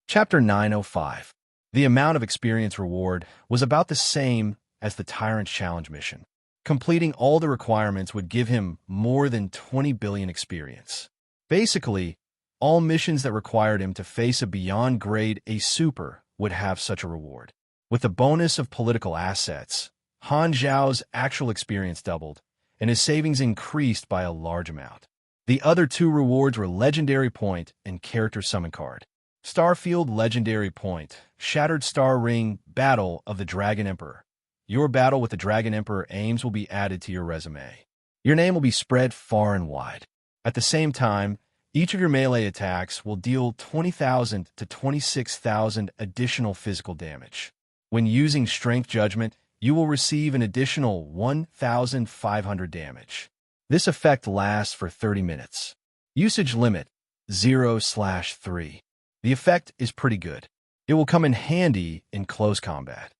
Chapter 905. The amount of experience reward was about the same as the Tyrant's Challenge mission. Completing all the requirements would give him more than 20 billion experience. Basically, all missions that required him to face a beyond grade A super would have such a reward. With the bonus of political assets, Han Zhao's actual experience doubled, and his savings increased by a large amount. The other two rewards were Legendary Point and Character Summon Card. Starfield Legendary Point, Shattered Star Ring, Battle of the Dragon Emperor. Your battle with the Dragon Emperor aims will be added to your resume. Your name will be spread far and wide. At the same time, each of your melee attacks will deal 20,000 to 26,000 additional physical damage. When using Strength Judgment, you will receive an additional 1,500 damage. This effect lasts for 30 minutes. Usage limit 0/3. The effect is pretty good. It will come in handy in close combat.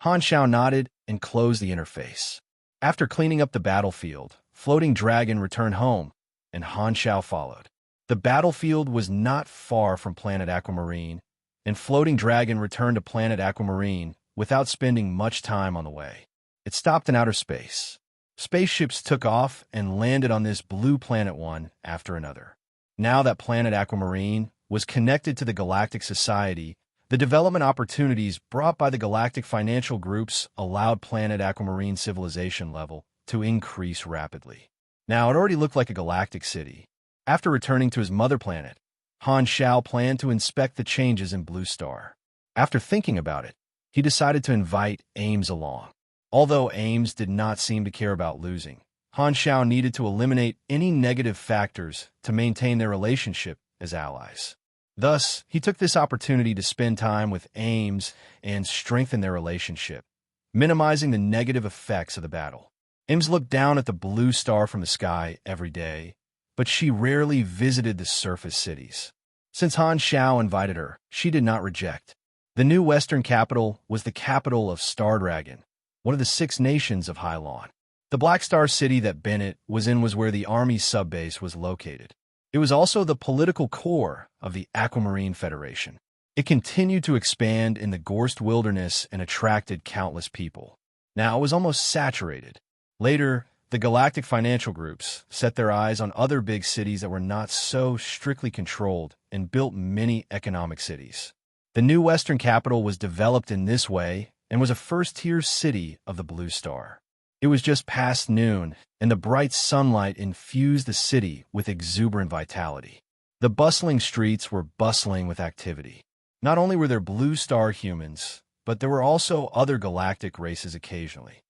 Han Xiao nodded and closed the interface. After cleaning up the battlefield, Floating Dragon returned home, and Han Xiao followed. The battlefield was not far from Planet Aquamarine, and Floating Dragon returned to Planet Aquamarine without spending much time on the way. It stopped in outer space. Spaceships took off and landed on this blue planet one after another. Now that Planet Aquamarine was connected to the Galactic Society, the development opportunities brought by the galactic financial groups allowed Planet Aquamarine civilization level to increase rapidly. Now, it already looked like a galactic city. After returning to his mother planet, Han Xiao planned to inspect the changes in Blue Star. After thinking about it, he decided to invite Ames along. Although Ames did not seem to care about losing, Han Xiao needed to eliminate any negative factors to maintain their relationship as allies. Thus, he took this opportunity to spend time with Ames and strengthen their relationship, minimizing the negative effects of the battle. Ames looked down at the blue star from the sky every day, but she rarely visited the surface cities. Since Han Xiao invited her, she did not reject. The new western capital was the capital of Star Dragon, one of the 6 nations of Hylon. The Black Star city that Bennett was in was where the Army's subbase was located. It was also the political core of the Aquamarine Federation. It continued to expand in the Gorst Wilderness and attracted countless people. Now it was almost saturated. Later, the galactic financial groups set their eyes on other big cities that were not so strictly controlled and built many economic cities. The new western capital was developed in this way and was a first-tier city of the Blue Star. It was just past noon, and the bright sunlight infused the city with exuberant vitality. The bustling streets were bustling with activity. Not only were there Blue Star humans, but there were also other galactic races occasionally.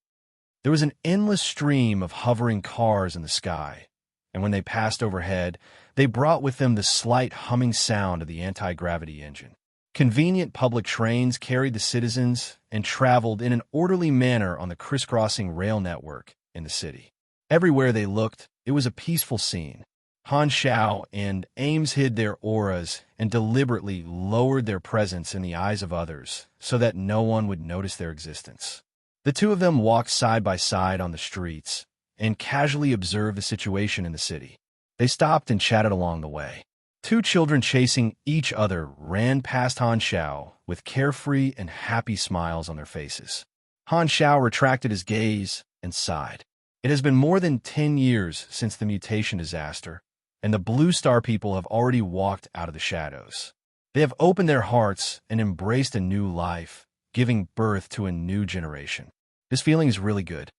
There was an endless stream of hovering cars in the sky, and when they passed overhead, they brought with them the slight humming sound of the anti-gravity engine. Convenient public trains carried the citizens and traveled in an orderly manner on the crisscrossing rail network in the city. Everywhere they looked, it was a peaceful scene. Han Xiao and Ames hid their auras and deliberately lowered their presence in the eyes of others so that no one would notice their existence. The two of them walked side by side on the streets and casually observed the situation in the city. They stopped and chatted along the way. 2 children chasing each other ran past Han Xiao with carefree and happy smiles on their faces. Han Xiao retracted his gaze and sighed. It has been more than 10 years since the mutation disaster, and the Blue Star people have already walked out of the shadows. They have opened their hearts and embraced a new life, giving birth to a new generation. This feeling is really good.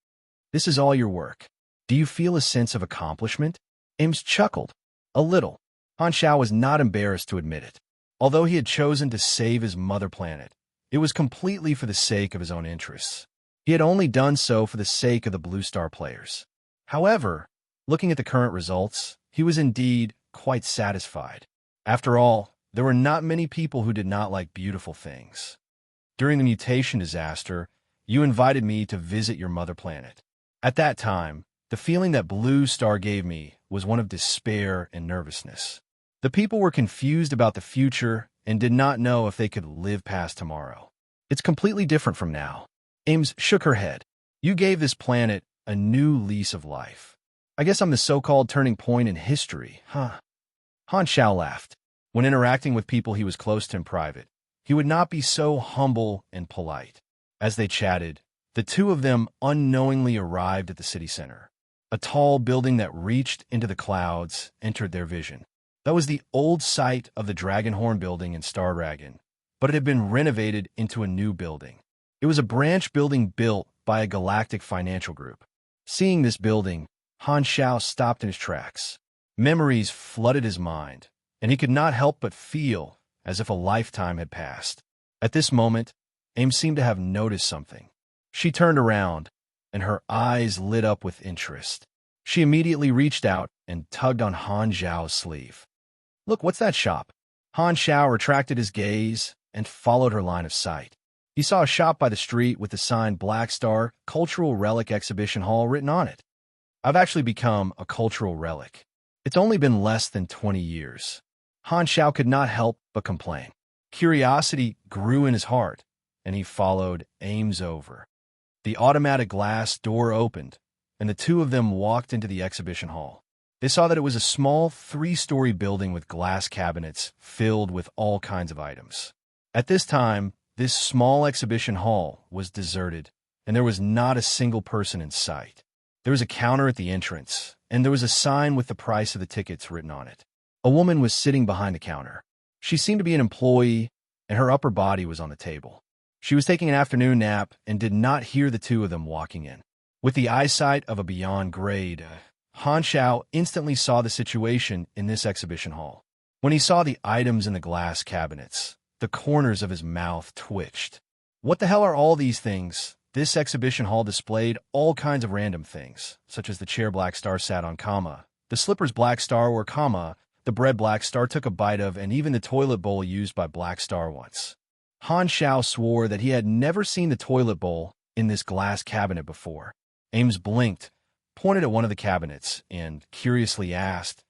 This is all your work. Do you feel a sense of accomplishment? Ames chuckled. A little. Han Xiao was not embarrassed to admit it. Although he had chosen to save his mother planet, it was completely for the sake of his own interests. He had only done so for the sake of the Blue Star players. However, looking at the current results, he was indeed quite satisfied. After all, there were not many people who did not like beautiful things. During the mutation disaster, you invited me to visit your mother planet. At that time, the feeling that Blue Star gave me was one of despair and nervousness. The people were confused about the future and did not know if they could live past tomorrow. It's completely different from now. Ames shook her head. You gave this planet a new lease of life. I guess I'm the so-called turning point in history, huh? Han Xiao laughed. When interacting with people he was close to in private, he would not be so humble and polite. As they chatted, the two of them unknowingly arrived at the city center. A tall building that reached into the clouds entered their vision. That was the old site of the Dragonhorn building in Star Dragon, but it had been renovated into a new building. It was a branch building built by a galactic financial group. Seeing this building, Han Xiao stopped in his tracks. Memories flooded his mind, and he could not help but feel as if a lifetime had passed. At this moment, Aim seemed to have noticed something. She turned around, and her eyes lit up with interest. She immediately reached out and tugged on Han Xiao's sleeve. "Look, what's that shop?" Han Xiao retracted his gaze and followed her line of sight. He saw a shop by the street with the sign Black Star Cultural Relic Exhibition Hall written on it. "I've actually become a cultural relic. It's only been less than 20 years. Han Xiao could not help but complain. Curiosity grew in his heart, and he followed Ames over. The automatic glass door opened, and the two of them walked into the exhibition hall. They saw that it was a small 3-story building with glass cabinets filled with all kinds of items. At this time, this small exhibition hall was deserted, and there was not a single person in sight. There was a counter at the entrance, and there was a sign with the price of the tickets written on it. A woman was sitting behind the counter. She seemed to be an employee, and her upper body was on the table. She was taking an afternoon nap and did not hear the two of them walking in. With the eyesight of a beyond grade, Han Xiao instantly saw the situation in this exhibition hall. When he saw the items in the glass cabinets, the corners of his mouth twitched. What the hell are all these things? This exhibition hall displayed all kinds of random things, such as the chair Black Star sat on, the slippers Black Star wore, the bread Black Star took a bite of, and even the toilet bowl used by Black Star once. Han Xiao swore that he had never seen the toilet bowl in this glass cabinet before. Ames blinked, pointed at one of the cabinets, and curiously asked,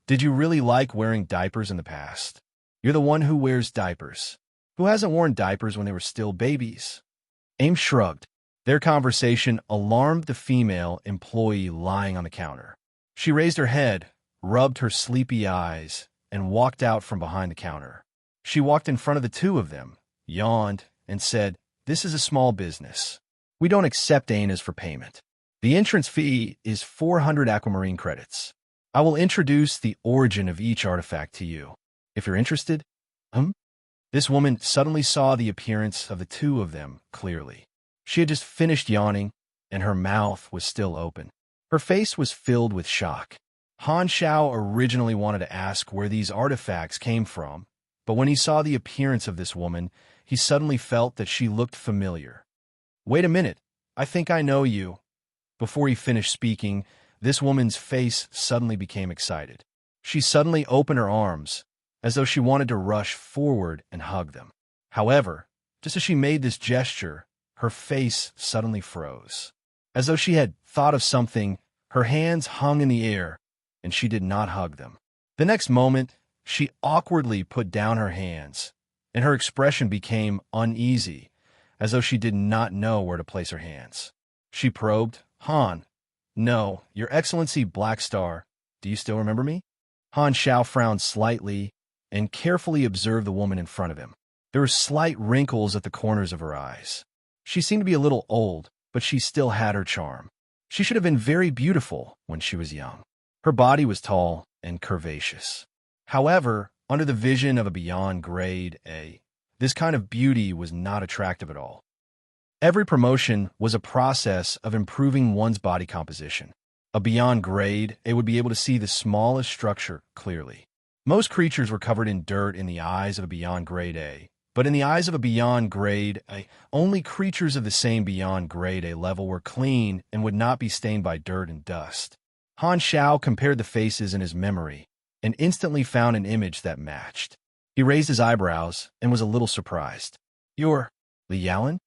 "Did you really like wearing diapers in the past? You're the one who wears diapers. Who hasn't worn diapers when they were still babies?" Ames shrugged. Their conversation alarmed the female employee lying on the counter. She raised her head, rubbed her sleepy eyes, and walked out from behind the counter. She walked in front of the two of them, yawned, and said, "This is a small business. We don't accept ANAs for payment. The entrance fee is 400 aquamarine credits. I will introduce the origin of each artifact to you. If you're interested." This woman suddenly saw the appearance of the two of them clearly. She had just finished yawning, and her mouth was still open. Her face was filled with shock. Han Xiao originally wanted to ask where these artifacts came from, but when he saw the appearance of this woman, he suddenly felt that she looked familiar. "Wait a minute, I think I know you." Before he finished speaking, this woman's face suddenly became excited. She suddenly opened her arms, as though she wanted to rush forward and hug them. However, just as she made this gesture, her face suddenly froze. As though she had thought of something, her hands hung in the air, and she did not hug them. The next moment, she awkwardly put down her hands, and her expression became uneasy, as though she did not know where to place her hands. She probed, "Han." "No, Your Excellency Black Star. Do you still remember me?" Han Xiao frowned slightly and carefully observed the woman in front of him. There were slight wrinkles at the corners of her eyes. She seemed to be a little old, but she still had her charm. She should have been very beautiful when she was young. Her body was tall and curvaceous. However, under the vision of a beyond grade A, this kind of beauty was not attractive at all. Every promotion was a process of improving one's body composition. A beyond grade A would be able to see the smallest structure clearly. Most creatures were covered in dirt in the eyes of a beyond grade A, but in the eyes of a beyond grade A, only creatures of the same beyond grade A level were clean and would not be stained by dirt and dust. Han Xiao compared the faces in his memory and instantly found an image that matched. He raised his eyebrows and was a little surprised. "You're Li Yalan?"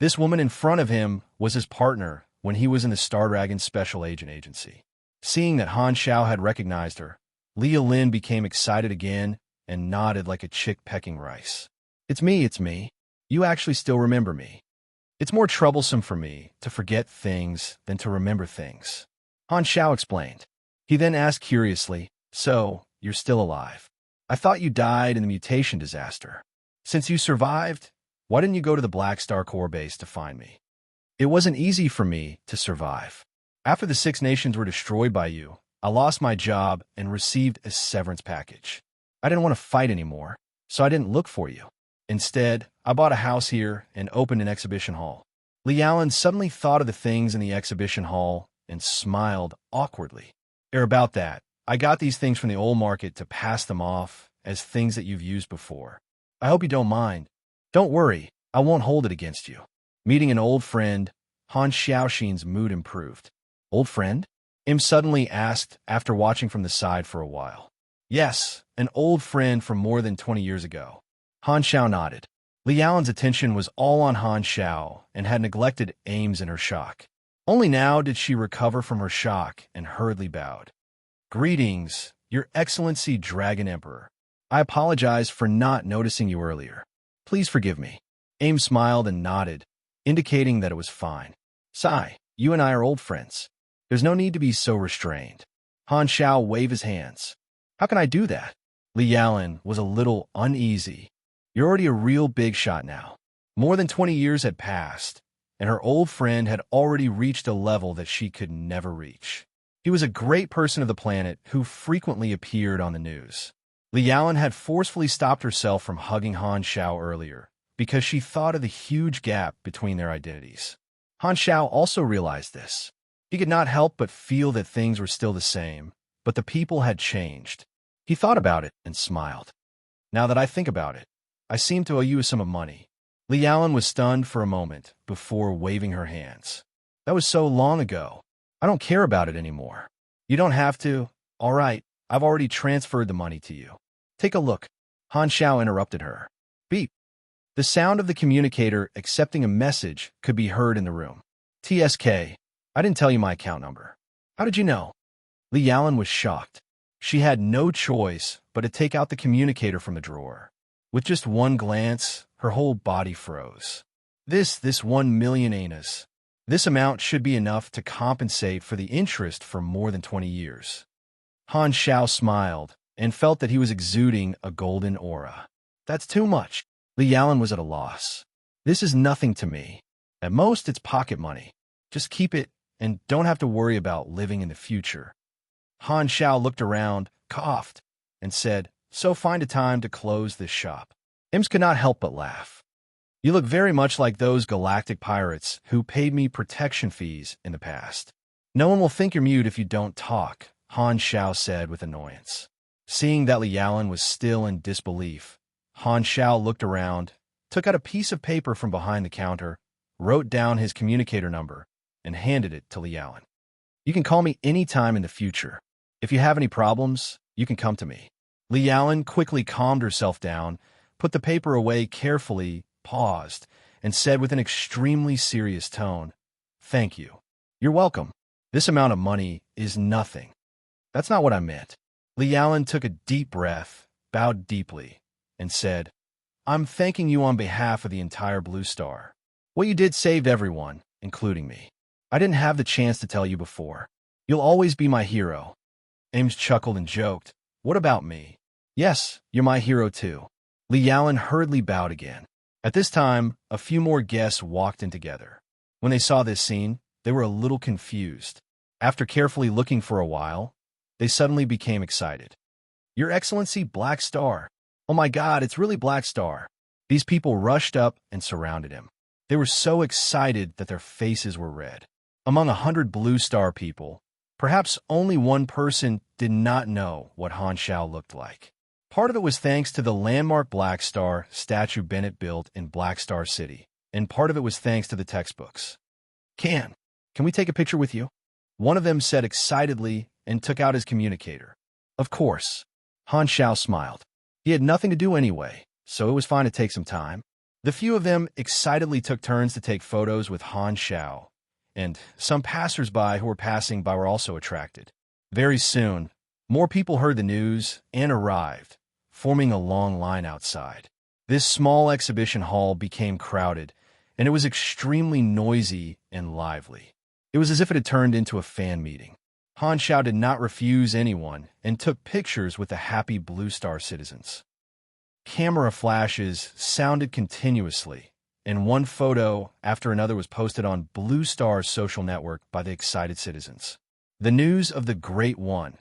This woman in front of him was his partner when he was in the Star Dragon Special Agent Agency. Seeing that Han Xiao had recognized her, Li Yalan became excited again and nodded like a chick pecking rice. It's me. You actually still remember me. It's more troublesome for me to forget things than to remember things," Han Xiao explained. He then asked curiously, "So, you're still alive?" I thought you died in the mutation disaster. Since you survived, why didn't you go to the Black Star core base to find me? It wasn't easy for me to survive. After the Six Nations were destroyed by you, I lost my job and received a severance package. I didn't want to fight anymore, so I didn't look for you. Instead, I bought a house here and opened an exhibition hall. Lee Allen suddenly thought of the things in the exhibition hall and smiled awkwardly. They're about that. I got these things from the old market to pass them off as things that you've used before. I hope you don't mind. Don't worry, I won't hold it against you. Meeting an old friend, Han Xiaoxin's mood improved. Old friend? Im suddenly asked after watching from the side for a while. Yes, an old friend from more than 20 years ago. Han Xiao nodded. Li Allen's attention was all on Han Xiao and had neglected Ames in her shock. Only now did she recover from her shock and hurriedly bowed. Greetings, Your Excellency Dragon Emperor. I apologize for not noticing you earlier. Please forgive me. Ames smiled and nodded, indicating that it was fine. Sai, you and I are old friends. There's no need to be so restrained. Han Xiao waved his hands. How can I do that? Li Allen was a little uneasy. You're already a real big shot now. More than 20 years had passed, and her old friend had already reached a level that she could never reach. He was a great person of the planet who frequently appeared on the news. Li Allen had forcefully stopped herself from hugging Han Xiao earlier because she thought of the huge gap between their identities. Han Xiao also realized this. He could not help but feel that things were still the same, but the people had changed. He thought about it and smiled. Now that I think about it, I seem to owe you a sum of money. Li Allen was stunned for a moment before waving her hands. That was so long ago. I don't care about it anymore. You don't have to. All right, I've already transferred the money to you. Take a look. Han Xiao interrupted her. Beep. The sound of the communicator accepting a message could be heard in the room. TSK, I didn't tell you my account number. How did you know? Li Allen was shocked. She had no choice but to take out the communicator from the drawer. With just one glance, her whole body froze. This 1 million anas. This amount should be enough to compensate for the interest for more than 20 years. Han Xiao smiled and felt that he was exuding a golden aura. That's too much. Li Allen was at a loss. This is nothing to me. At most, it's pocket money. Just keep it and don't have to worry about living in the future. Han Xiao looked around, coughed, and said, So find a time to close this shop. Ims could not help but laugh. You look very much like those galactic pirates who paid me protection fees in the past. No one will think you're mute if you don't talk, Han Xiao said with annoyance. Seeing that Li Allen was still in disbelief, Han Xiao looked around, took out a piece of paper from behind the counter, wrote down his communicator number, and handed it to Li Allen. You can call me any time in the future. If you have any problems, you can come to me. Li Allen quickly calmed herself down, put the paper away carefully, paused, and said with an extremely serious tone, Thank you. You're welcome. This amount of money is nothing. That's not what I meant. Li Allen took a deep breath, bowed deeply, and said, I'm thanking you on behalf of the entire Blue Star. What you did saved everyone, including me. I didn't have the chance to tell you before. You'll always be my hero. Ames chuckled and joked, What about me? Yes, you're my hero too. Li Allen hurriedly bowed again. At this time, a few more guests walked in together. When they saw this scene, they were a little confused. After carefully looking for a while, they suddenly became excited. Your Excellency, Black Star. Oh my God, it's really Black Star. These people rushed up and surrounded him. They were so excited that their faces were red. Among 100 Blue Star people, perhaps only one person did not know what Han Xiao looked like. Part of it was thanks to the landmark Black Star statue Bennett built in Black Star City, and part of it was thanks to the textbooks. Can we take a picture with you? One of them said excitedly and took out his communicator. Of course. Han Xiao smiled. He had nothing to do anyway, so it was fine to take some time. The few of them excitedly took turns to take photos with Han Xiao, and some passers-by who were passing by were also attracted. Very soon, more people heard the news and arrived, forming a long line outside. This small exhibition hall became crowded, and it was extremely noisy and lively. It was as if it had turned into a fan meeting. Han Xiao did not refuse anyone and took pictures with the happy Blue Star citizens. Camera flashes sounded continuously, and one photo after another was posted on Blue Star's social network by the excited citizens. The news of the Great One's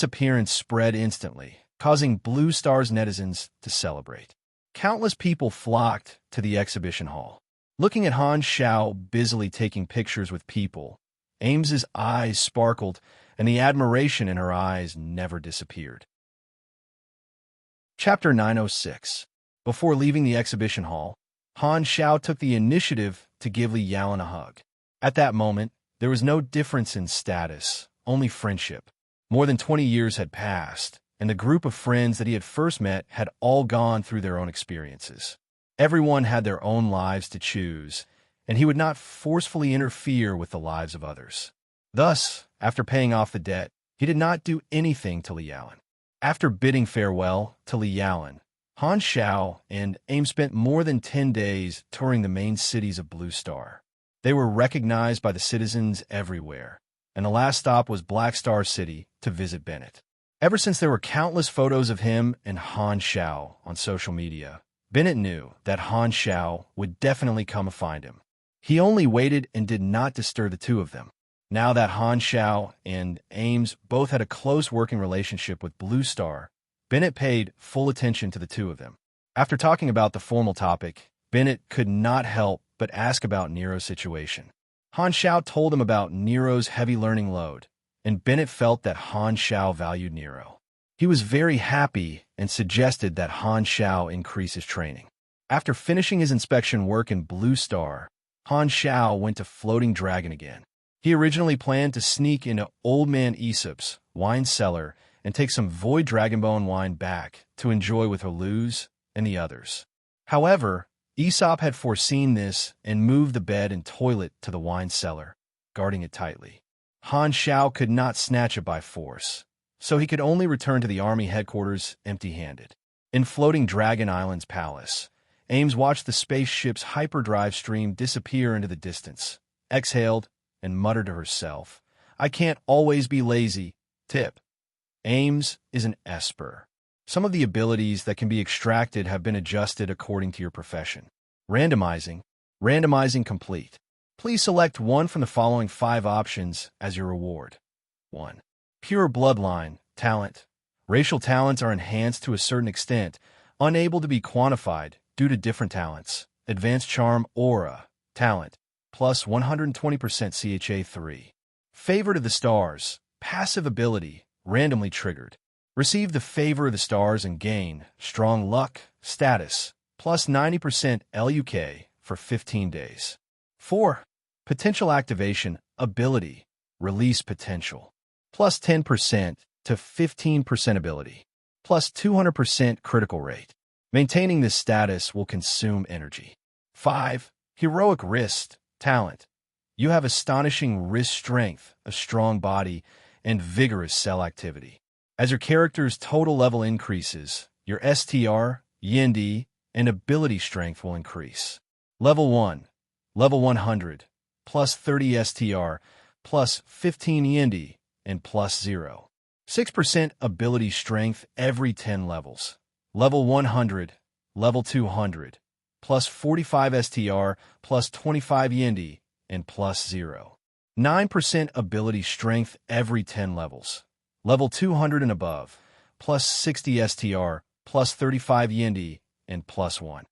appearance spread instantly, causing Blue Star's netizens to celebrate. Countless people flocked to the exhibition hall. Looking at Han Xiao busily taking pictures with people, Ames's eyes sparkled, and the admiration in her eyes never disappeared. Chapter 906. Before leaving the exhibition hall, Han Xiao took the initiative to give Li Yaolan a hug. At that moment, there was no difference in status, only friendship. More than 20 years had passed, and the group of friends that he had first met had all gone through their own experiences. Everyone had their own lives to choose, and he would not forcefully interfere with the lives of others. Thus, after paying off the debt, he did not do anything to Li Yaolan. After bidding farewell to Li Yaolan, Han Xiao and Ames spent more than 10 days touring the main cities of Blue Star. They were recognized by the citizens everywhere, and the last stop was Black Star City to visit Bennett. Ever since there were countless photos of him and Han Xiao on social media, Bennett knew that Han Xiao would definitely come find him. He only waited and did not disturb the two of them. Now that Han Xiao and Ames both had a close working relationship with Blue Star, Bennett paid full attention to the two of them. After talking about the formal topic, Bennett could not help but ask about Nero's situation. Han Xiao told him about Nero's heavy learning load, and Bennett felt that Han Xiao valued Nero. He was very happy and suggested that Han Xiao increase his training. After finishing his inspection work in Blue Star, Han Xiao went to Floating Dragon again. He originally planned to sneak into Old Man Aesop's wine cellar and take some Void Dragonbone wine back to enjoy with Luz and the others. However, Aesop had foreseen this and moved the bed and toilet to the wine cellar, guarding it tightly. Han Xiao could not snatch it by force, so he could only return to the army headquarters empty-handed. In Floating Dragon Island's palace, Ames watched the spaceship's hyperdrive stream disappear into the distance, exhaled, and muttered to herself, "I can't always be lazy." Tip: Ames is an Esper. Some of the abilities that can be extracted have been adjusted according to your profession. Randomizing. Randomizing complete. Please select one from the following 5 options as your reward. 1. Pure bloodline, talent. Racial talents are enhanced to a certain extent, unable to be quantified due to different talents. Advanced charm, aura, talent, plus 120% CHA 3. Favor to the stars, passive ability, randomly triggered. Receive the favor of the stars and gain strong luck, status, plus 90% LUK for 15 days. 4. Potential activation, ability, release potential, plus 10% to 15% ability, plus 200% critical rate. Maintaining this status will consume energy. 5. Heroic wrist, talent. You have astonishing wrist strength, a strong body, and vigorous cell activity. As your character's total level increases, your STR, Yendi, and ability strength will increase. Level 1, level 100, plus 30 STR, plus 15 Yendi, and plus 0. 6% ability strength every 10 levels. Level 100, level 200, plus 45 STR, plus 25 Yendi, and plus 0. 9% ability strength every 10 levels. Level 200 and above, plus 60 STR, plus 35 Yendi, and plus 1.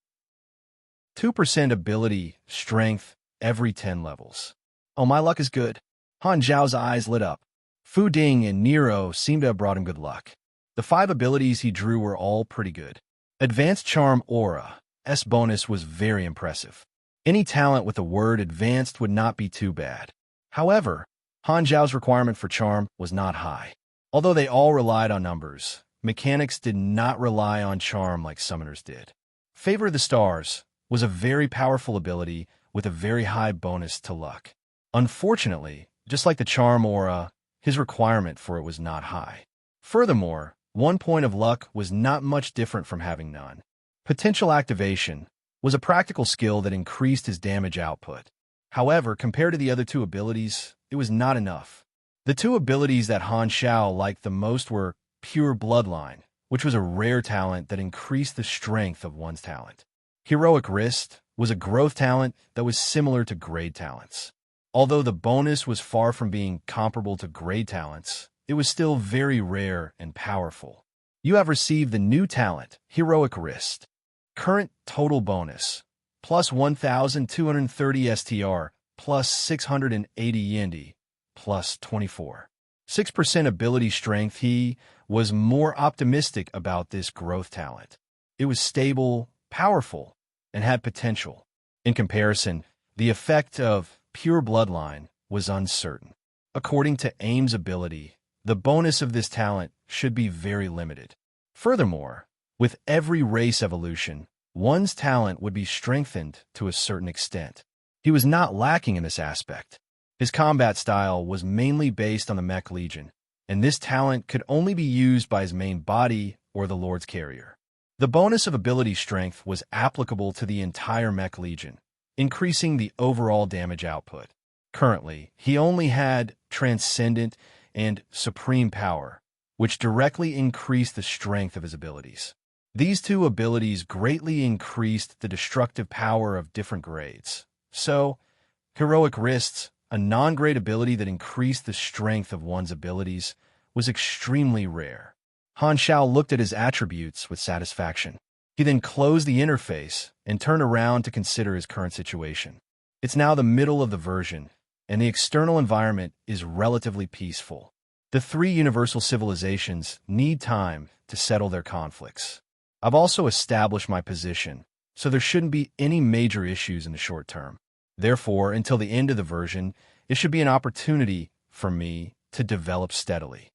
2% ability strength every 10 levels. Oh, my luck is good. Han Zhao's eyes lit up. Fu Ding and Nero seemed to have brought him good luck. The 5 abilities he drew were all pretty good. Advanced Charm Aura, S bonus was very impressive. Any talent with the word advanced would not be too bad. However, Han Zhao's requirement for charm was not high. Although they all relied on numbers, mechanics did not rely on charm like summoners did. Favor of the Stars was a very powerful ability with a very high bonus to luck. Unfortunately, just like the charm aura, his requirement for it was not high. Furthermore, 1 point of luck was not much different from having none. Potential Activation was a practical skill that increased his damage output. However, compared to the other 2 abilities, it was not enough. The two abilities that Han Xiao liked the most were pure bloodline, which was a rare talent that increased the strength of one's talent. Heroic wrist was a growth talent that was similar to grade talents. Although the bonus was far from being comparable to grade talents, it was still very rare and powerful. You have received the new talent, Heroic Wrist. Current total bonus, plus 1,230 STR, plus 680 Yendi, plus 24. 6% ability strength. He was more optimistic about this growth talent. It was stable, powerful, and had potential. In comparison, the effect of pure bloodline was uncertain. According to Aim's ability, the bonus of this talent should be very limited. Furthermore, with every race evolution, one's talent would be strengthened to a certain extent. He was not lacking in this aspect. His combat style was mainly based on the Mech Legion, and this talent could only be used by his main body or the Lord's Carrier. The bonus of ability strength was applicable to the entire Mech Legion, increasing the overall damage output. Currently, he only had Transcendent and Supreme Power, which directly increased the strength of his abilities. These two abilities greatly increased the destructive power of different grades. So, Heroic Wrists, a non-grade ability that increased the strength of one's abilities, was extremely rare. Han Xiao looked at his attributes with satisfaction. He then closed the interface and turned around to consider his current situation. It's now the middle of the version, and the external environment is relatively peaceful. The three universal civilizations need time to settle their conflicts. I've also established my position, so there shouldn't be any major issues in the short term. Therefore, until the end of the version, it should be an opportunity for me to develop steadily.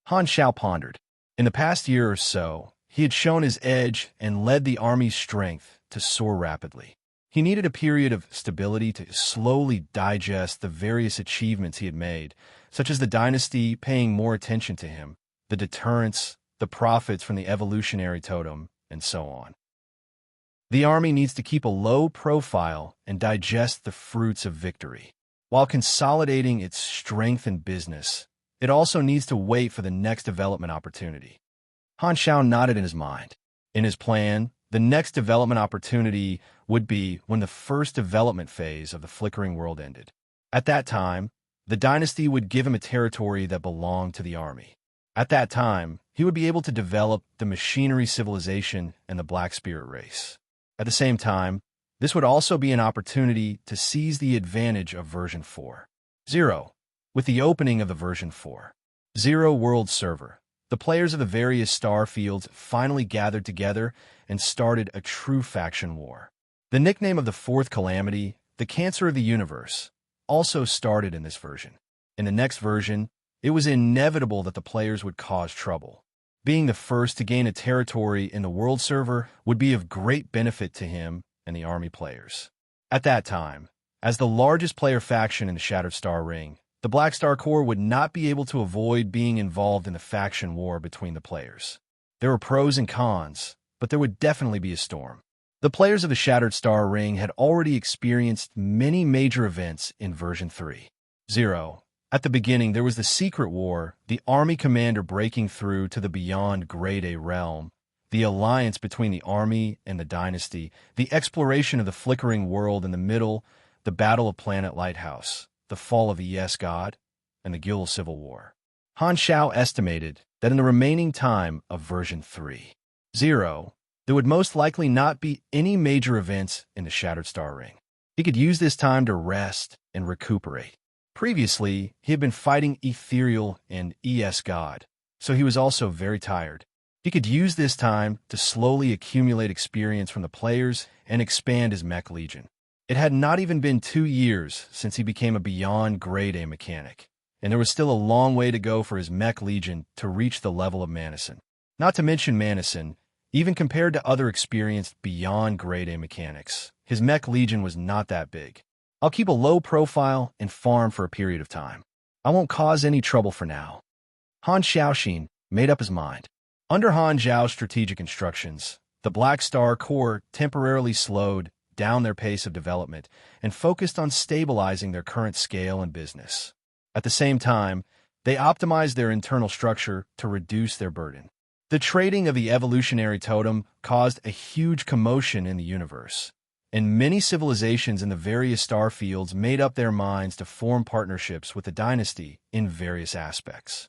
Han Xiao pondered. In the past year or so, he had shown his edge and led the army's strength to soar rapidly. He needed a period of stability to slowly digest the various achievements he had made, such as the dynasty paying more attention to him, the deterrence, the profits from the evolutionary totem, and so on. The army needs to keep a low profile and digest the fruits of victory. While consolidating its strength in business, it also needs to wait for the next development opportunity. Han Xiao nodded in his mind. In his plan, the next development opportunity would be when the first development phase of the Flickering World ended. At that time, the dynasty would give him a territory that belonged to the army. At that time, he would be able to develop the machinery civilization and the Black Spirit race. At the same time, this would also be an opportunity to seize the advantage of version 4.0. With the opening of the version 4.0 world server, the players of the various star fields finally gathered together and started a true faction war. The nickname of the fourth calamity, the Cancer of the Universe, also started in this version. In the next version, it was inevitable that the players would cause trouble. Being the first to gain a territory in the world server would be of great benefit to him and the army players. At that time, as the largest player faction in the Shattered Star Ring, the Black Star Corps would not be able to avoid being involved in the faction war between the players. There were pros and cons, but there would definitely be a storm. The players of the Shattered Star Ring had already experienced many major events in version 3.0. At the beginning, there was the Secret War, the army commander breaking through to the Beyond Grade A realm, the alliance between the army and the dynasty, the exploration of the Flickering World in the middle, the Battle of Planet Lighthouse, the fall of the Yes God, and the Guild Civil War. Han Xiao estimated that in the remaining time of version 3.0, there would most likely not be any major events in the Shattered Star Ring. He could use this time to rest and recuperate. Previously, he had been fighting Ethereal and ES God, so he was also very tired. He could use this time to slowly accumulate experience from the players and expand his Mech Legion. It had not even been 2 years since he became a Beyond Grade A mechanic, and there was still a long way to go for his Mech Legion to reach the level of Manison. Not to mention Manison, even compared to other experienced Beyond Grade A mechanics, his Mech Legion was not that big. I'll keep a low profile and farm for a period of time. I won't cause any trouble for now. Han Xiaoxin made up his mind. Under Han Zhao's strategic instructions, the Black Star Corps temporarily slowed down their pace of development and focused on stabilizing their current scale and business. At the same time, They optimized their internal structure to reduce their burden. The trading of the evolutionary totem caused a huge commotion in the universe, and many civilizations in the various star fields made up their minds to form partnerships with the dynasty in various aspects.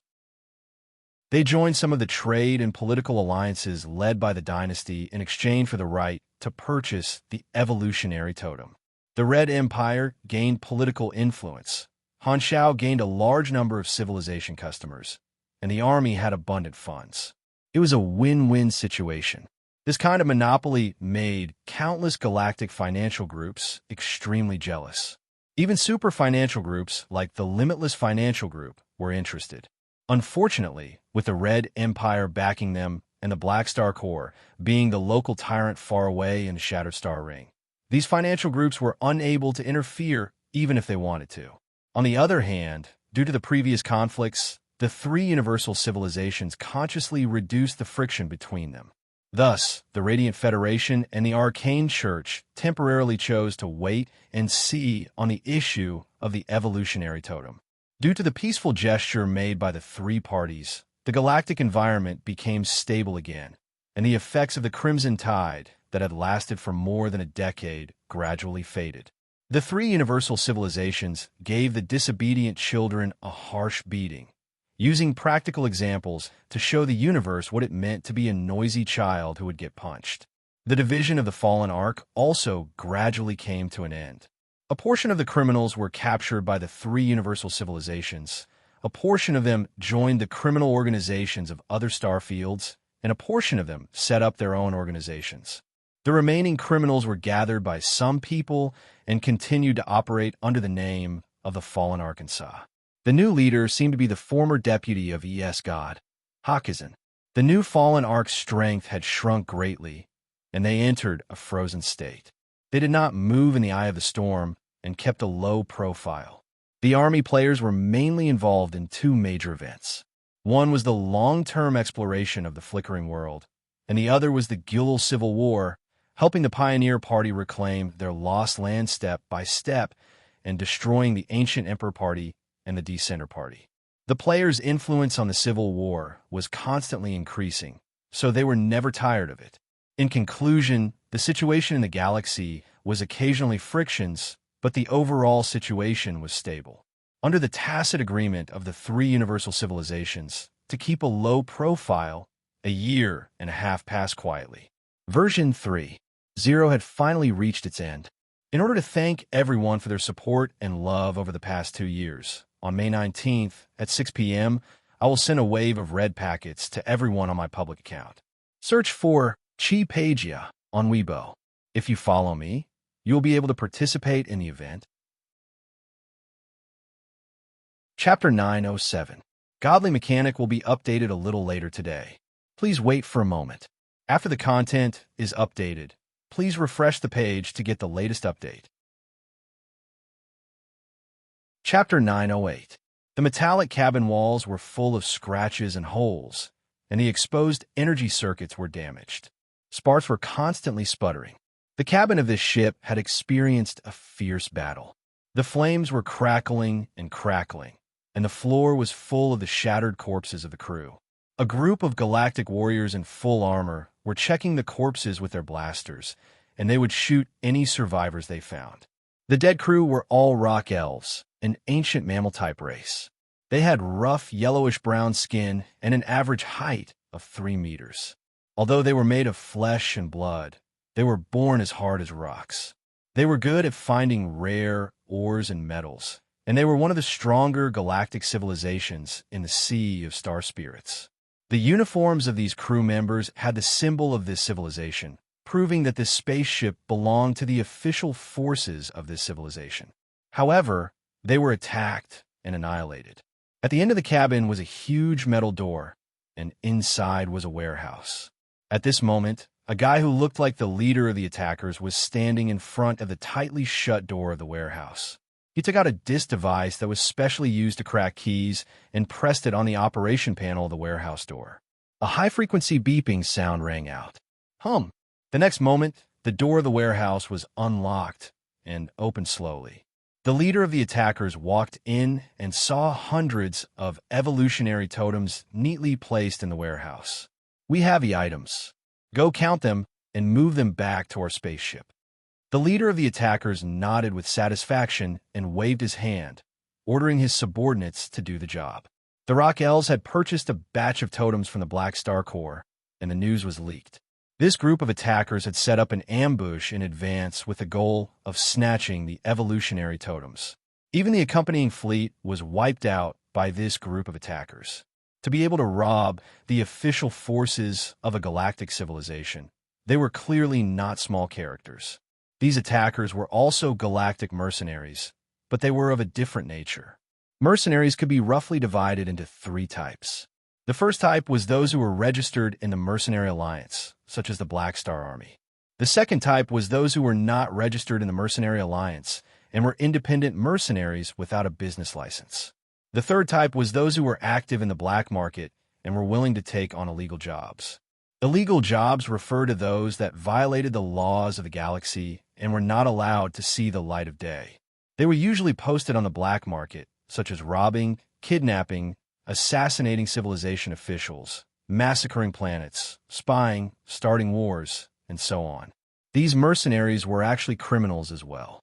They joined some of the trade and political alliances led by the dynasty in exchange for the right to purchase the evolutionary totem. The Red Empire gained political influence. Han Shao gained a large number of civilization customers, and the army had abundant funds. It was a win-win situation. This kind of monopoly made countless galactic financial groups extremely jealous. Even super financial groups like the Limitless Financial Group were interested. Unfortunately, with the Red Empire backing them and the Black Star Corps being the local tyrant far away in the Shattered Star Ring, these financial groups were unable to interfere even if they wanted to. On the other hand, due to the previous conflicts, the three universal civilizations consciously reduced the friction between them. Thus, the Radiant Federation and the Arcane Church temporarily chose to wait and see on the issue of the evolutionary totem. Due to the peaceful gesture made by the three parties, the galactic environment became stable again, and the effects of the Crimson Tide that had lasted for more than a decade gradually faded. The three universal civilizations gave the disobedient children a harsh beating, using practical examples to show the universe what it meant to be a noisy child who would get punched. The division of the Fallen Ark also gradually came to an end. A portion of the criminals were captured by the three universal civilizations, a portion of them joined the criminal organizations of other star fields, and a portion of them set up their own organizations. The remaining criminals were gathered by some people and continued to operate under the name of the Fallen Arkansas. The new leader seemed to be the former deputy of ES God, Hakizan. The new Fallen Ark's strength had shrunk greatly, and they entered a frozen state. They did not move in the eye of the storm and kept a low profile. The army players were mainly involved in two major events. One was the long-term exploration of the flickering world, and the other was the Gilul Civil War, helping the Pioneer Party reclaim their lost land step by step and destroying the Ancient Emperor Party and the Descender Party. The players' influence on the Civil War was constantly increasing, so they were never tired of it. In conclusion, the situation in the galaxy was occasionally frictions, but the overall situation was stable. Under the tacit agreement of the three universal civilizations to keep a low profile, a year and a half passed quietly. Version 3.0 had finally reached its end. In order to thank everyone for their support and love over the past 2 years, on May 19th at 6 p.m., I will send a wave of red packets to everyone on my public account. Search for Chi-Pagia on Weibo. If you follow me, you will be able to participate in the event. Chapter 907. Godly Mechanic will be updated a little later today. Please wait for a moment. After the content is updated, please refresh the page to get the latest update. Chapter 908. The metallic cabin walls were full of scratches and holes, and the exposed energy circuits were damaged. Sparks were constantly sputtering. The cabin of this ship had experienced a fierce battle. The flames were crackling and crackling, and the floor was full of the shattered corpses of the crew. A group of galactic warriors in full armor were checking the corpses with their blasters, and they would shoot any survivors they found. The dead crew were all rock elves, an ancient mammal-type race. They had rough yellowish-brown skin and an average height of 3 meters. Although they were made of flesh and blood, they were born as hard as rocks. They were good at finding rare ores and metals, and they were one of the stronger galactic civilizations in the sea of star spirits. The uniforms of these crew members had the symbol of this civilization, proving that this spaceship belonged to the official forces of this civilization. However, they were attacked and annihilated. At the end of the cabin was a huge metal door, and inside was a warehouse. At this moment, a guy who looked like the leader of the attackers was standing in front of the tightly shut door of the warehouse. He took out a disc device that was specially used to crack keys and pressed it on the operation panel of the warehouse door. A high-frequency beeping sound rang out. Hum! The next moment, the door of the warehouse was unlocked and opened slowly. The leader of the attackers walked in and saw hundreds of evolutionary totems neatly placed in the warehouse. "We have the items. Go count them and move them back to our spaceship." The leader of the attackers nodded with satisfaction and waved his hand, ordering his subordinates to do the job. The Rock Elves had purchased a batch of totems from the Black Star Corps, and the news was leaked. This group of attackers had set up an ambush in advance with the goal of snatching the evolutionary totems. Even the accompanying fleet was wiped out by this group of attackers. To be able to rob the official forces of a galactic civilization, they were clearly not small characters. These attackers were also galactic mercenaries, but they were of a different nature. Mercenaries could be roughly divided into three types. The first type was those who were registered in the Mercenary Alliance, such as the Black Star Army. The second type was those who were not registered in the Mercenary Alliance and were independent mercenaries without a business license. The third type was those who were active in the black market and were willing to take on illegal jobs. Illegal jobs refer to those that violated the laws of the galaxy and were not allowed to see the light of day. They were usually posted on the black market, such as robbing, kidnapping, assassinating civilization officials, massacring planets, spying, starting wars, and so on. These mercenaries were actually criminals as well.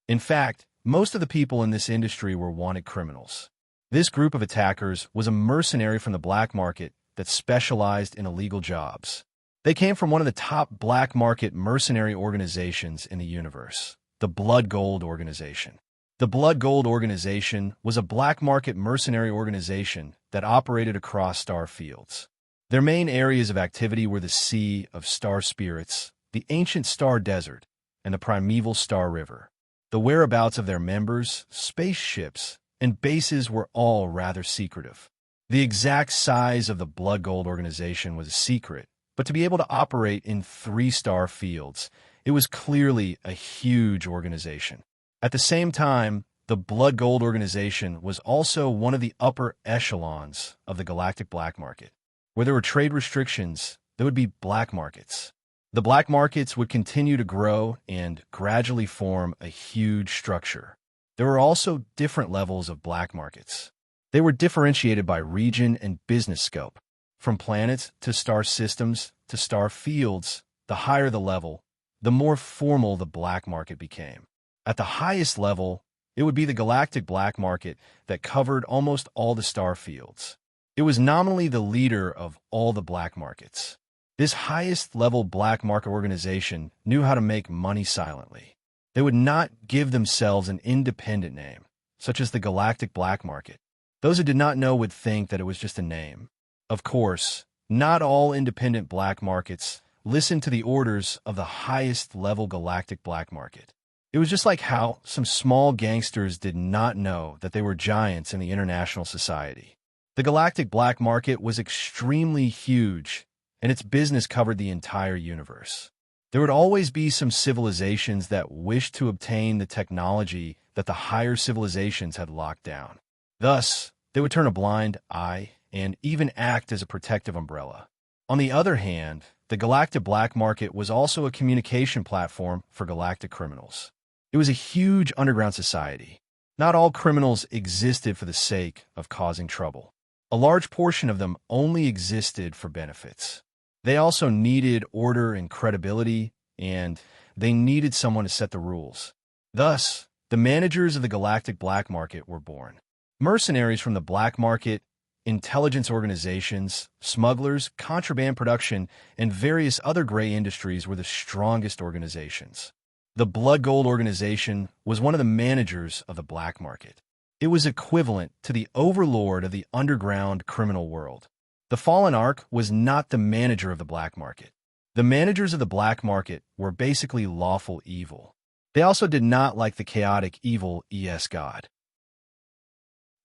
In fact, most of the people in this industry were wanted criminals. This group of attackers was a mercenary from the black market that specialized in illegal jobs. They came from one of the top black market mercenary organizations in the universe, the Blood Gold Organization. The Blood Gold Organization was a black market mercenary organization that operated across star fields. Their main areas of activity were the Sea of Star Spirits, the Ancient Star Desert, and the Primeval Star River. The whereabouts of their members, spaceships, and bases were all rather secretive. The exact size of the Blood Gold Organization was a secret, but to be able to operate in 3-star fields, it was clearly a huge organization. At the same time, the Blood Gold Organization was also one of the upper echelons of the galactic black market. Where there were trade restrictions, there would be black markets. The black markets would continue to grow and gradually form a huge structure. There were also different levels of black markets. They were differentiated by region and business scope. From planets to star systems to star fields, the higher the level, the more formal the black market became. At the highest level, it would be the galactic black market that covered almost all the star fields. It was nominally the leader of all the black markets. This highest-level black market organization knew how to make money silently. They would not give themselves an independent name, such as the galactic black market. Those who did not know would think that it was just a name. Of course, not all independent black markets listened to the orders of the highest-level galactic black market. It was just like how some small gangsters did not know that they were giants in the international society. The galactic black market was extremely huge, and its business covered the entire universe. There would always be some civilizations that wished to obtain the technology that the higher civilizations had locked down. Thus, they would turn a blind eye and even act as a protective umbrella. On the other hand, the galactic black market was also a communication platform for galactic criminals. It was a huge underground society. Not all criminals existed for the sake of causing trouble. A large portion of them only existed for benefits. They also needed order and credibility, and they needed someone to set the rules. Thus, the managers of the galactic black market were born. Mercenaries from the black market, intelligence organizations, smugglers, contraband production, and various other gray industries were the strongest organizations. The Blood Gold Organization was one of the managers of the black market. It was equivalent to the overlord of the underground criminal world. The Fallen Ark was not the manager of the black market. The managers of the black market were basically lawful evil. They also did not like the chaotic evil ES God.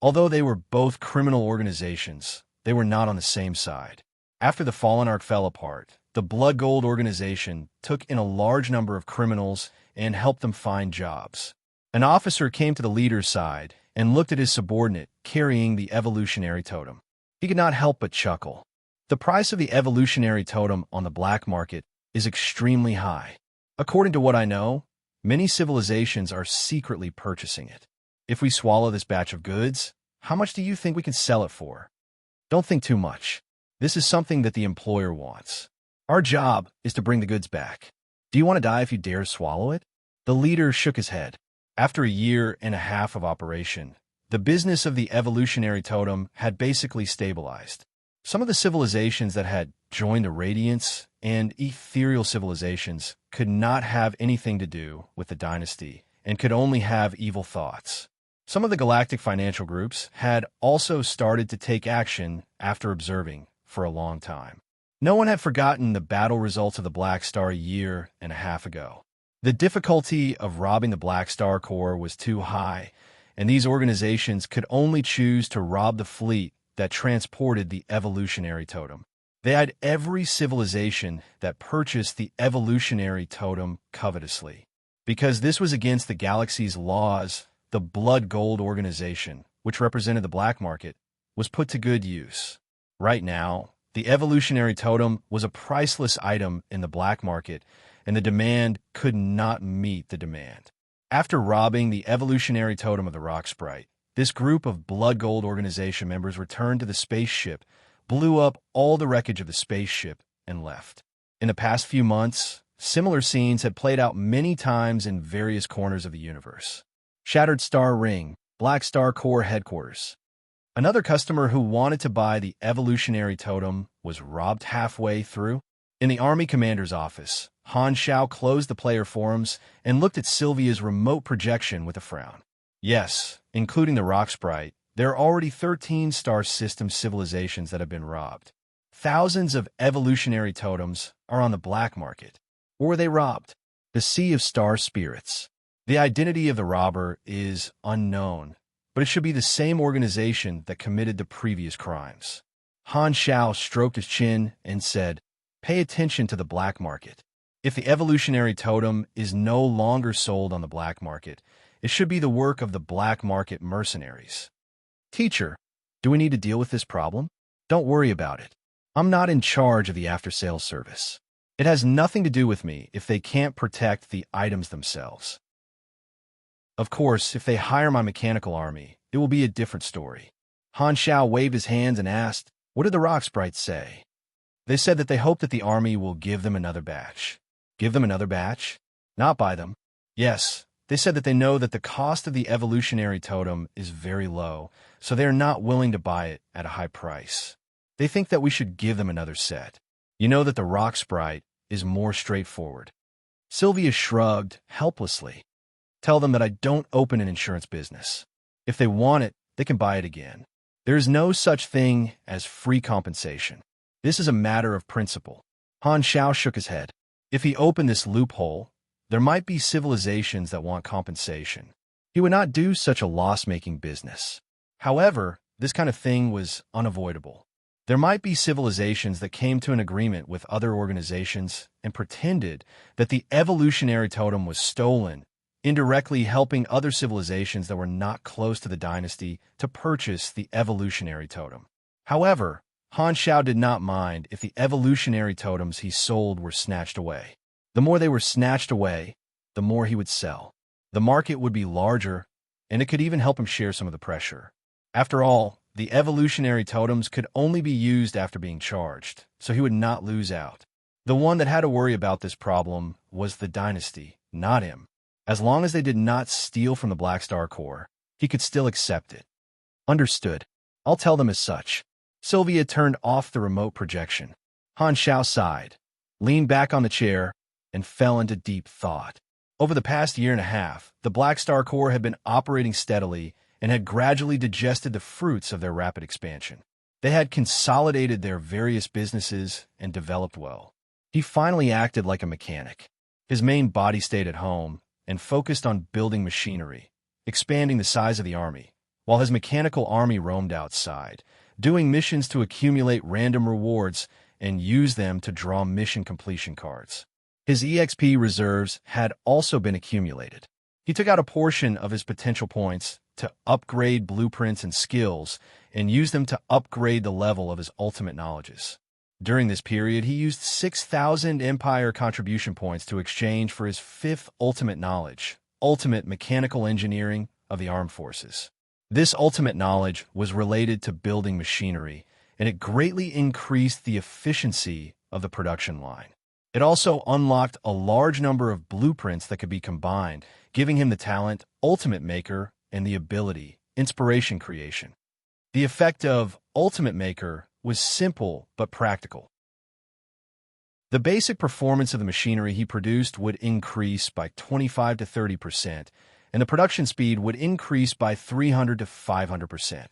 Although they were both criminal organizations, they were not on the same side. After the Fallen Ark fell apart, the Blood Gold Organization took in a large number of criminals and helped them find jobs. An officer came to the leader's side and looked at his subordinate carrying the evolutionary totem. He could not help but chuckle. The price of the evolutionary totem on the black market is extremely high. According to what I know, Many civilizations are secretly purchasing it. If we swallow this batch of goods, how much do you think we can sell it for? Don't think too much. This is something that the employer wants. Our job is to bring the goods back. Do you want to die if you dare swallow it? The leader shook his head. After a year and a half of operation, the business of the evolutionary totem had basically stabilized. Some of the civilizations that had joined the Radiance and ethereal civilizations could not have anything to do with the dynasty and could only have evil thoughts. Some of the galactic financial groups had also started to take action after observing for a long time. No one had forgotten the battle results of the Black Star a year and a half ago. The difficulty of robbing the Black Star Core was too high, and these organizations could only choose to rob the fleet that transported the evolutionary totem. They had every civilization that purchased the evolutionary totem covetously. Because this was against the galaxy's laws, the Blood Gold organization, which represented the black market, was put to good use. Right now, the evolutionary totem was a priceless item in the black market, and the demand could not meet the demand. After robbing the evolutionary totem of the rock sprite, this group of Blood Gold organization members returned to the spaceship, blew up all the wreckage of the spaceship, and left. In the past few months, similar scenes had played out many times in various corners of the universe. Shattered Star Ring, Black Star Core headquarters. Another customer who wanted to buy the evolutionary totem was robbed halfway through. In the Army Commander's office, Han Xiao closed the player forums and looked at Sylvia's remote projection with a frown. Yes, including the rock sprite, there are already 13 star system civilizations that have been robbed. Thousands of evolutionary totems are on the black market. Or were they robbed? The Sea of Star Spirits. The identity of the robber is unknown, but it should be the same organization that committed the previous crimes. Han Xiao stroked his chin and said, "Pay attention to the black market. If the evolutionary totem is no longer sold on the black market, it should be the work of the black market mercenaries." Teacher, do we need to deal with this problem? Don't worry about it. I'm not in charge of the after-sales service. It has nothing to do with me if they can't protect the items themselves. Of course, if they hire my mechanical army, it will be a different story. Han Xiao waved his hands and asked, "What did the rock sprites say?" They said that they hope that the army will give them another batch. Give them another batch? Not buy them. Yes, they said that they know that the cost of the evolutionary totem is very low, so they are not willing to buy it at a high price. They think that we should give them another set. You know that the rock sprite is more straightforward. Sylvia shrugged helplessly. Tell them that I don't open an insurance business. If they want it, they can buy it again. There is no such thing as free compensation. This is a matter of principle. Han Xiao shook his head. If he opened this loophole, there might be civilizations that want compensation. He would not do such a loss-making business. However, this kind of thing was unavoidable. There might be civilizations that came to an agreement with other organizations and pretended that the evolutionary totem was stolen, indirectly helping other civilizations that were not close to the dynasty to purchase the evolutionary totem. However, Han Xiao did not mind if the evolutionary totems he sold were snatched away. The more they were snatched away, the more he would sell. The market would be larger, and it could even help him share some of the pressure. After all, the evolutionary totems could only be used after being charged, so he would not lose out. The one that had to worry about this problem was the dynasty, not him. As long as they did not steal from the Black Star Core, he could still accept it. Understood. I'll tell them as such. Sylvia turned off the remote projection. Han Xiao sighed, leaned back on the chair, and fell into deep thought. Over the past year and a half, the Black Star Core had been operating steadily and had gradually digested the fruits of their rapid expansion. They had consolidated their various businesses and developed well. He finally acted like a mechanic. His main body stayed at home and focused on building machinery, expanding the size of the army, while his mechanical army roamed outside, doing missions to accumulate random rewards and use them to draw mission completion cards. His EXP reserves had also been accumulated. He took out a portion of his potential points to upgrade blueprints and skills and used them to upgrade the level of his ultimate knowledges. During this period, he used 6,000 Empire contribution points to exchange for his fifth ultimate knowledge, ultimate mechanical engineering of the armed forces. This ultimate knowledge was related to building machinery, and it greatly increased the efficiency of the production line. It also unlocked a large number of blueprints that could be combined, giving him the talent Ultimate Maker and the ability Inspiration Creation. The effect of Ultimate Maker was simple but practical. The basic performance of the machinery he produced would increase by 25 to 30%, and the production speed would increase by 300 to 500%.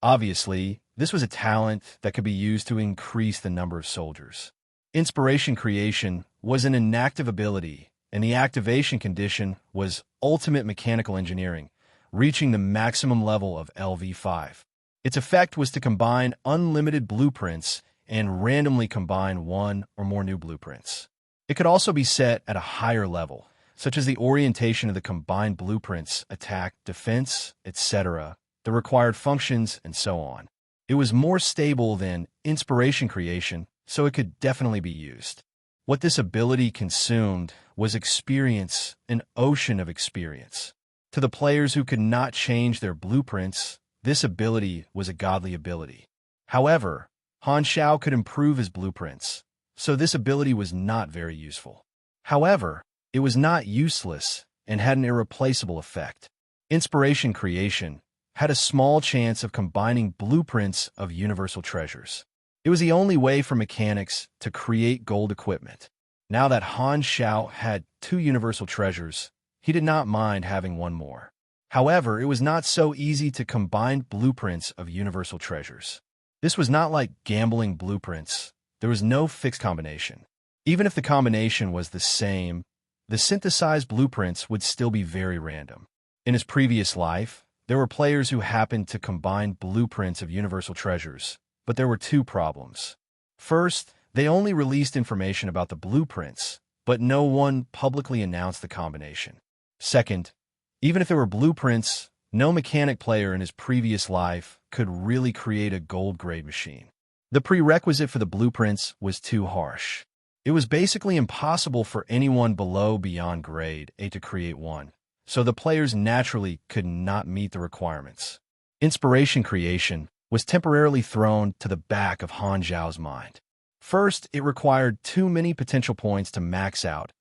Obviously, this was a talent that could be used to increase the number of soldiers. Inspiration Creation was an inactive ability, and the activation condition was Ultimate Mechanical Engineering, reaching the maximum level of LV5. Its effect was to combine unlimited blueprints and randomly combine one or more new blueprints. It could also be set at a higher level, such as the orientation of the combined blueprints, attack, defense, etc., the required functions, and so on. It was more stable than Inspiration Creation, so it could definitely be used. What this ability consumed was experience, an ocean of experience. To the players who could not change their blueprints, this ability was a godly ability. However, Han Xiao could improve his blueprints, so this ability was not very useful. However, it was not useless and had an irreplaceable effect. Inspiration Creation had a small chance of combining blueprints of universal treasures. It was the only way for mechanics to create gold equipment. Now that Han Xiao had 2 universal treasures, he did not mind having one more. However, it was not so easy to combine blueprints of universal treasures. This was not like gambling blueprints. There was no fixed combination. Even if the combination was the same, the synthesized blueprints would still be very random. In his previous life, there were players who happened to combine blueprints of universal treasures, but there were 2 problems. First, they only released information about the blueprints, but no one publicly announced the combination. Second, even if there were blueprints, no mechanic player in his previous life could really create a gold-grade machine. The prerequisite for the blueprints was too harsh. It was basically impossible for anyone below beyond grade A to create one, so the players naturally could not meet the requirements. Inspiration Creation was temporarily thrown to the back of Han Xiao's mind. First, it required too many potential points to max out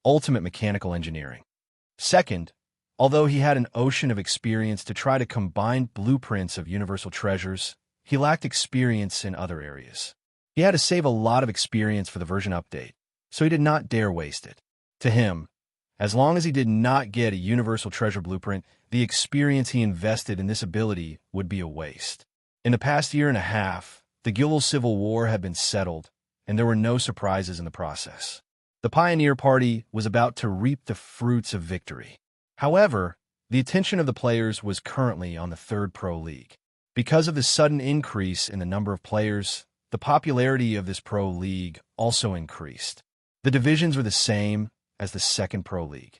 Ultimate Mechanical Engineering. Second, although he had an ocean of experience to try to combine blueprints of universal treasures, he lacked experience in other areas. He had to save a lot of experience for the version update, so he did not dare waste it. To him, as long as he did not get a universal treasure blueprint, the experience he invested in this ability would be a waste. In the past year and a half, the Gilul Civil War had been settled, and there were no surprises in the process. The Pioneer Party was about to reap the fruits of victory. However, the attention of the players was currently on the 3rd Pro League. Because of the sudden increase in the number of players, the popularity of this Pro League also increased. The divisions were the same as the 2nd Pro League.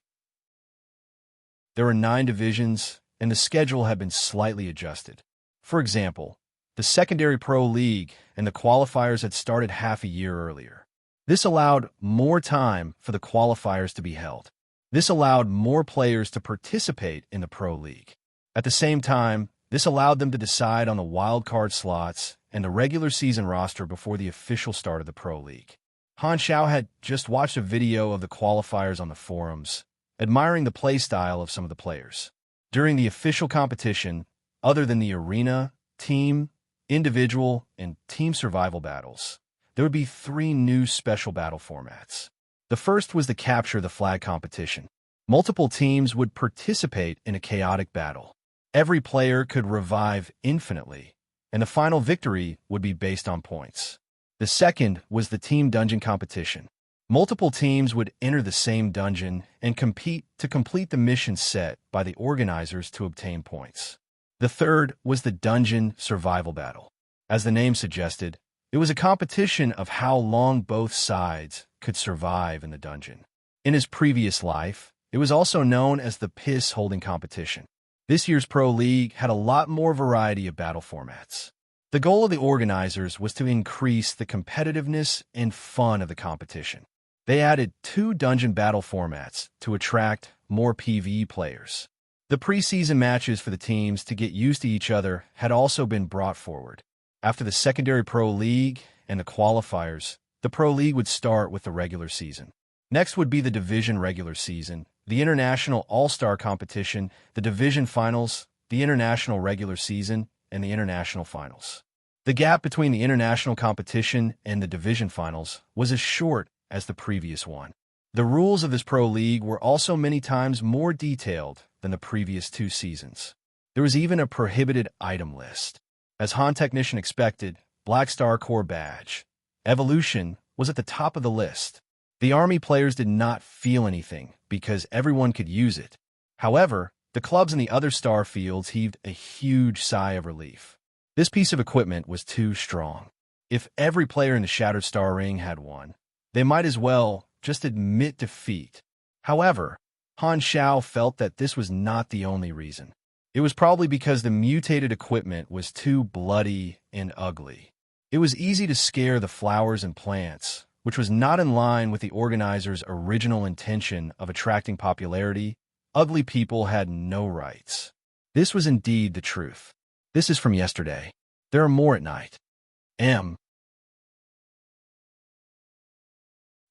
There were 9 divisions, and the schedule had been slightly adjusted. For example, the Secondary Pro League and the qualifiers had started half a year earlier. This allowed more time for the qualifiers to be held. This allowed more players to participate in the Pro League. At the same time, this allowed them to decide on the wildcard slots and the regular season roster before the official start of the Pro League. Han Xiao had just watched a video of the qualifiers on the forums, admiring the playstyle of some of the players. During the official competition, other than the arena, team, individual, and team survival battles, there would be 3 new special battle formats. The first was the Capture the Flag competition. Multiple teams would participate in a chaotic battle. Every player could revive infinitely, and the final victory would be based on points. The second was the Team Dungeon competition. Multiple teams would enter the same dungeon and compete to complete the mission set by the organizers to obtain points. The third was the Dungeon Survival Battle. As the name suggested, it was a competition of how long both sides could survive in the dungeon. In his previous life, it was also known as the Piss Holding competition. This year's Pro League had a lot more variety of battle formats. The goal of the organizers was to increase the competitiveness and fun of the competition. They added 2 dungeon battle formats to attract more PvE players. The preseason matches for the teams to get used to each other had also been brought forward. After the secondary Pro League and the qualifiers, the Pro League would start with the regular season. Next would be the Division regular season, the International All-Star competition, the Division finals, the International regular season, and the International finals. The gap between the International competition and the Division finals was as short as the previous one. The rules of this Pro League were also many times more detailed than the previous 2 seasons. There was even a prohibited item list. As Han Technician expected, Black Star Corps Badge Evolution was at the top of the list. The Army players did not feel anything because everyone could use it. However, the clubs in the other star fields heaved a huge sigh of relief. This piece of equipment was too strong. If every player in the Shattered Star Ring had one, they might as well just admit defeat. However, Han Xiao felt that this was not the only reason. It was probably because the mutated equipment was too bloody and ugly. It was easy to scare the flowers and plants, which was not in line with the organizers' original intention of attracting popularity. Ugly people had no rights. This was indeed the truth. This is from yesterday. There are more at night.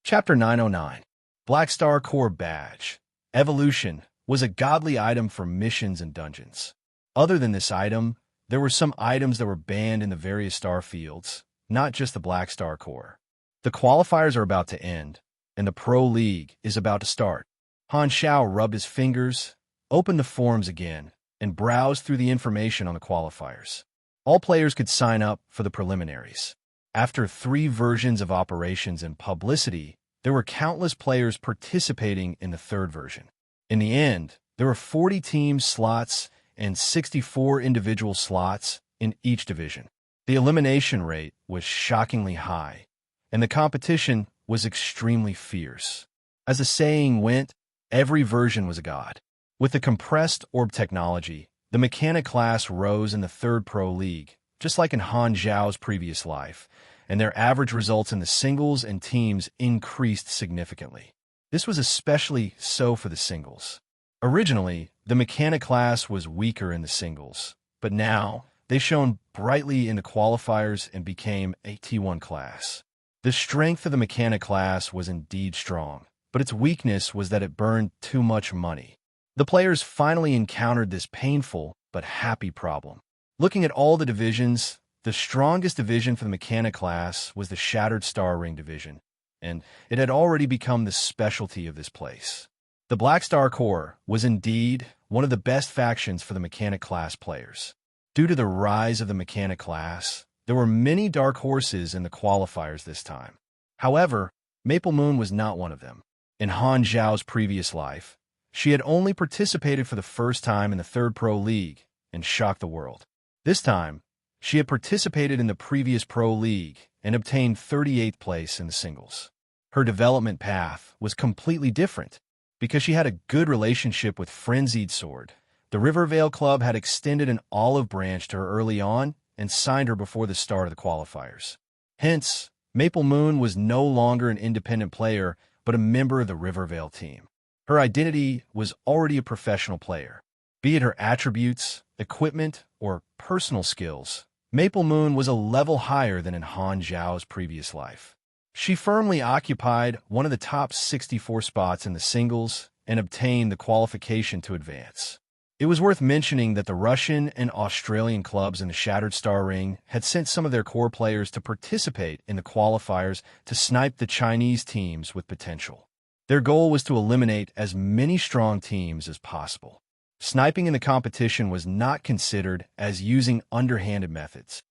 Chapter 909. Black Star Corps Badge Evolution was a godly item for missions and dungeons. Other than this item, there were some items that were banned in the various star fields, not just the Black Star Corps. The qualifiers are about to end, and the Pro League is about to start. Han Xiao rubbed his fingers, opened the forums again, and browsed through the information on the qualifiers. All players could sign up for the preliminaries. After 3 versions of operations and publicity, there were countless players participating in the 3rd version. In the end, there were 40 team slots and 64 individual slots in each division. The elimination rate was shockingly high, and the competition was extremely fierce. As the saying went, every version was a god. With the compressed orb technology, the mechanic class rose in the 3rd Pro League, just like in Han Zhao's previous life, and their average results in the singles and teams increased significantly. This was especially so for the singles. Originally, the mechanic class was weaker in the singles, but now they shone brightly in the qualifiers and became a T1 class. The strength of the mechanic class was indeed strong, but its weakness was that it burned too much money. The players finally encountered this painful but happy problem. Looking at all the divisions, the strongest division for the mechanic class was the Shattered Star Ring division, and it had already become the specialty of this place. The Black Star Corps was indeed one of the best factions for the mechanic class players. Due to the rise of the mechanic class, there were many dark horses in the qualifiers this time. However, Maple Moon was not one of them. In Han Zhao's previous life, she had only participated for the first time in the 3rd Pro League and shocked the world. This time, she had participated in the previous Pro League and obtained 38th place in the singles. Her development path was completely different because she had a good relationship with Frenzied Sword. The Rivervale Club had extended an olive branch to her early on and signed her before the start of the qualifiers. Hence, Maple Moon was no longer an independent player but a member of the Rivervale team. Her identity was already a professional player. Be it her attributes, equipment, or personal skills, Maple Moon was a level higher than in Han Zhao's previous life. She firmly occupied one of the top 64 spots in the singles and obtained the qualification to advance. It was worth mentioning that the Russian and Australian clubs in the Shattered Star Ring had sent some of their core players to participate in the qualifiers to snipe the Chinese teams with potential. Their goal was to eliminate as many strong teams as possible. Sniping in the competition was not considered as using underhanded methods.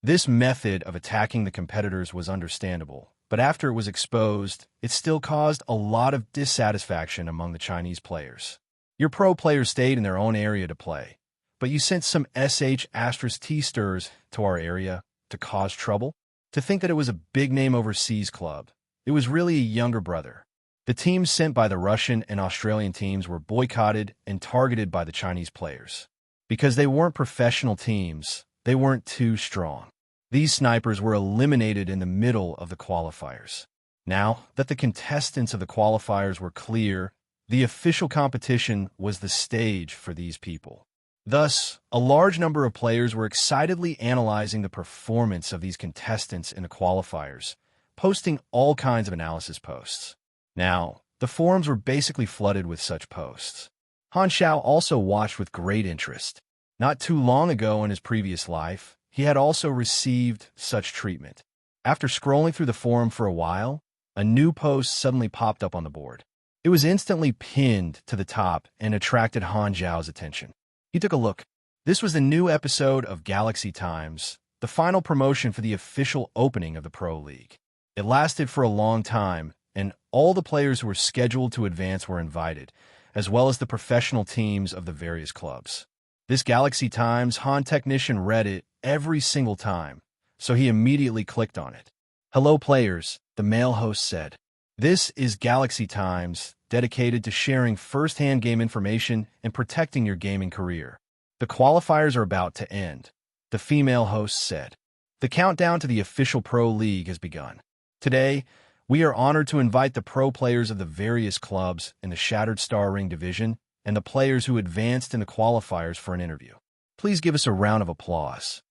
This method of attacking the competitors was understandable, but after it was exposed, it still caused a lot of dissatisfaction among the Chinese players. Your pro players stayed in their own area to play, but you sent some SH*T stirs to our area to cause trouble? To think that it was a big-name overseas club. It was really a younger brother. The teams sent by the Russian and Australian teams were boycotted and targeted by the Chinese players. Because they weren't professional teams, they weren't too strong. These snipers were eliminated in the middle of the qualifiers. Now that the contestants of the qualifiers were clear, the official competition was the stage for these people. Thus, a large number of players were excitedly analyzing the performance of these contestants in the qualifiers, posting all kinds of analysis posts. Now, the forums were basically flooded with such posts. Han Xiao also watched with great interest. Not too long ago in his previous life, he had also received such treatment. After scrolling through the forum for a while, a new post suddenly popped up on the board. It was instantly pinned to the top and attracted Han Xiao's attention. He took a look. This was the new episode of Galaxy Times, the final promotion for the official opening of the Pro League. It lasted for a long time, and all the players who were scheduled to advance were invited, as well as the professional teams of the various clubs. This Galaxy Times, Han technician read it every single time, so he immediately clicked on it. "Hello players," the male host said. "This is Galaxy Times, dedicated to sharing first-hand game information and protecting your gaming career. The qualifiers are about to end," the female host said. "The countdown to the official Pro League has begun. Today, we are honored to invite the pro players of the various clubs in the Shattered Star Ring division and the players who advanced in the qualifiers for an interview. Please give us a round of applause."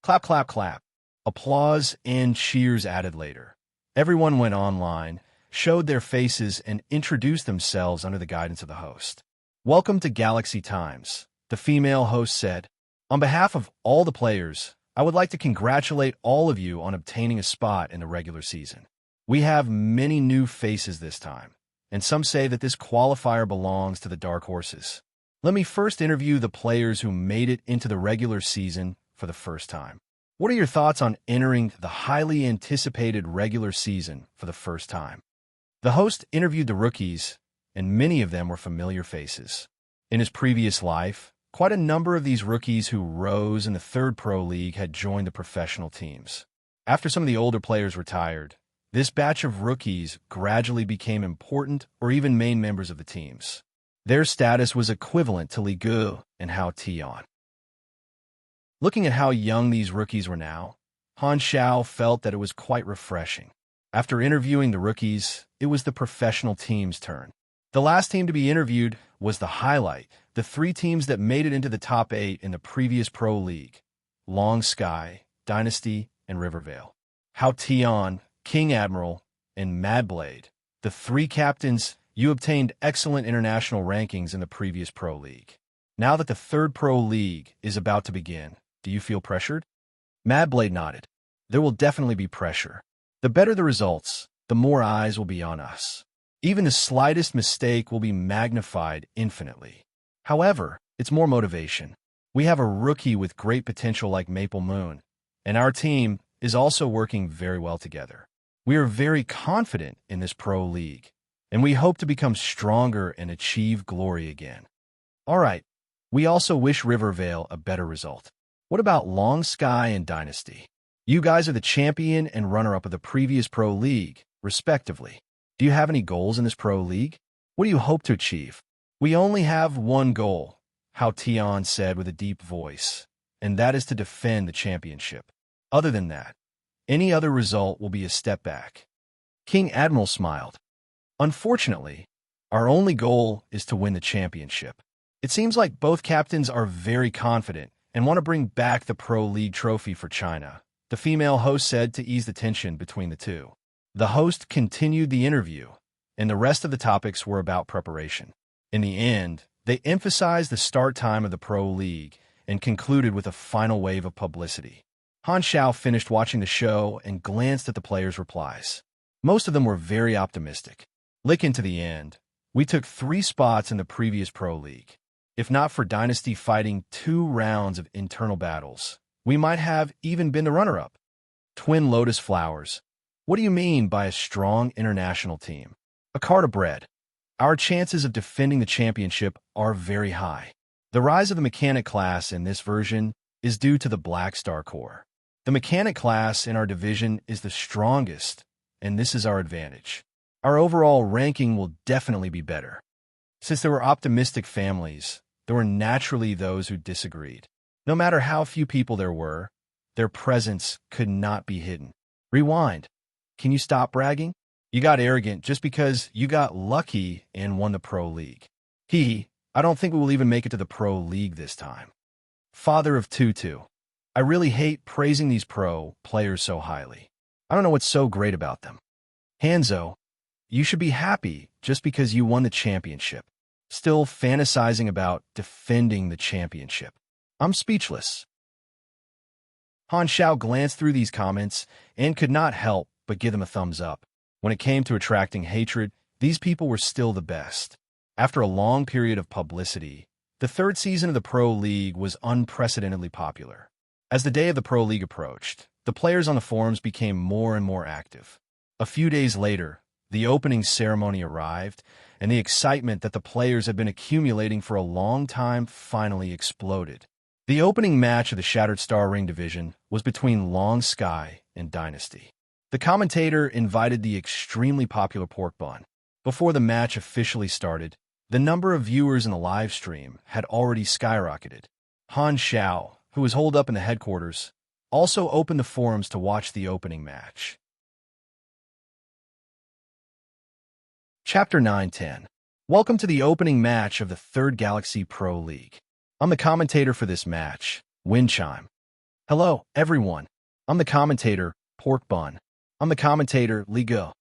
Clap, clap, clap. Applause and cheers added later. Everyone went online, showed their faces, and introduced themselves under the guidance of the host. "Welcome to Galaxy Times," the female host said. "On behalf of all the players, I would like to congratulate all of you on obtaining a spot in the regular season. We have many new faces this time, and some say that this qualifier belongs to the Dark Horses. Let me first interview the players who made it into the regular season for the first time. What are your thoughts on entering the highly anticipated regular season for the first time?" The host interviewed the rookies, and many of them were familiar faces. In his previous life, quite a number of these rookies who rose in the third Pro League had joined the professional teams. After some of the older players retired, this batch of rookies gradually became important or even main members of the teams. Their status was equivalent to Li Gu and Hao Tian. Looking at how young these rookies were now, Han Xiao felt that it was quite refreshing. After interviewing the rookies, it was the professional team's turn. The last team to be interviewed was the highlight, the three teams that made it into the top 8 in the previous Pro League: Long Sky, Dynasty, and Rivervale. Hao Tian, King Admiral, and Madblade, the three captains. You obtained excellent international rankings in the previous Pro League. Now that the third Pro League is about to begin, do you feel pressured? Madblade nodded. There will definitely be pressure. The better the results, the more eyes will be on us. Even the slightest mistake will be magnified infinitely. However, it's more motivation. We have a rookie with great potential like Maple Moon, and our team is also working very well together. We are very confident in this Pro League, and we hope to become stronger and achieve glory again. All right, we also wish Rivervale a better result. What about Long Sky and Dynasty? You guys are the champion and runner-up of the previous Pro League, respectively. Do you have any goals in this Pro League? What do you hope to achieve? We only have one goal, Hao Tian said with a deep voice, and that is to defend the championship. Other than that, any other result will be a step back. King Admiral smiled. Unfortunately, our only goal is to win the championship. It seems like both captains are very confident and want to bring back the Pro League trophy for China, the female host said to ease the tension between the two. The host continued the interview, and the rest of the topics were about preparation. In the end, they emphasized the start time of the Pro League and concluded with a final wave of publicity. Han Xiao finished watching the show and glanced at the players' replies. Most of them were very optimistic. Licking to the end, we took 3 spots in the previous Pro League. If not for Dynasty fighting 2 rounds of internal battles, we might have even been the runner-up. Twin Lotus Flowers. What do you mean by a strong international team? A cart of bread. Our chances of defending the championship are very high. The rise of the mechanic class in this version is due to the Black Star Corps. The mechanic class in our division is the strongest, and this is our advantage. Our overall ranking will definitely be better. Since there were optimistic families, there were naturally those who disagreed. No matter how few people there were, their presence could not be hidden. Rewind. Can you stop bragging? You got arrogant just because you got lucky and won the Pro League. I don't think we will even make it to the Pro League this time. Father of Tutu. I really hate praising these pro players so highly. I don't know what's so great about them. Hanzo, you should be happy just because you won the championship. Still fantasizing about defending the championship. I'm speechless. Han Xiao glanced through these comments and could not help but give them a thumbs up. When it came to attracting hatred, these people were still the best. After a long period of publicity, the third season of the Pro League was unprecedentedly popular. As the day of the Pro League approached, the players on the forums became more and more active. A few days later, the opening ceremony arrived, and the excitement that the players had been accumulating for a long time finally exploded. The opening match of the Shattered Star Ring division was between Long Sky and Dynasty. The commentator invited the extremely popular Pork Bun. Before the match officially started, the number of viewers in the live stream had already skyrocketed. Han Xiao, who was holed up in the headquarters, also opened the forums to watch the opening match. Chapter 9-10. Welcome to the opening match of the 3rd Galaxy Pro League. I'm the commentator for this match, Wind Chime. Hello, everyone. I'm the commentator, Pork Bun. I'm the commentator, Ligo.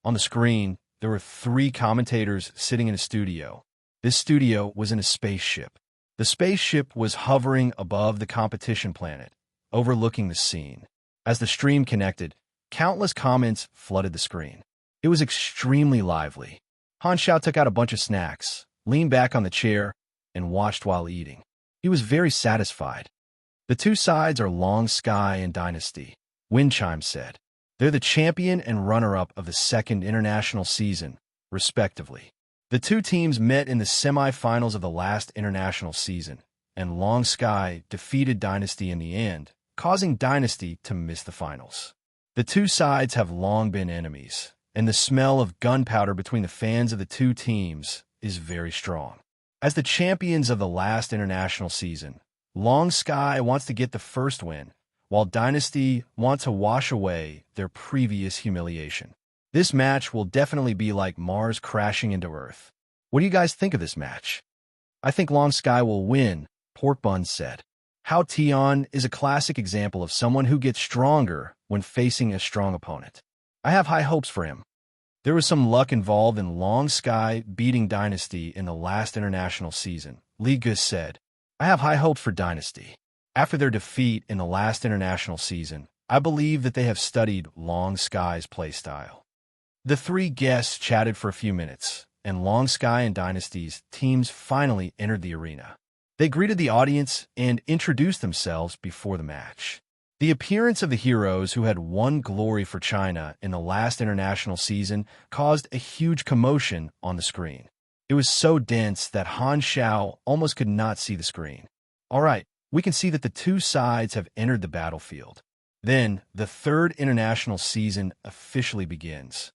On the screen, there were 3 commentators sitting in a studio. This studio was in a spaceship. The spaceship was hovering above the competition planet, overlooking the scene. As the stream connected, countless comments flooded the screen. It was extremely lively. Han Xiao took out a bunch of snacks, leaned back on the chair, and watched while eating. He was very satisfied. The two sides are Long Sky and Dynasty, Wind Chime said. They're the champion and runner-up of the 2nd international season, respectively. The two teams met in the semi-finals of the last international season, and Long Sky defeated Dynasty in the end, causing Dynasty to miss the finals. The two sides have long been enemies, and the smell of gunpowder between the fans of the two teams is very strong. As the champions of the last international season, Long Sky wants to get the first win, while Dynasty want to wash away their previous humiliation. This match will definitely be like Mars crashing into Earth. What do you guys think of this match? I think Long Sky will win, Pork Bun said. Hao Tian is a classic example of someone who gets stronger when facing a strong opponent. I have high hopes for him. There was some luck involved in Long Sky beating Dynasty in the last international season, Li Gus said. I have high hopes for Dynasty. After their defeat in the last international season, I believe that they have studied Long Sky's playstyle. The 3 guests chatted for a few minutes, and Long Sky and Dynasty's teams finally entered the arena. They greeted the audience and introduced themselves before the match. The appearance of the heroes who had won glory for China in the last international season caused a huge commotion on the screen. It was so dense that Han Xiao almost could not see the screen. All right, we can see that the two sides have entered the battlefield. Then, the 3rd international season officially begins.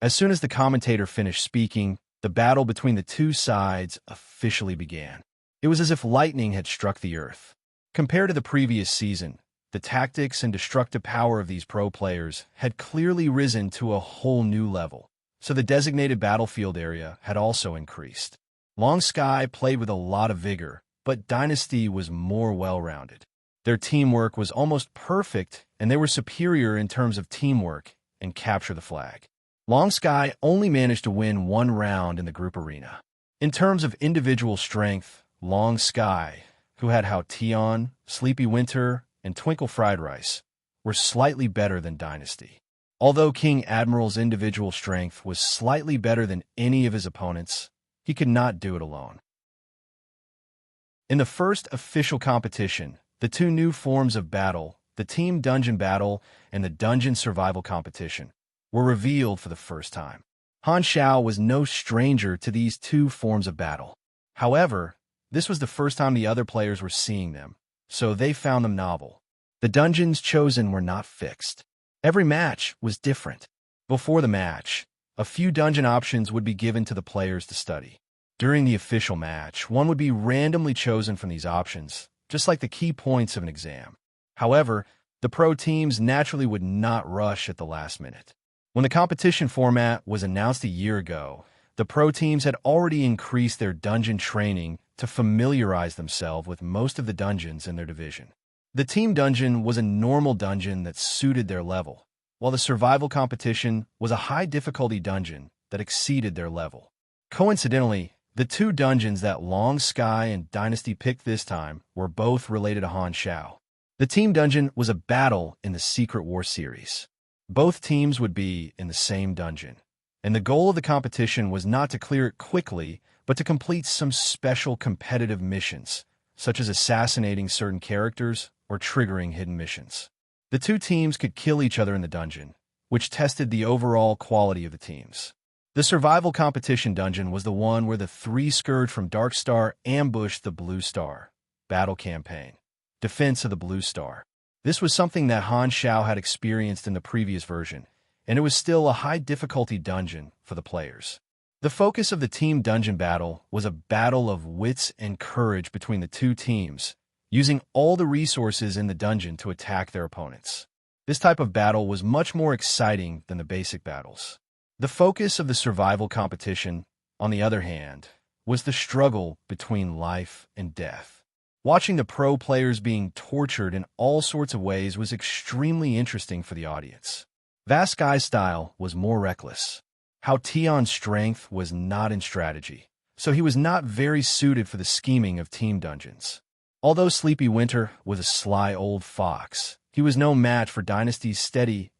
As soon as the commentator finished speaking, the battle between the two sides officially began. It was as if lightning had struck the earth. Compared to the previous season, the tactics and destructive power of these pro players had clearly risen to a whole new level, so the designated battlefield area had also increased. Long Sky played with a lot of vigor, but Dynasty was more well-rounded. Their teamwork was almost perfect, and they were superior in terms of teamwork and capture the flag. Long Sky only managed to win 1 round in the group arena. In terms of individual strength, Long Sky, who had Hao Tian, Sleepy Winter, and Twinkle Fried Rice, were slightly better than Dynasty. Although King Admiral's individual strength was slightly better than any of his opponents, he could not do it alone. In the first official competition, the 2 new forms of battle, the Team Dungeon Battle and the Dungeon Survival Competition, were revealed for the first time. Han Xiao was no stranger to these 2 forms of battle. However, this was the first time the other players were seeing them, so they found them novel. The dungeons chosen were not fixed. Every match was different. Before the match, a few dungeon options would be given to the players to study. During the official match, one would be randomly chosen from these options, just like the key points of an exam. However, the pro teams naturally would not rush at the last minute. When the competition format was announced a year ago, the pro teams had already increased their dungeon training to familiarize themselves with most of the dungeons in their division. The team dungeon was a normal dungeon that suited their level, while the survival competition was a high-difficulty dungeon that exceeded their level. Coincidentally, the two dungeons that Long Sky and Dynasty picked this time were both related to Han Xiao. The team dungeon was a battle in the Secret War series. Both teams would be in the same dungeon, and the goal of the competition was not to clear it quickly, but to complete some special competitive missions, such as assassinating certain characters or triggering hidden missions. The two teams could kill each other in the dungeon, which tested the overall quality of the teams. The survival competition dungeon was the one where the three Scourge from Dark Star ambushed the Blue Star. Battle campaign. Defense of the Blue Star. This was something that Han Xiao had experienced in the previous version, and it was still a high-difficulty dungeon for the players. The focus of the team dungeon battle was a battle of wits and courage between the two teams, using all the resources in the dungeon to attack their opponents. This type of battle was much more exciting than the basic battles. The focus of the survival competition, on the other hand, was the struggle between life and death. Watching the pro players being tortured in all sorts of ways was extremely interesting for the audience. Vast Sky's style was more reckless. How Tion's strength was not in strategy, so he was not very suited for the scheming of team dungeons. Although Sleepy Winter was a sly old fox, he was no match for Dynasty's steady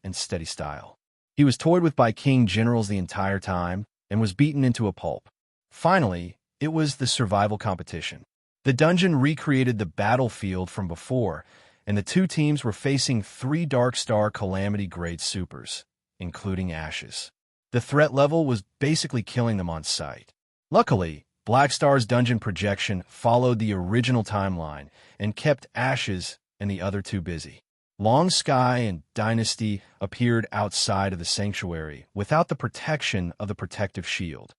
style. He was toyed with by King Generals the entire time and was beaten into a pulp. Finally, it was the survival competition. The dungeon recreated the battlefield from before, and the two teams were facing three Dark Star Calamity Grade Supers, including Ashes. The threat level was basically killing them on sight. Luckily, Black Star's dungeon projection followed the original timeline and kept Ashes and the other two busy. Long Sky and Dynasty appeared outside of the sanctuary without the protection of the protective shield.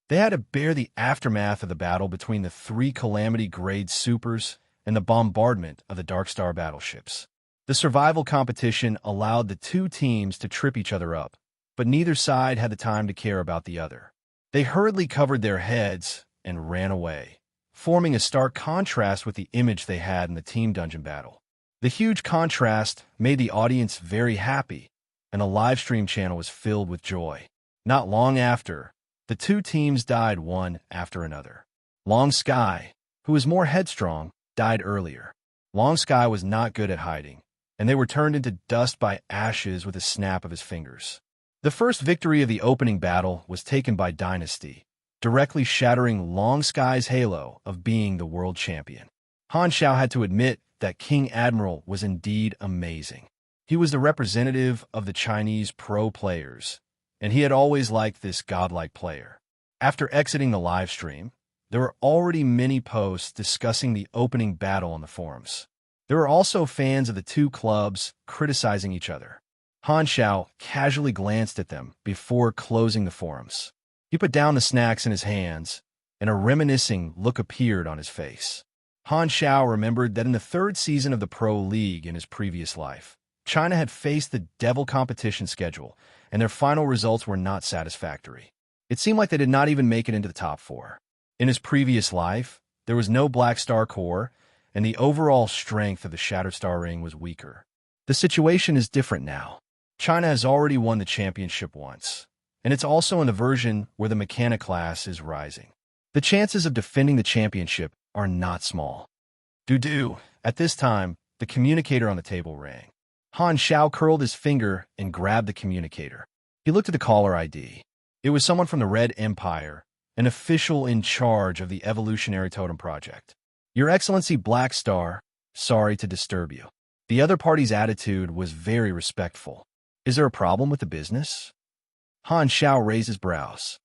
They had to bear the aftermath of the battle between the three Calamity-grade supers and the bombardment of the Dark Star battleships. The survival competition allowed the two teams to trip each other up, but neither side had the time to care about the other. They hurriedly covered their heads and ran away, forming a stark contrast with the image they had in the team dungeon battle. The huge contrast made the audience very happy, and the livestream channel was filled with joy. Not long after, the two teams died one after another. Long Sky, who was more headstrong, died earlier. Long Sky was not good at hiding, and they were turned into dust by Ashes with a snap of his fingers. The first victory of the opening battle was taken by Dynasty, directly shattering Long Sky's halo of being the world champion. Han Xiao had to admit that King Admiral was indeed amazing. He was the representative of the Chinese pro players, and he had always liked this godlike player. After exiting the live stream, there were already many posts discussing the opening battle on the forums. There were also fans of the two clubs criticizing each other. Han Xiao casually glanced at them before closing the forums. He put down the snacks in his hands, and a reminiscing look appeared on his face. Han Xiao remembered that in the third season of the Pro League in his previous life, China had faced the devil competition schedule, and their final results were not satisfactory. It seemed like they did not even make it into the top four. In his previous life, there was no Black Star core, and the overall strength of the Shattered Star Ring was weaker. The situation is different now. China has already won the championship once, and it's also in the version where the mechanic class is rising. The chances of defending the championship are not small. Doo-doo. At this time, the communicator on the table rang. Han Xiao curled his finger and grabbed the communicator. He looked at the caller ID. It was someone from the Red Empire, an official in charge of the Evolutionary Totem Project. Your Excellency Black Star, sorry to disturb you. The other party's attitude was very respectful. Is there a problem with the business? Han Xiao raised his brows.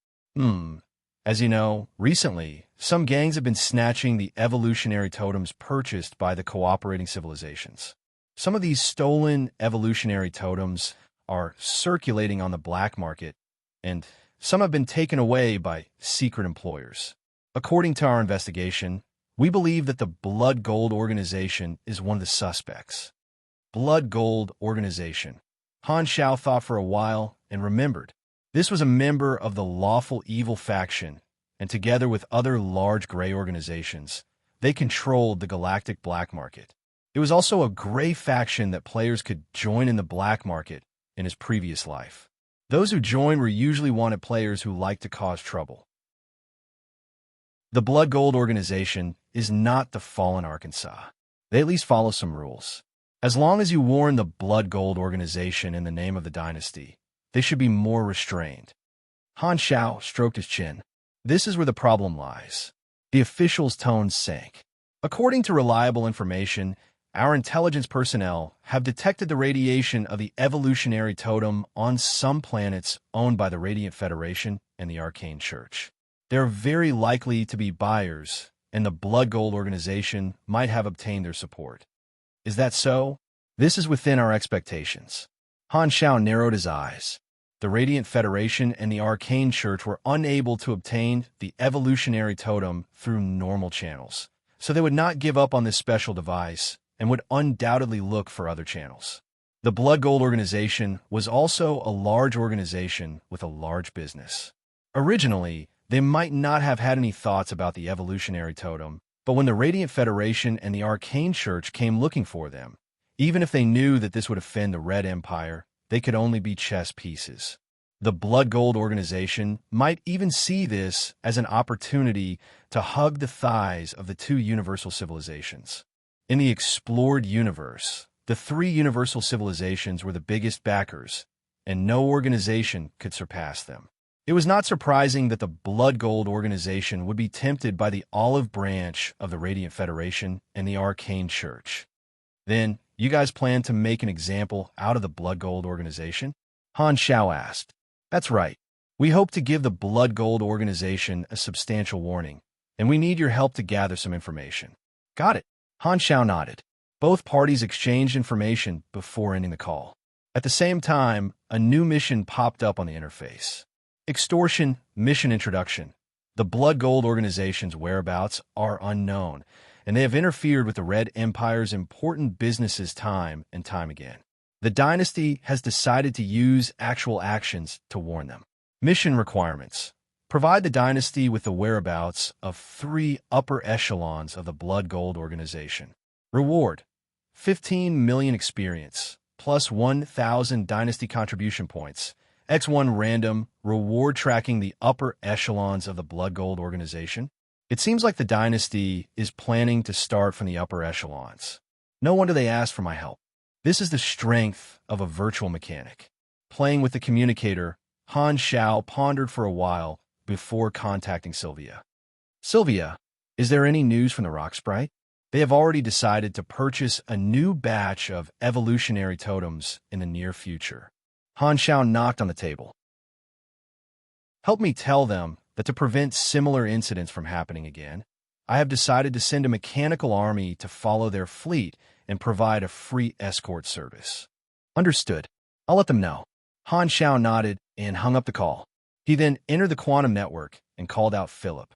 As you know, recently, some gangs have been snatching the evolutionary totems purchased by the cooperating civilizations. Some of these stolen evolutionary totems are circulating on the black market, and some have been taken away by secret employers. According to our investigation, We believe that the Blood Gold organization is one of the suspects. Blood Gold organization. Han Xiao thought for a while and remembered. This was a member of the lawful evil faction, and together with other large gray organizations, they controlled the galactic black market. It was also a gray faction that players could join in the black market in his previous life. Those who joined were usually wanted players who liked to cause trouble. The Blood Gold organization is not the fallen Arkansas. They at least follow some rules. As long as you warn the Blood Gold organization in the name of the dynasty, they should be more restrained. Han Xiao stroked his chin. This is where the problem lies. The official's tone sank. According to reliable information, our intelligence personnel have detected the radiation of the evolutionary totem on some planets owned by the Radiant Federation and the Arcane Church. They are very likely to be buyers, and the Blood Gold organization might have obtained their support. Is that so? This is within our expectations. Han Xiao narrowed his eyes. The Radiant Federation and the Arcane Church were unable to obtain the evolutionary totem through normal channels, so they would not give up on this special device and would undoubtedly look for other channels. The Blood Gold organization was also a large organization with a large business. Originally, they might not have had any thoughts about the evolutionary totem, but when the Radiant Federation and the Arcane Church came looking for them, even if they knew that this would offend the Red Empire, they could only be chess pieces. The Blood Gold organization might even see this as an opportunity to hug the thighs of the two universal civilizations. In the explored universe, the three universal civilizations were the biggest backers, and no organization could surpass them. It was not surprising that the Blood Gold organization would be tempted by the olive branch of the Radiant Federation and the Arcane Church. Then, you guys plan to make an example out of the Blood Gold organization? Han Xiao asked. That's right. We hope to give the Blood Gold organization a substantial warning, and we need your help to gather some information. Got it. Han Xiao nodded. Both parties exchanged information before ending the call. At the same time, a new mission popped up on the interface. Extortion Mission Introduction. The Blood Gold organization's whereabouts are unknown, and they have interfered with the Red Empire's important businesses time and time again. The dynasty has decided to use actual actions to warn them. Mission requirements. Provide the dynasty with the whereabouts of 3 upper echelons of the Blood Gold organization. Reward: 15 million experience, plus 1,000 dynasty contribution points. X1 random, reward tracking the upper echelons of the Blood Gold organization. It seems like the dynasty is planning to start from the upper echelons. No wonder they asked for my help. This is the strength of a virtual mechanic. Playing with the communicator, Han Xiao pondered for a while before contacting Sylvia. Sylvia, is there any news from the Rock Sprite? They have already decided to purchase a new batch of evolutionary totems in the near future. Han Xiao knocked on the table. Help me tell them that to prevent similar incidents from happening again, I have decided to send a mechanical army to follow their fleet and provide a free escort service. Understood. I'll let them know. Han Xiao nodded and hung up the call. He then entered the quantum network and called out Philip.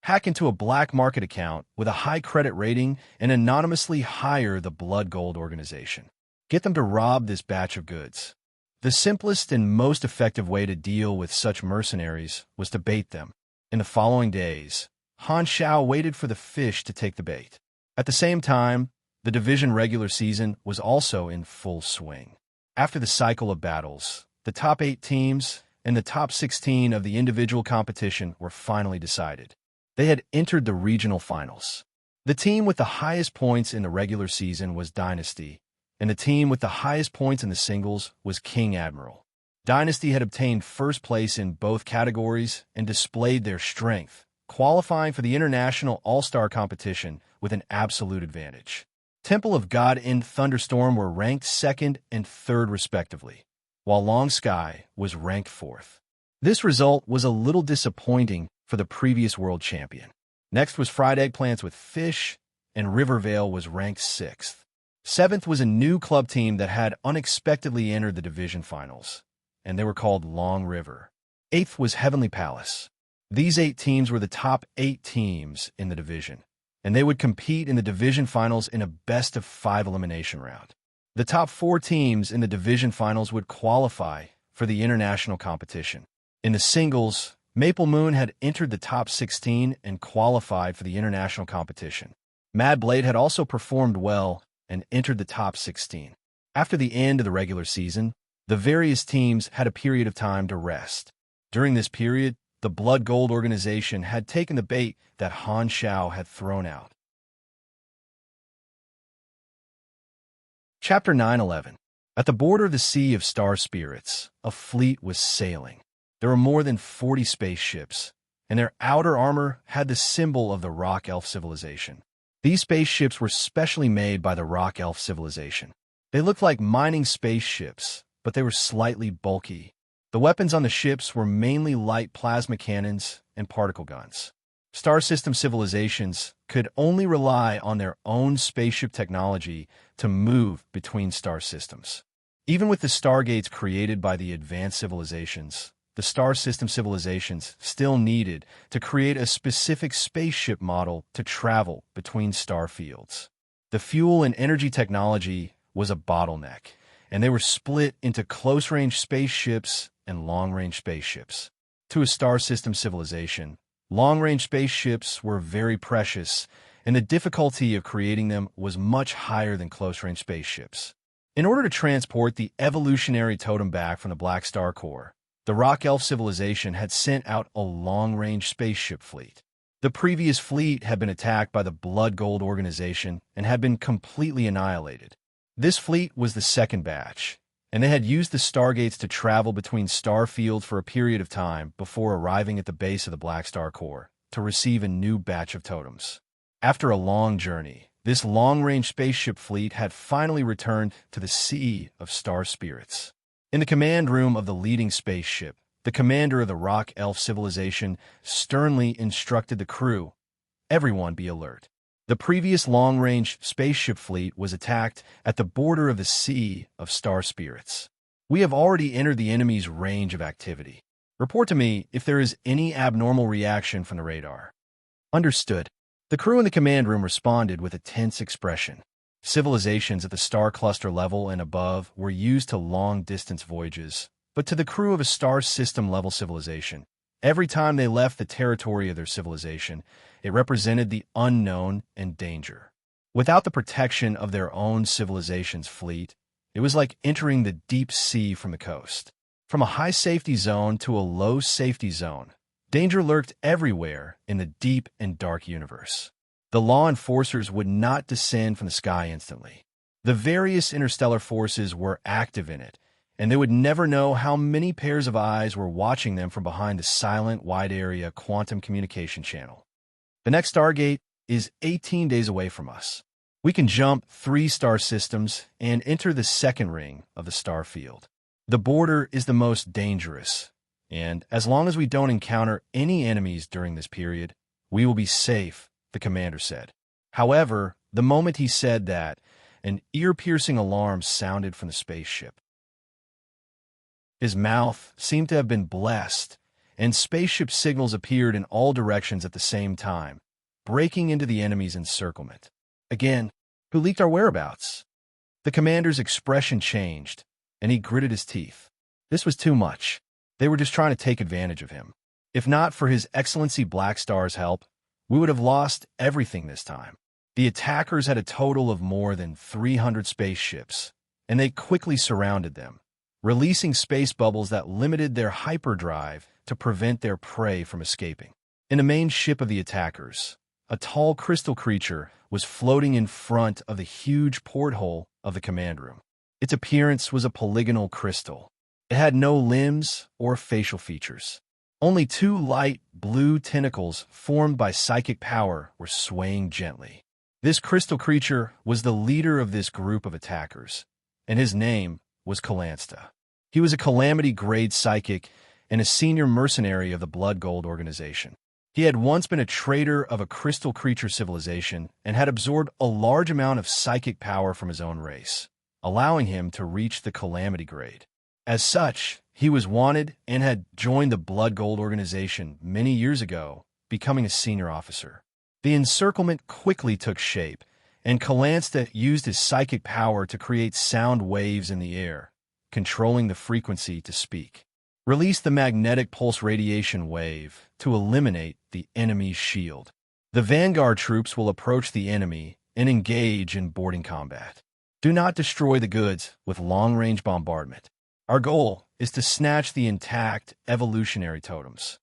Hack into a black market account with a high credit rating and anonymously hire the Blood Gold organization. Get them to rob this batch of goods. The simplest and most effective way to deal with such mercenaries was to bait them. In the following days, Han Xiao waited for the fish to take the bait. At the same time, the division regular season was also in full swing. After the cycle of battles, the top 8 teams and the top 16 of the individual competition were finally decided. They had entered the regional finals. The team with the highest points in the regular season was Dynasty, and the team with the highest points in the singles was King Admiral. Dynasty had obtained first place in both categories and displayed their strength, qualifying for the International All-Star competition with an absolute advantage. Temple of God and Thunderstorm were ranked 2nd and 3rd respectively, while Long Sky was ranked 4th. This result was a little disappointing for the previous world champion. Next was Fried Eggplants with Fish, and Rivervale was ranked 6th. 7th was a new club team that had unexpectedly entered the division finals, and they were called Long River. 8th was Heavenly Palace. These 8 teams were the top 8 teams in the division, and they would compete in the division finals in a best-of-5 elimination round. The top 4 teams in the division finals would qualify for the international competition. In the singles, Maple Moon had entered the top 16 and qualified for the international competition. Mad Blade had also performed well and entered the top 16. After the end of the regular season, the various teams had a period of time to rest. During this period, the Blood Gold organization had taken the bait that Han Shao had thrown out. Chapter 9:11. At the border of the Sea of Star Spirits, a fleet was sailing. There were more than 40 spaceships, and their outer armor had the symbol of the Rock Elf civilization. These spaceships were specially made by the Rock Elf civilization. They looked like mining spaceships, but they were slightly bulky. The weapons on the ships were mainly light plasma cannons and particle guns. Star system civilizations could only rely on their own spaceship technology to move between star systems. Even with the stargates created by the advanced civilizations, the star system civilizations still needed to create a specific spaceship model to travel between star fields. The fuel and energy technology was a bottleneck, and they were split into close-range spaceships and long-range spaceships. To a star system civilization, long-range spaceships were very precious, and the difficulty of creating them was much higher than close-range spaceships. In order to transport the evolutionary totem back from the Black Star Core, the Rock Elf civilization had sent out a long-range spaceship fleet. The previous fleet had been attacked by the Blood Gold organization and had been completely annihilated. This fleet was the second batch, and they had used the stargates to travel between star fields for a period of time before arriving at the base of the Black Star Core to receive a new batch of totems. After a long journey, this long-range spaceship fleet had finally returned to the Sea of Star Spirits. In the command room of the leading spaceship, the commander of the Rock Elf civilization sternly instructed the crew, "Everyone be alert. The previous long-range spaceship fleet was attacked at the border of the Sea of Star Spirits. We have already entered the enemy's range of activity. Report to me if there is any abnormal reaction from the radar." Understood. The crew in the command room responded with a tense expression. Civilizations at the star cluster level and above were used to long-distance voyages, but to the crew of a star system-level civilization, every time they left the territory of their civilization, it represented the unknown and danger. Without the protection of their own civilization's fleet, it was like entering the deep sea from the coast. From a high-safety zone to a low-safety zone, danger lurked everywhere in the deep and dark universe. The law enforcers would not descend from the sky instantly. The various interstellar forces were active in it, and they would never know how many pairs of eyes were watching them from behind the silent, wide-area quantum communication channel. The next Stargate is 18 days away from us. We can jump 3 star systems and enter the second ring of the star field. The border is the most dangerous, and as long as we don't encounter any enemies during this period, we will be safe, the commander said. However, the moment he said that, an ear-piercing alarm sounded from the spaceship. His mouth seemed to have been blessed, and spaceship signals appeared in all directions at the same time, breaking into the enemy's encirclement. Again, who leaked our whereabouts? The commander's expression changed, and he gritted his teeth. This was too much. They were just trying to take advantage of him. If not for His Excellency Black Star's help, we would have lost everything this time. The attackers had a total of more than 300 spaceships, and they quickly surrounded them, releasing space bubbles that limited their hyperdrive to prevent their prey from escaping. In the main ship of the attackers, a tall crystal creature was floating in front of the huge porthole of the command room. Its appearance was a polygonal crystal. It had no limbs or facial features. Only 2 light blue tentacles formed by psychic power were swaying gently. This crystal creature was the leader of this group of attackers, and his name was Calansta. He was a Calamity-grade psychic and a senior mercenary of the Blood Gold organization. He had once been a traitor of a crystal creature civilization and had absorbed a large amount of psychic power from his own race, allowing him to reach the Calamity grade. As such, he was wanted and had joined the Blood Gold organization many years ago, becoming a senior officer. The encirclement quickly took shape, and Calansta used his psychic power to create sound waves in the air, controlling the frequency to speak. Release the magnetic pulse radiation wave to eliminate the enemy's shield. The vanguard troops will approach the enemy and engage in boarding combat. Do not destroy the goods with long-range bombardment. Our goal is to snatch the intact evolutionary totems.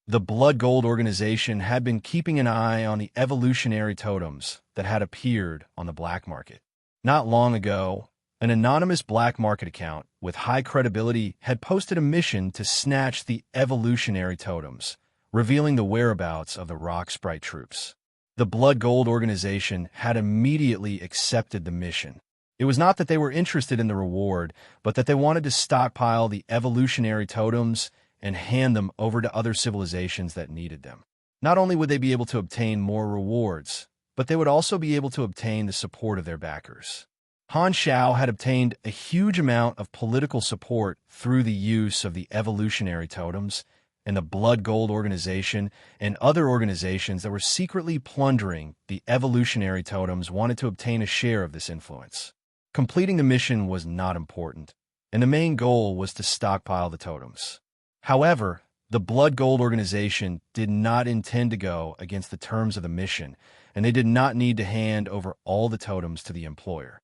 The Blood Gold organization had been keeping an eye on the evolutionary totems that had appeared on the black market. Not long ago, an anonymous black market account with high credibility had posted a mission to snatch the evolutionary totems, revealing the whereabouts of the rock sprite troops. The Blood Gold organization had immediately accepted the mission. It was not that they were interested in the reward, but that they wanted to stockpile the evolutionary totems and hand them over to other civilizations that needed them. Not only would they be able to obtain more rewards, but they would also be able to obtain the support of their backers. Han Shao had obtained a huge amount of political support through the use of the evolutionary totems, and the Blood Gold organization and other organizations that were secretly plundering the evolutionary totems wanted to obtain a share of this influence. Completing the mission was not important, and the main goal was to stockpile the totems. However, the Blood Gold organization did not intend to go against the terms of the mission, and they did not need to hand over all the totems to the employer.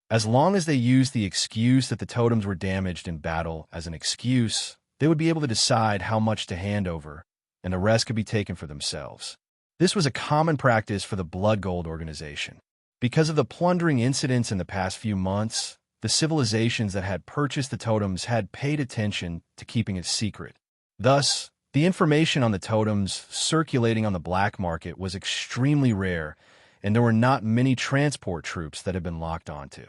As long as they used the excuse that the totems were damaged in battle as an excuse, they would be able to decide how much to hand over, and the rest could be taken for themselves. This was a common practice for the Blood Gold organization. Because of the plundering incidents in the past few months, the civilizations that had purchased the totems had paid attention to keeping it secret. Thus, the information on the totems circulating on the black market was extremely rare, and there were not many transport troops that had been locked onto.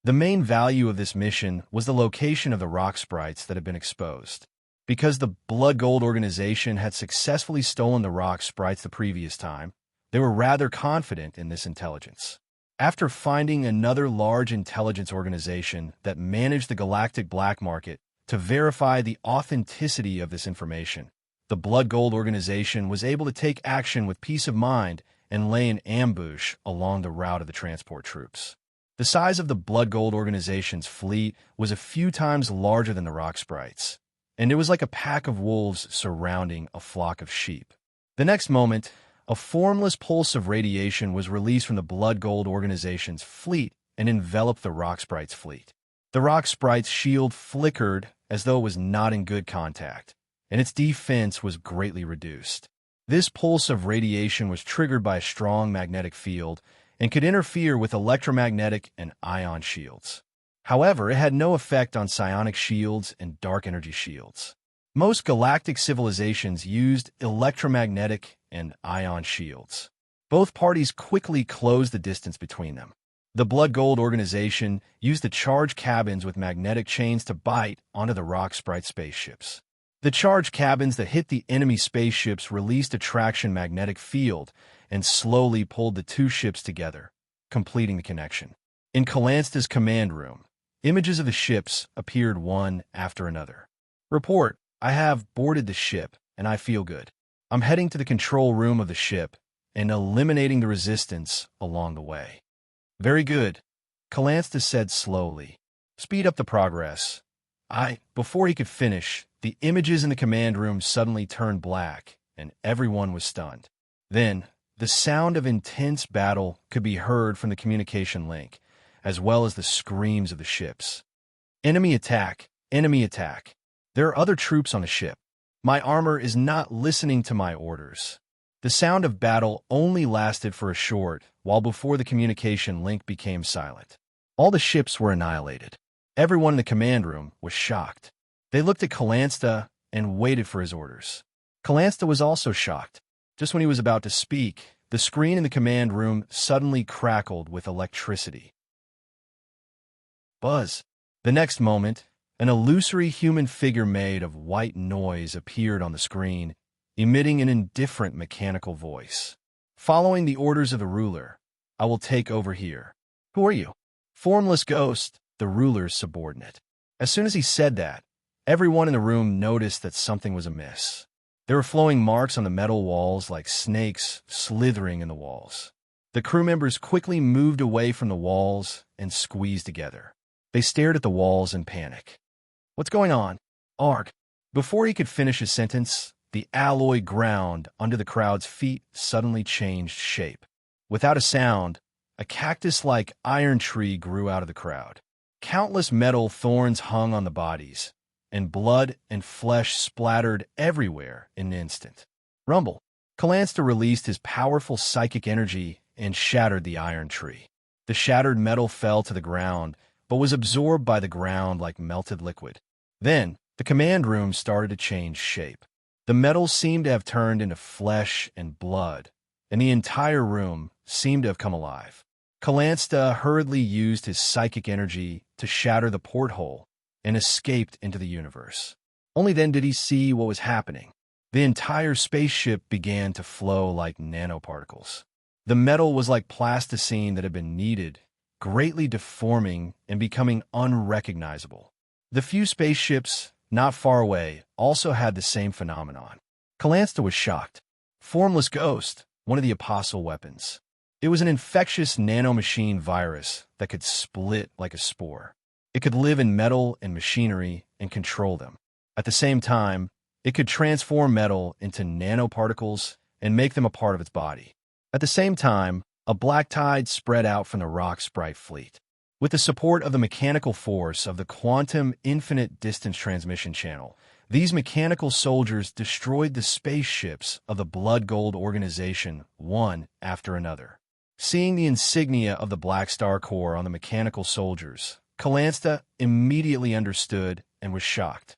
The main value of this mission was the location of the rock sprites that had been exposed. Because the Blood Gold organization had successfully stolen the rock sprites the previous time, they were rather confident in this intelligence. After finding another large intelligence organization that managed the galactic black market to verify the authenticity of this information, the Blood Gold organization was able to take action with peace of mind and lay an ambush along the route of the transport troops. The size of the Blood Gold organization's fleet was a few times larger than the rock sprites, and it was like a pack of wolves surrounding a flock of sheep. The next moment, a formless pulse of radiation was released from the Blood Gold organization's fleet and enveloped the rock sprites' fleet. The rock sprite's shield flickered as though it was not in good contact, and its defense was greatly reduced. This pulse of radiation was triggered by a strong magnetic field and could interfere with electromagnetic and ion shields. However, it had no effect on psionic shields and dark energy shields. Most galactic civilizations used electromagnetic and ion shields. Both parties quickly closed the distance between them. The Blood Gold organization used the charge cabins with magnetic chains to bite onto the rock sprite spaceships. The charge cabins that hit the enemy spaceships released a traction magnetic field and slowly pulled the two ships together, completing the connection. In Calansta's command room, images of the ships appeared one after another. Report, I have boarded the ship, and I feel good. I'm heading to the control room of the ship and eliminating the resistance along the way. Very good, Calansta said slowly. Speed up the progress. Before he could finish, the images in the command room suddenly turned black, and everyone was stunned. Then, the sound of intense battle could be heard from the communication link, as well as the screams of the ships. Enemy attack! Enemy attack! There are other troops on the ship. My armor is not listening to my orders. The sound of battle only lasted for a short while before the communication link became silent. All the ships were annihilated. Everyone in the command room was shocked. They looked at Calansta and waited for his orders. Calansta was also shocked. Just when he was about to speak, the screen in the command room suddenly crackled with electricity. Buzz. The next moment, an illusory human figure made of white noise appeared on the screen, emitting an indifferent mechanical voice. Following the orders of the ruler, I will take over here. Who are you? Formless ghost, the ruler's subordinate. As soon as he said that, everyone in the room noticed that something was amiss. There were flowing marks on the metal walls like snakes slithering in the walls. The crew members quickly moved away from the walls and squeezed together. They stared at the walls in panic. "What's going on? Arg." Before he could finish his sentence, the alloy ground under the crowd's feet suddenly changed shape. Without a sound, a cactus-like iron tree grew out of the crowd. Countless metal thorns hung on the bodies, and blood and flesh splattered everywhere in an instant. Rumble. Calansta released his powerful psychic energy and shattered the iron tree. The shattered metal fell to the ground, but was absorbed by the ground like melted liquid. Then, the command room started to change shape. The metal seemed to have turned into flesh and blood, and the entire room seemed to have come alive. Calansta hurriedly used his psychic energy to shatter the porthole and escaped into the universe. Only then did he see what was happening. The entire spaceship began to flow like nanoparticles. The metal was like plasticine that had been kneaded, greatly deforming and becoming unrecognizable. The few spaceships not far away also had the same phenomenon. Calansta was shocked. Formless Ghost, one of the apostle weapons. It was an infectious nanomachine virus that could split like a spore. It could live in metal and machinery and control them. At the same time, it could transform metal into nanoparticles and make them a part of its body. At the same time, a black tide spread out from the rock sprite fleet. With the support of the mechanical force of the quantum infinite distance transmission channel, these mechanical soldiers destroyed the spaceships of the Blood Gold organization one after another. Seeing the insignia of the Black Star Corps on the mechanical soldiers, Calansta immediately understood and was shocked.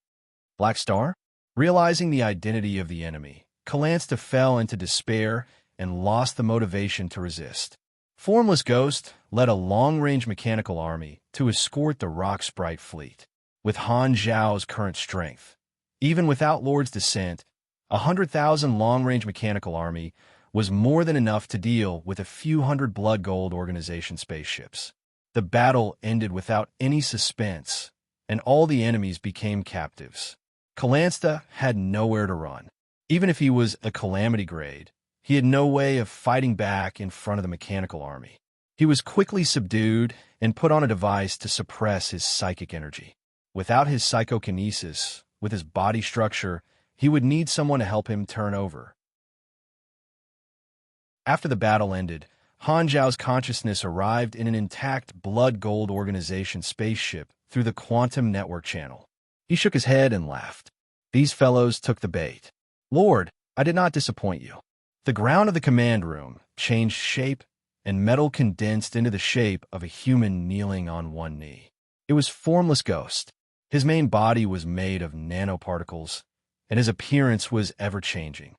Black Star? Realizing the identity of the enemy, Calansta fell into despair and lost the motivation to resist. Formless Ghost led a long-range mechanical army to escort the Rock Sprite fleet. With Han Zhao's current strength, even without Lord's Descent, 100,000 long-range mechanical army was more than enough to deal with a few hundred Blood Gold organization spaceships. The battle ended without any suspense, and all the enemies became captives. Calansta had nowhere to run. Even if he was a calamity grade, he had no way of fighting back in front of the mechanical army. He was quickly subdued and put on a device to suppress his psychic energy. Without his psychokinesis, with his body structure, he would need someone to help him turn over. After the battle ended, Han Zhao's consciousness arrived in an intact Blood Gold organization spaceship through the quantum network channel. He shook his head and laughed. These fellows took the bait. Lord, I did not disappoint you. The ground of the command room changed shape, and metal condensed into the shape of a human kneeling on one knee. It was Formless Ghost. His main body was made of nanoparticles, and his appearance was ever-changing.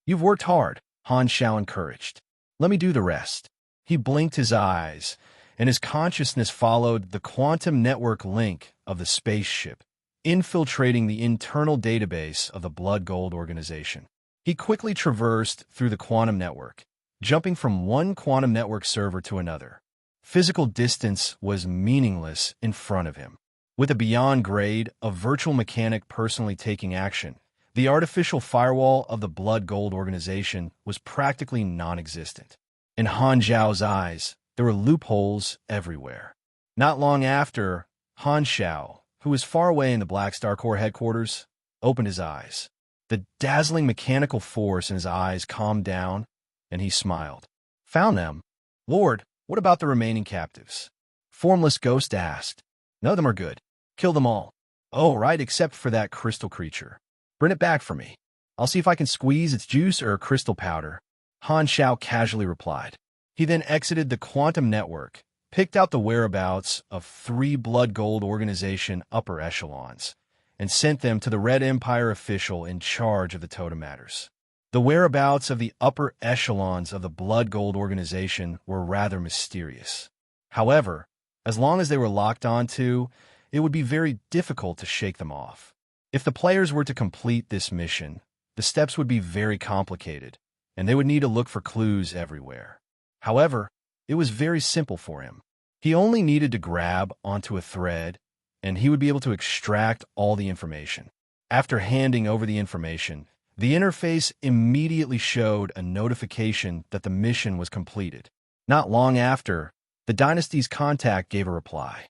You've worked hard, Han Zhao encouraged. Let me do the rest. He blinked his eyes, and his consciousness followed the quantum network link of the spaceship, infiltrating the internal database of the Blood Gold organization. He quickly traversed through the quantum network, jumping from one quantum network server to another. Physical distance was meaningless in front of him. With a beyond grade of virtual mechanic personally taking action, the artificial firewall of the Blood Gold organization was practically non-existent. In Han Zhao's eyes, there were loopholes everywhere. Not long after, Han Zhao, who was far away in the Black Star Corps headquarters, opened his eyes. The dazzling mechanical force in his eyes calmed down, and he smiled. Found them. Lord, what about the remaining captives? Formless Ghost asked. None of them are good. Kill them all. Oh, right, except for that crystal creature. Bring it back for me. I'll see if I can squeeze its juice or crystal powder. Han Zhao casually replied. He then exited the quantum network, picked out the whereabouts of 3 Blood Gold organization upper echelons, and sent them to the Red Empire official in charge of the totem matters. The whereabouts of the upper echelons of the Blood Gold organization were rather mysterious. However, as long as they were locked onto, it would be very difficult to shake them off. If the players were to complete this mission, the steps would be very complicated, and they would need to look for clues everywhere. However, it was very simple for him. He only needed to grab onto a thread, and he would be able to extract all the information. After handing over the information, The interface immediately showed a notification that the mission was completed. Not long after, the dynasty's contact gave a reply.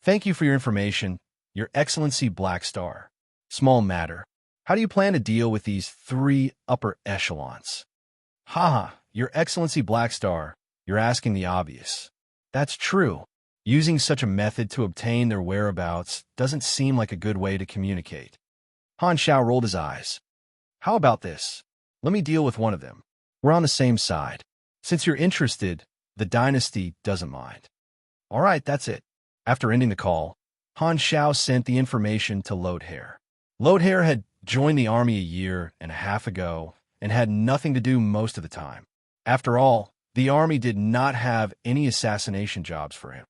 "Thank you for your information, Your Excellency Black Star. Small matter. How do you plan to deal with these 3 upper echelons?" Haha, Your Excellency Black Star, you're asking the obvious. That's true. Using such a method to obtain their whereabouts doesn't seem like a good way to communicate. Han Xiao rolled his eyes. How about this? Let me deal with one of them. We're on the same side. Since you're interested, the dynasty doesn't mind. All right, that's it. After ending the call, Han Xiao sent the information to Lodhair. Lodhair had joined the army a year and a half ago and had nothing to do most of the time. After all, the army did not have any assassination jobs for him.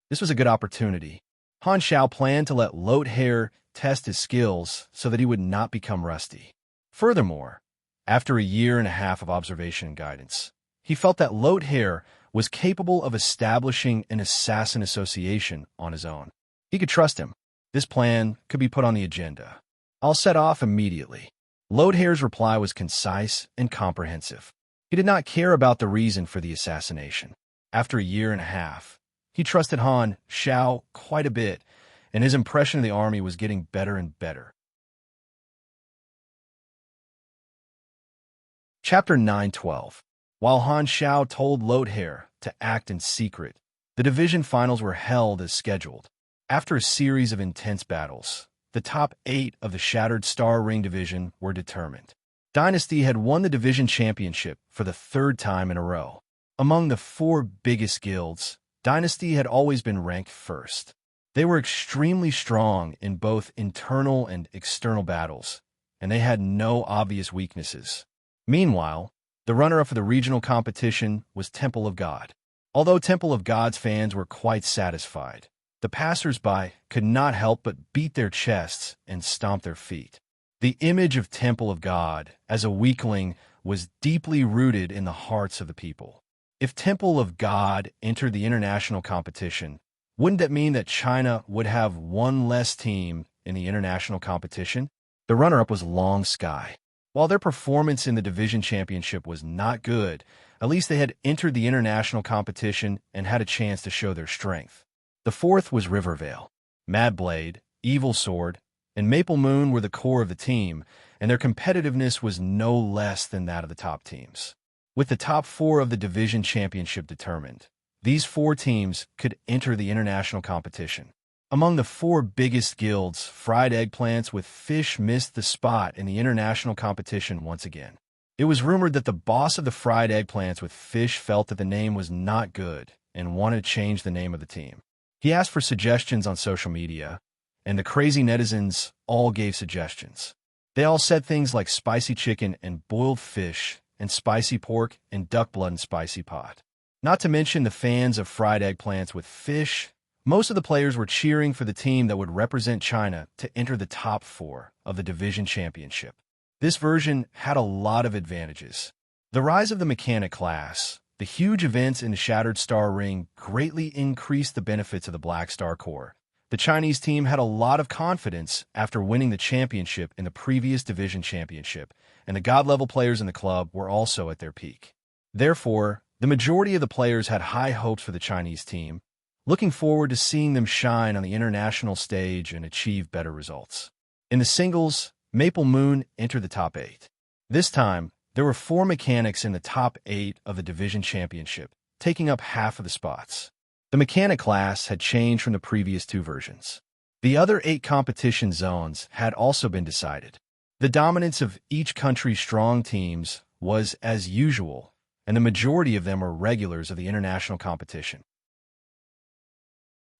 This was a good opportunity. Han Xiao planned to let Lodhair test his skills so that he would not become rusty. Furthermore, after a year and a half of observation and guidance, he felt that Lodhair was capable of establishing an assassin association on his own. He could trust him. This plan could be put on the agenda. I'll set off immediately. Lodhair's reply was concise and comprehensive. He did not care about the reason for the assassination. After a year and a half, he trusted Han Xiao quite a bit, and his impression of the army was getting better and better. Chapter 9:12. While Han Xiao told Lodhair to act in secret, the division finals were held as scheduled. After a series of intense battles, the top 8 of the Shattered Star Ring division were determined. Dynasty had won the division championship for the 3rd time in a row. Among the 4 biggest guilds, Dynasty had always been ranked first. They were extremely strong in both internal and external battles, and they had no obvious weaknesses. Meanwhile, the runner-up for the regional competition was Temple of God. Although Temple of God's fans were quite satisfied, the passers-by could not help but beat their chests and stomp their feet. The image of Temple of God as a weakling was deeply rooted in the hearts of the people. If Temple of God entered the international competition, wouldn't that mean that China would have one less team in the international competition? The runner-up was Long Sky. While their performance in the division championship was not good, at least they had entered the international competition and had a chance to show their strength. The 4th was Rivervale. Madblade, Evil Sword, and Maple Moon were the core of the team, and their competitiveness was no less than that of the top teams. With the top 4 of the division championship determined, these 4 teams could enter the international competition. Among the 4 biggest guilds, Fried Eggplants with Fish missed the spot in the international competition once again. It was rumored that the boss of the Fried Eggplants with Fish felt that the name was not good and wanted to change the name of the team. He asked for suggestions on social media, and the crazy netizens all gave suggestions. They all said things like spicy chicken and boiled fish and spicy pork and duck blood and spicy pot. Not to mention the fans of Fried Eggplants with Fish. Most of the players were cheering for the team that would represent China to enter the top 4 of the division championship. This version had a lot of advantages. The rise of the mechanic class, the huge events in the Shattered Star Ring greatly increased the benefits of the Black Star Corps. The Chinese team had a lot of confidence after winning the championship in the previous division championship, and the God-level players in the club were also at their peak. Therefore, the majority of the players had high hopes for the Chinese team, looking forward to seeing them shine on the international stage and achieve better results. In the singles, Maple Moon entered the top 8. This time, there were 4 mechanics in the top 8 of the division championship, taking up half of the spots. The mechanic class had changed from the previous 2 versions. The other 8 competition zones had also been decided. The dominance of each country's strong teams was as usual, and the majority of them were regulars of the international competition.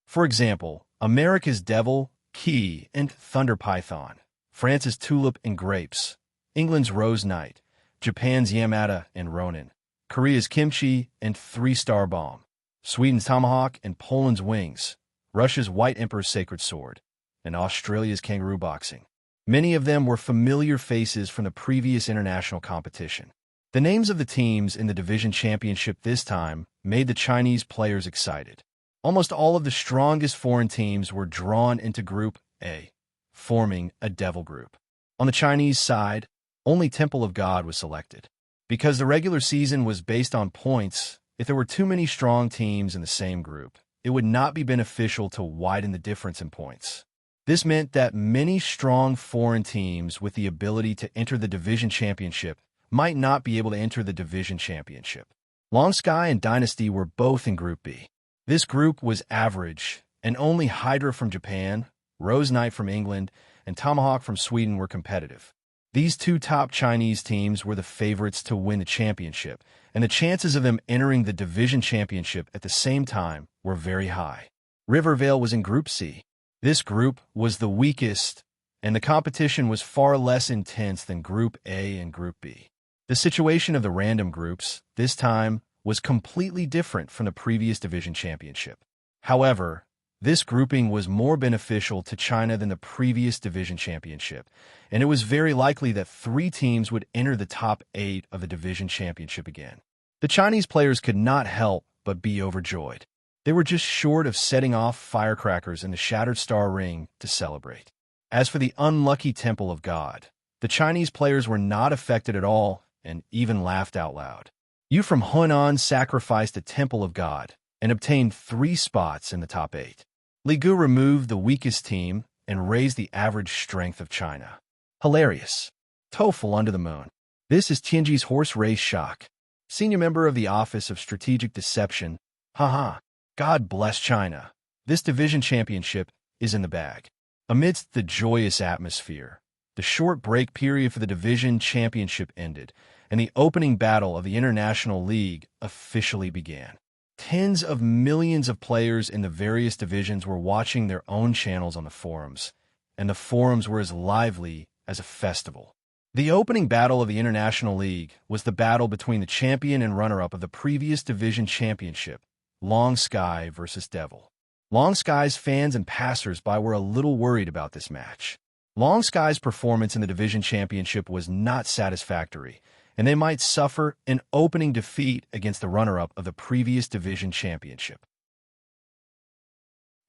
For example, America's Devil, Key, and Thunder Python, France's Tulip and Grapes, England's Rose Knight, Japan's Yamada and Ronin, Korea's Kimchi and 3-Star Bomb, Sweden's Tomahawk and Poland's Wings, Russia's White Emperor's Sacred Sword, and Australia's Kangaroo Boxing. Many of them were familiar faces from the previous international competition. The names of the teams in the division championship this time made the Chinese players excited. Almost all of the strongest foreign teams were drawn into Group A, forming a Devil Group. On the Chinese side, only Temple of God was selected. Because the regular season was based on points, if there were too many strong teams in the same group, it would not be beneficial to widen the difference in points. This meant that many strong foreign teams with the ability to enter the division championship might not be able to enter the division championship. Long Sky and Dynasty were both in Group B. This group was average, and only Hydra from Japan, Rose Knight from England, and Tomahawk from Sweden were competitive. These two top Chinese teams were the favorites to win the championship, and the chances of them entering the division championship at the same time were very high. Rivervale was in Group C. This group was the weakest, and the competition was far less intense than Group A and Group B. The situation of the random groups, this time, was completely different from the previous division championship. However, this grouping was more beneficial to China than the previous division championship, and it was very likely that 3 teams would enter the top 8 of the division championship again. The Chinese players could not help but be overjoyed. They were just short of setting off firecrackers in the Shattered Star Ring to celebrate. As for the unlucky Temple of God, the Chinese players were not affected at all and even laughed out loud. You from Hunan sacrificed the Temple of God and obtained 3 spots in the top 8. Li Gu removed the weakest team and raised the average strength of China. Hilarious. Toefl under the moon. This is Tianji's horse race shock. Senior member of the Office of Strategic Deception. Haha. God bless China. This division championship is in the bag. Amidst the joyous atmosphere, the short break period for the division championship ended, and the opening battle of the International League officially began. Tens of millions of players in the various divisions were watching their own channels on the forums, and the forums were as lively as a festival. The opening battle of the International League was the battle between the champion and runner-up of the previous division championship, Long Sky versus Devil. Long Sky's fans and passers-by were a little worried about this match. Long Sky's performance in the division championship was not satisfactory, and they might suffer an opening defeat against the runner-up of the previous division championship.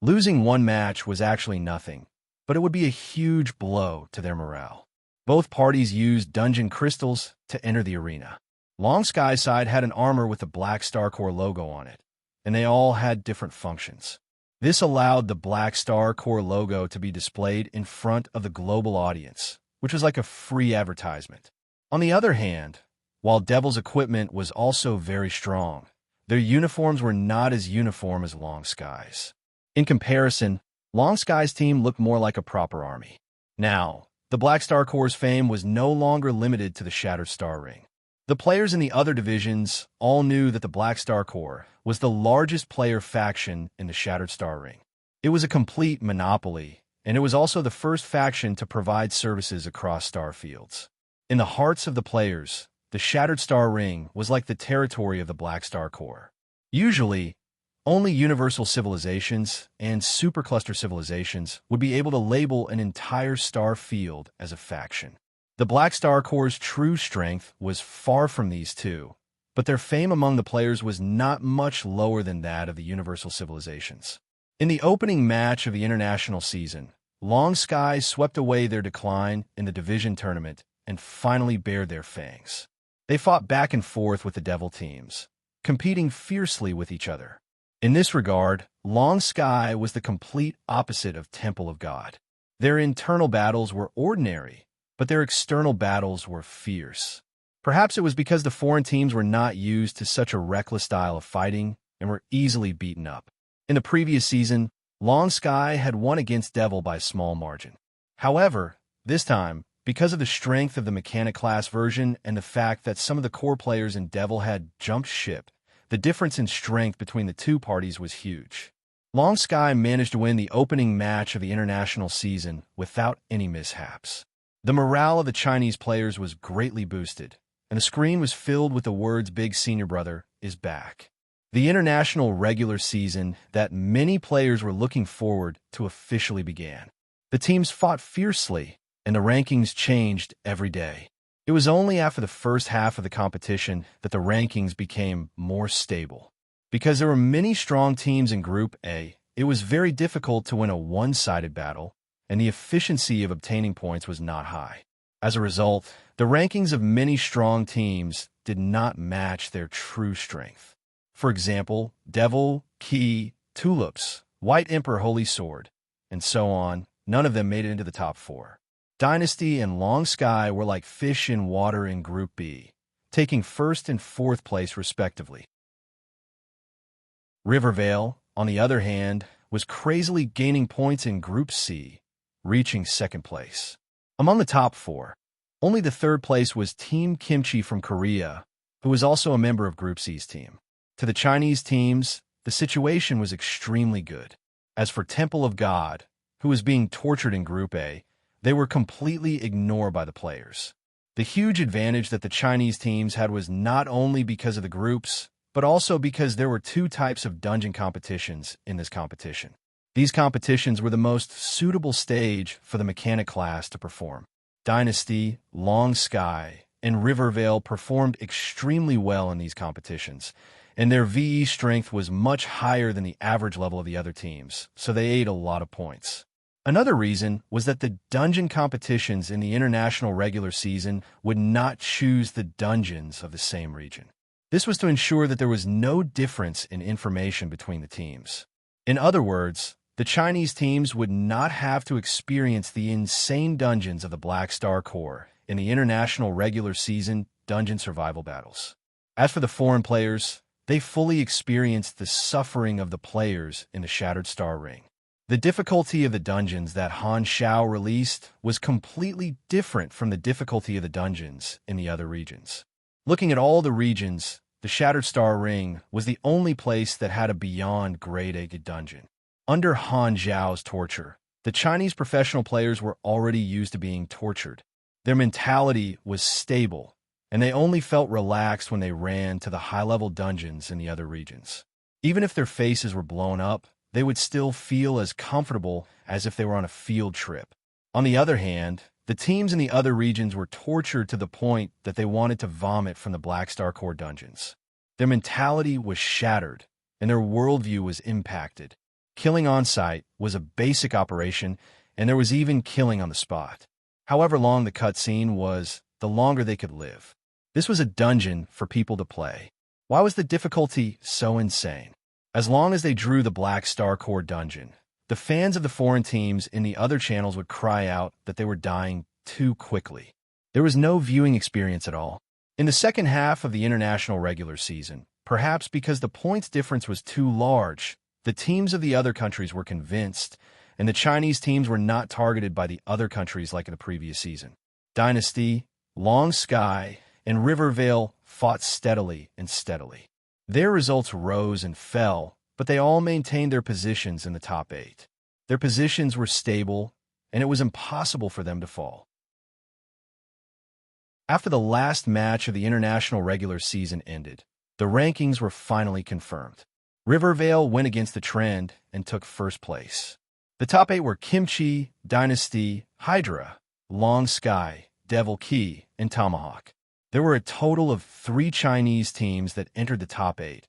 Losing one match was actually nothing, but it would be a huge blow to their morale. Both parties used dungeon crystals to enter the arena. Long Sky's side had an armor with the Black Star Core logo on it, and they all had different functions. This allowed the Black Star Core logo to be displayed in front of the global audience, which was like a free advertisement. On the other hand, while Devil's equipment was also very strong, their uniforms were not as uniform as Long Sky's. In comparison, Long Sky's team looked more like a proper army. Now, the Black Star Corps' fame was no longer limited to the Shattered Star Ring. The players in the other divisions all knew that the Black Star Corps was the largest player faction in the Shattered Star Ring. It was a complete monopoly, and it was also the first faction to provide services across star fields. In the hearts of the players, the Shattered Star Ring was like the territory of the Black Star Corps. Usually, only universal civilizations and supercluster civilizations would be able to label an entire star field as a faction. The Black Star Corps' true strength was far from these two, but their fame among the players was not much lower than that of the universal civilizations. In the opening match of the international season, Long Sky swept away their decline in the division tournament and finally bared their fangs. They fought back and forth with the Devil teams, competing fiercely with each other. In this regard, Long Sky was the complete opposite of Temple of God. Their internal battles were ordinary, but their external battles were fierce. Perhaps it was because the foreign teams were not used to such a reckless style of fighting and were easily beaten up. In the previous season, Long Sky had won against Devil by a small margin. However, this time, because of the strength of the mechanic class version and the fact that some of the core players in Devil had jumped ship, the difference in strength between the two parties was huge. Long Sky managed to win the opening match of the international season without any mishaps. The morale of the Chinese players was greatly boosted, and the screen was filled with the words "Big Senior Brother is back." The international regular season that many players were looking forward to officially began. The teams fought fiercely, and the rankings changed every day. It was only after the first half of the competition that the rankings became more stable. Because there were many strong teams in Group A, it was very difficult to win a one-sided battle, and the efficiency of obtaining points was not high. As a result, the rankings of many strong teams did not match their true strength. For example, Devil, Key, Tulips, White Emperor Holy Sword, and so on, none of them made it into the top 4. Dynasty and Long Sky were like fish in water in Group B, taking first and fourth place respectively. Rivervale, on the other hand, was crazily gaining points in Group C, reaching second place. Among the top 4, only the third place was Team Kimchi from Korea, who was also a member of Group C's team. To the Chinese teams, the situation was extremely good. As for Temple of God, who was being tortured in Group A, they were completely ignored by the players. The huge advantage that the Chinese teams had was not only because of the groups, but also because there were 2 types of dungeon competitions in this competition. These competitions were the most suitable stage for the mechanic class to perform. Dynasty, Long Sky, and Rivervale performed extremely well in these competitions, and their VE strength was much higher than the average level of the other teams, so they ate a lot of points. Another reason was that the dungeon competitions in the international regular season would not choose the dungeons of the same region. This was to ensure that there was no difference in information between the teams. In other words, the Chinese teams would not have to experience the insane dungeons of the Black Star Corps in the international regular season dungeon survival battles. As for the foreign players, they fully experienced the suffering of the players in the Shattered Star Ring. The difficulty of the dungeons that Han Xiao released was completely different from the difficulty of the dungeons in the other regions. Looking at all the regions, the Shattered Star Ring was the only place that had a beyond grade A dungeon. Under Han Xiao's torture, the Chinese professional players were already used to being tortured. Their mentality was stable, and they only felt relaxed when they ran to the high-level dungeons in the other regions. Even if their faces were blown up, they would still feel as comfortable as if they were on a field trip. On the other hand, the teams in the other regions were tortured to the point that they wanted to vomit from the Black Star Corps dungeons. Their mentality was shattered, and their worldview was impacted. Killing on site was a basic operation, and there was even killing on the spot. However long the cutscene was, the longer they could live. This was a dungeon for people to play. Why was the difficulty so insane? As long as they drew the Black Star Corps dungeon, the fans of the foreign teams in the other channels would cry out that they were dying too quickly. There was no viewing experience at all. In the second half of the international regular season, perhaps because the points difference was too large, the teams of the other countries were convinced, and the Chinese teams were not targeted by the other countries like in the previous season. Dynasty, Long Sky, and Rivervale fought steadily and steadily. Their results rose and fell, but they all maintained their positions in the top 8. Their positions were stable, and it was impossible for them to fall. After the last match of the international regular season ended, the rankings were finally confirmed. Rivervale went against the trend and took first place. The top 8 were Kimchi, Dynasty, Hydra, Long Sky, Devil Key, and Tomahawk. There were a total of 3 Chinese teams that entered the top 8,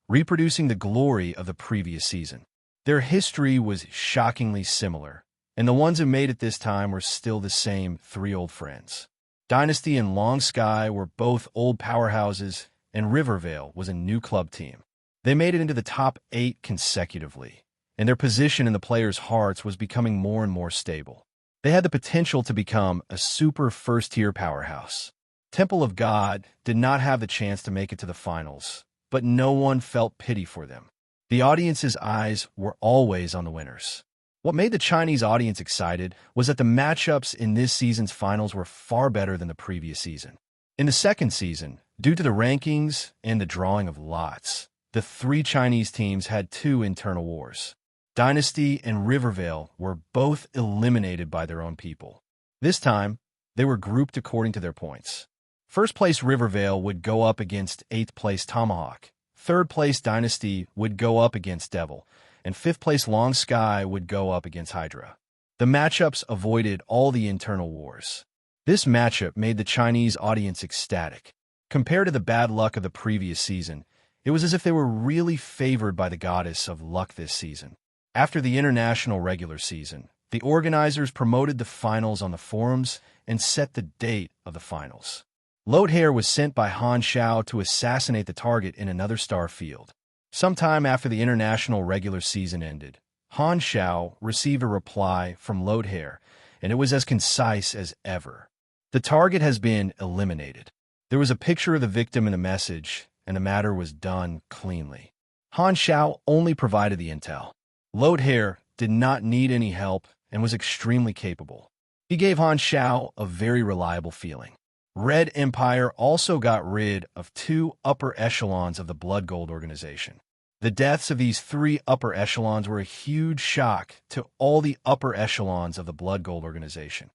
reproducing the glory of the previous season. Their history was shockingly similar, and the ones who made it this time were still the same 3 old friends. Dynasty and Long Sky were both old powerhouses, and Rivervale was a new club team. They made it into the top 8 consecutively, and their position in the players' hearts was becoming more and more stable. They had the potential to become a super first-tier powerhouse. Temple of God did not have the chance to make it to the finals, but no one felt pity for them. The audience's eyes were always on the winners. What made the Chinese audience excited was that the matchups in this season's finals were far better than the previous season. In the second season, due to the rankings and the drawing of lots, the 3 Chinese teams had 2 internal wars. Dynasty and Rivervale were both eliminated by their own people. This time, they were grouped according to their points. First place Rivervale would go up against 8th place Tomahawk, 3rd place Dynasty would go up against Devil, and 5th place Long Sky would go up against Hydra. The matchups avoided all the internal wars. This matchup made the Chinese audience ecstatic. Compared to the bad luck of the previous season, it was as if they were really favored by the goddess of luck this season. After the international regular season, the organizers promoted the finals on the forums and set the date of the finals. Lodehair was sent by Han Shao to assassinate the target in another star field. Sometime after the international regular season ended, Han Shao received a reply from Lodehair, and it was as concise as ever. The target has been eliminated. There was a picture of the victim in the message, and the matter was done cleanly. Han Shao only provided the intel. Lodehair did not need any help and was extremely capable. He gave Han Shao a very reliable feeling. Red Empire also got rid of 2 upper echelons of the Blood Gold organization. The deaths of these 3 upper echelons were a huge shock to all the upper echelons of the Blood Gold organization.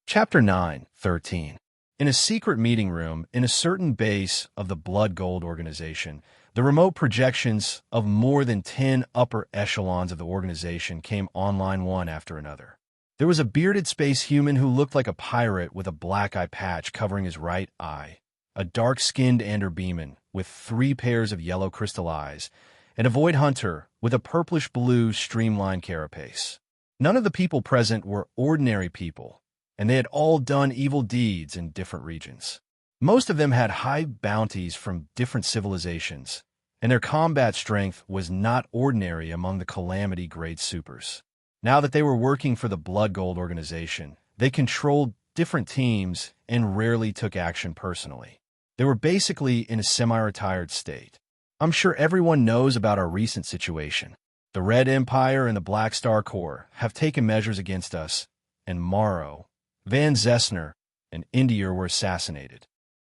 Chapter 9:13. In a secret meeting room in a certain base of the Blood Gold organization, the remote projections of more than 10 upper echelons of the organization came online one after another. There was a bearded space human who looked like a pirate with a black eye patch covering his right eye, a dark-skinned Anderbeeman with 3 pairs of yellow crystal eyes, and a void hunter with a purplish-blue streamlined carapace. None of the people present were ordinary people, and they had all done evil deeds in different regions. Most of them had high bounties from different civilizations, and their combat strength was not ordinary among the Calamity-grade supers. Now that they were working for the Blood Gold organization, they controlled different teams and rarely took action personally. They were basically in a semi-retired state. I'm sure everyone knows about our recent situation. The Red Empire and the Black Star Corps have taken measures against us, and Morrow, Van Zessner, and Indier were assassinated.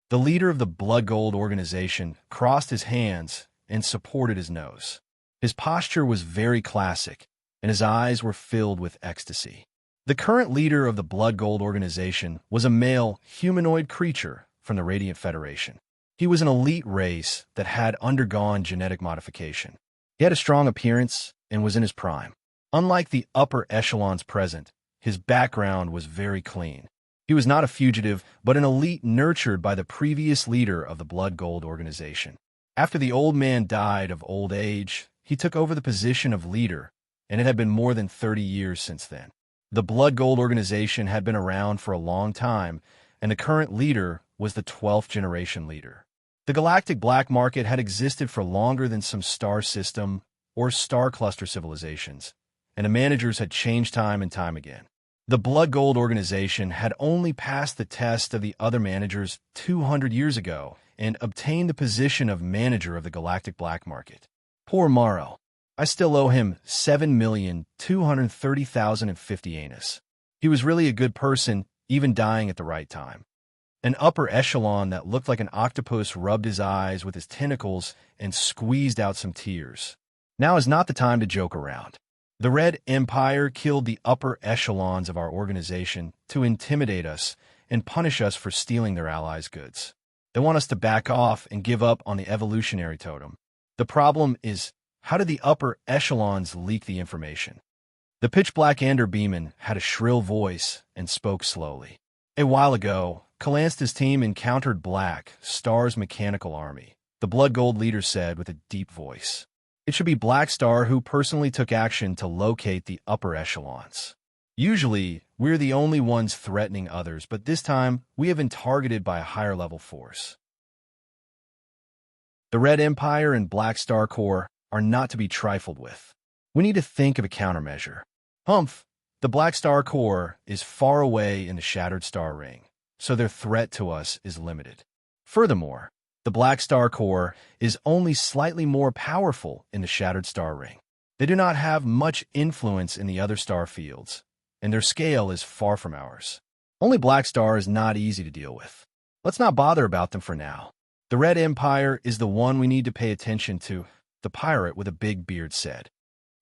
The leader of the Blood Gold organization crossed his hands and supported his nose. His posture was very classic, and his eyes were filled with ecstasy. The current leader of the Blood Gold organization was a male humanoid creature from the Radiant Federation. He was an elite race that had undergone genetic modification. He had a strong appearance and was in his prime. Unlike the upper echelons present, his background was very clean. He was not a fugitive, but an elite nurtured by the previous leader of the Blood Gold organization. After the old man died of old age, he took over the position of leader, and it had been more than 30 years since then. The Blood Gold organization had been around for a long time, and the current leader was the 12th generation leader. The galactic black market had existed for longer than some star system or star cluster civilizations, and the managers had changed time and time again. The Blood Gold organization had only passed the test of the other managers 200 years ago and obtained the position of manager of the galactic black market. Poor Morrow. I still owe him 7,230,050 anus. He was really a good person, even dying at the right time. An upper echelon that looked like an octopus rubbed his eyes with his tentacles and squeezed out some tears. Now is not the time to joke around. The Red Empire killed the upper echelons of our organization to intimidate us and punish us for stealing their allies' goods. They want us to back off and give up on the evolutionary totem. The problem is, how did the upper echelons leak the information? The pitch-black Anderbeeman had a shrill voice and spoke slowly. A while ago, Calansta's team encountered Black Star's mechanical army, the Blood Gold leader said with a deep voice. It should be Black Star who personally took action to locate the upper echelons. Usually, we're the only ones threatening others, but this time, we have been targeted by a higher-level force. The Red Empire and Black Star Corps are not to be trifled with. We need to think of a countermeasure. Humph! The Black Star Corps is far away in the Shattered Star Ring, so their threat to us is limited. Furthermore, the Black Star Corps is only slightly more powerful in the Shattered Star Ring. They do not have much influence in the other star fields, and their scale is far from ours. Only Black Star is not easy to deal with. Let's not bother about them for now. The Red Empire is the one we need to pay attention to, the pirate with a big beard said.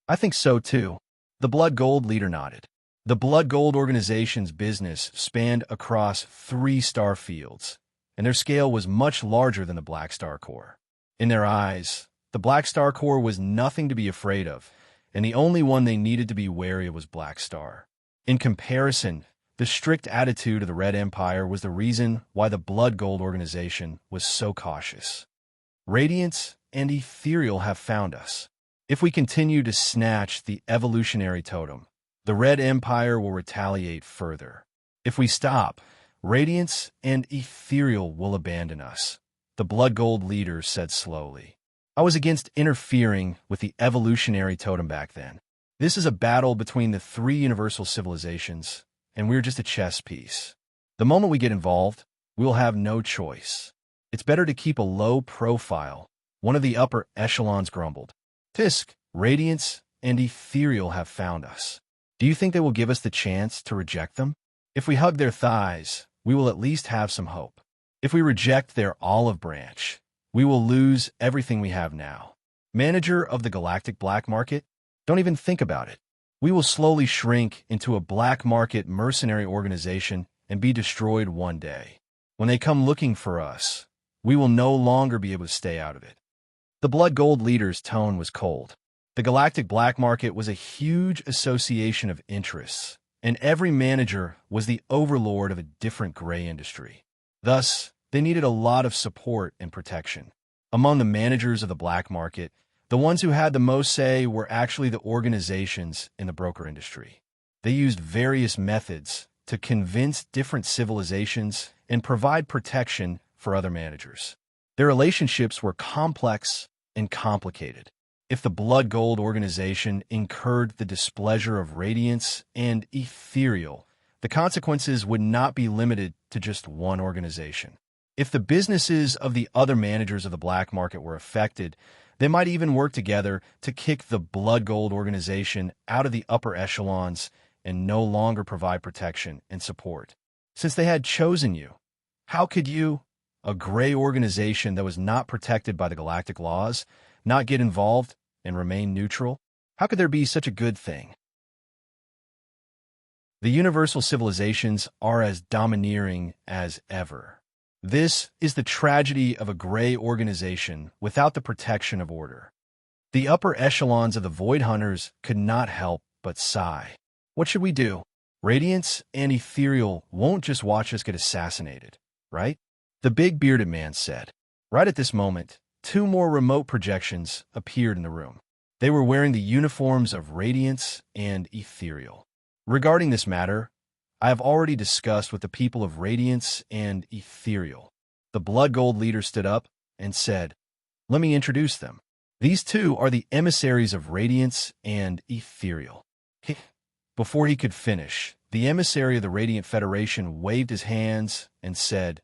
I think so too. The Blood Gold leader nodded. The Blood Gold organization's business spanned across 3 star fields, and their scale was much larger than the Black Star Corps. In their eyes, the Black Star Corps was nothing to be afraid of, and the only one they needed to be wary of was Black Star. In comparison, the strict attitude of the Red Empire was the reason why the Blood Gold organization was so cautious. Radiance and Ethereal have found us. If we continue to snatch the evolutionary totem, the Red Empire will retaliate further. If we stop, Radiance and Ethereal will abandon us, the Blood Gold leader said slowly. I was against interfering with the evolutionary totem back then. This is a battle between the three universal civilizations, and we're just a chess piece. The moment we get involved, we will have no choice. It's better to keep a low profile, one of the upper echelons grumbled. Tisk, Radiance, and Ethereal have found us. Do you think they will give us the chance to reject them? If we hug their thighs, we will at least have some hope. If we reject their olive branch, we will lose everything we have now. Manager of the Galactic Black Market? Don't even think about it. We will slowly shrink into a black market mercenary organization and be destroyed one day. When they come looking for us, we will no longer be able to stay out of it. The Blood Gold leader's tone was cold. The Galactic Black Market was a huge association of interests, and every manager was the overlord of a different gray industry. Thus, they needed a lot of support and protection. Among the managers of the black market, the ones who had the most say were actually the organizations in the broker industry. They used various methods to convince different civilizations and provide protection for other managers. Their relationships were complex and complicated. If the Blood Gold organization incurred the displeasure of Radiance and Ethereal, the consequences would not be limited to just one organization. If the businesses of the other managers of the black market were affected, they might even work together to kick the Blood Gold organization out of the upper echelons and no longer provide protection and support. Since they had chosen you, how could you, a gray organization that was not protected by the galactic laws, not get involved and remain neutral? How could there be such a good thing? The universal civilizations are as domineering as ever. This is the tragedy of a gray organization without the protection of order. The upper echelons of the Void Hunters could not help but sigh. What should we do? Radiance and Ethereal won't just watch us get assassinated, right? The big bearded man said. Right at this moment, two more remote projections appeared in the room. They were wearing the uniforms of Radiance and Ethereal. Regarding this matter, I have already discussed with the people of Radiance and Ethereal. The Blood Gold leader stood up and said, "Let me introduce them. These two are the emissaries of Radiance and Ethereal." Before he could finish, the emissary of the Radiant Federation waved his hands and said,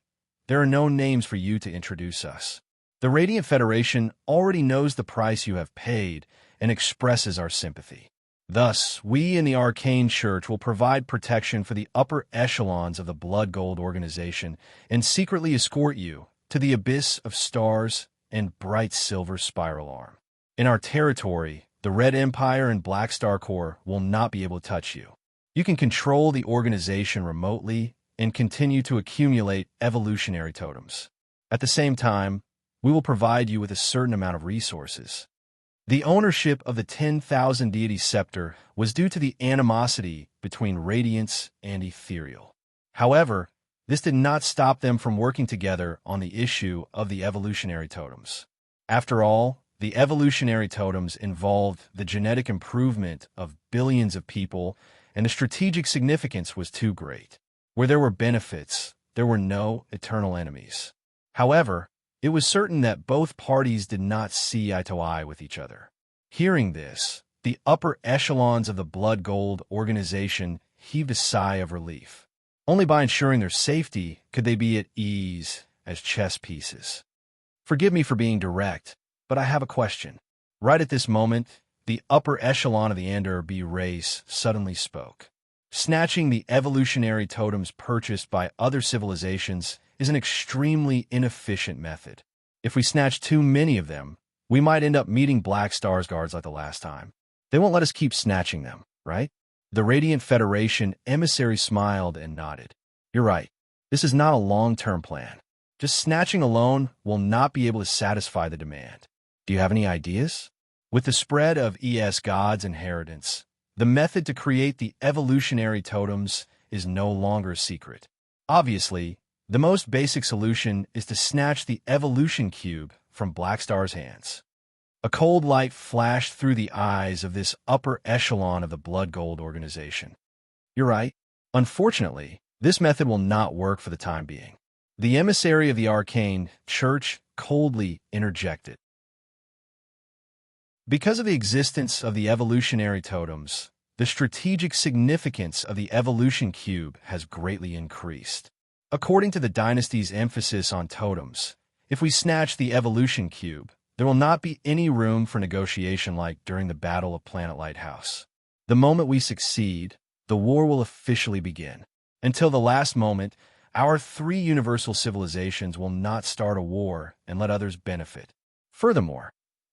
"There are no names for you to introduce us. The Radiant Federation already knows the price you have paid and expresses our sympathy. Thus, we in the Arcane Church will provide protection for the upper echelons of the Blood Gold organization and secretly escort you to the abyss of stars and bright silver spiral arm. In our territory, the Red Empire and Black Star Corps will not be able to touch you. You can control the organization remotely and continue to accumulate evolutionary totems. At the same time, we will provide you with a certain amount of resources. The ownership of the 10,000 deity scepter was due to the animosity between Radiance and Ethereal. However, this did not stop them from working together on the issue of the evolutionary totems. After all, the evolutionary totems involved the genetic improvement of billions of people, and the strategic significance was too great. Where there were benefits, there were no eternal enemies. However, it was certain that both parties did not see eye to eye with each other. Hearing this, the upper echelons of the Blood Gold organization heaved a sigh of relief. Only by ensuring their safety could they be at ease as chess pieces. Forgive me for being direct, but I have a question. Right at this moment, the upper echelon of the Ender B race suddenly spoke. Snatching the evolutionary totems purchased by other civilizations is an extremely inefficient method. If we snatch too many of them, we might end up meeting Black Stars guards like the last time. They won't let us keep snatching them, right? The Radiant Federation emissary smiled and nodded. You're right. This is not a long-term plan. Just snatching alone will not be able to satisfy the demand. Do you have any ideas? With the spread of ES God's inheritance, the method to create the evolutionary totems is no longer a secret. Obviously, the most basic solution is to snatch the evolution cube from Black Star's hands. A cold light flashed through the eyes of this upper echelon of the Blood Gold organization. You're right. Unfortunately, this method will not work for the time being. The emissary of the arcane church coldly interjected. Because of the existence of the evolutionary totems, the strategic significance of the evolution cube has greatly increased. According to the dynasty's emphasis on totems, if we snatch the evolution cube, there will not be any room for negotiation like during the Battle of Planet Lighthouse. The moment we succeed, the war will officially begin. Until the last moment, our three universal civilizations will not start a war and let others benefit. Furthermore,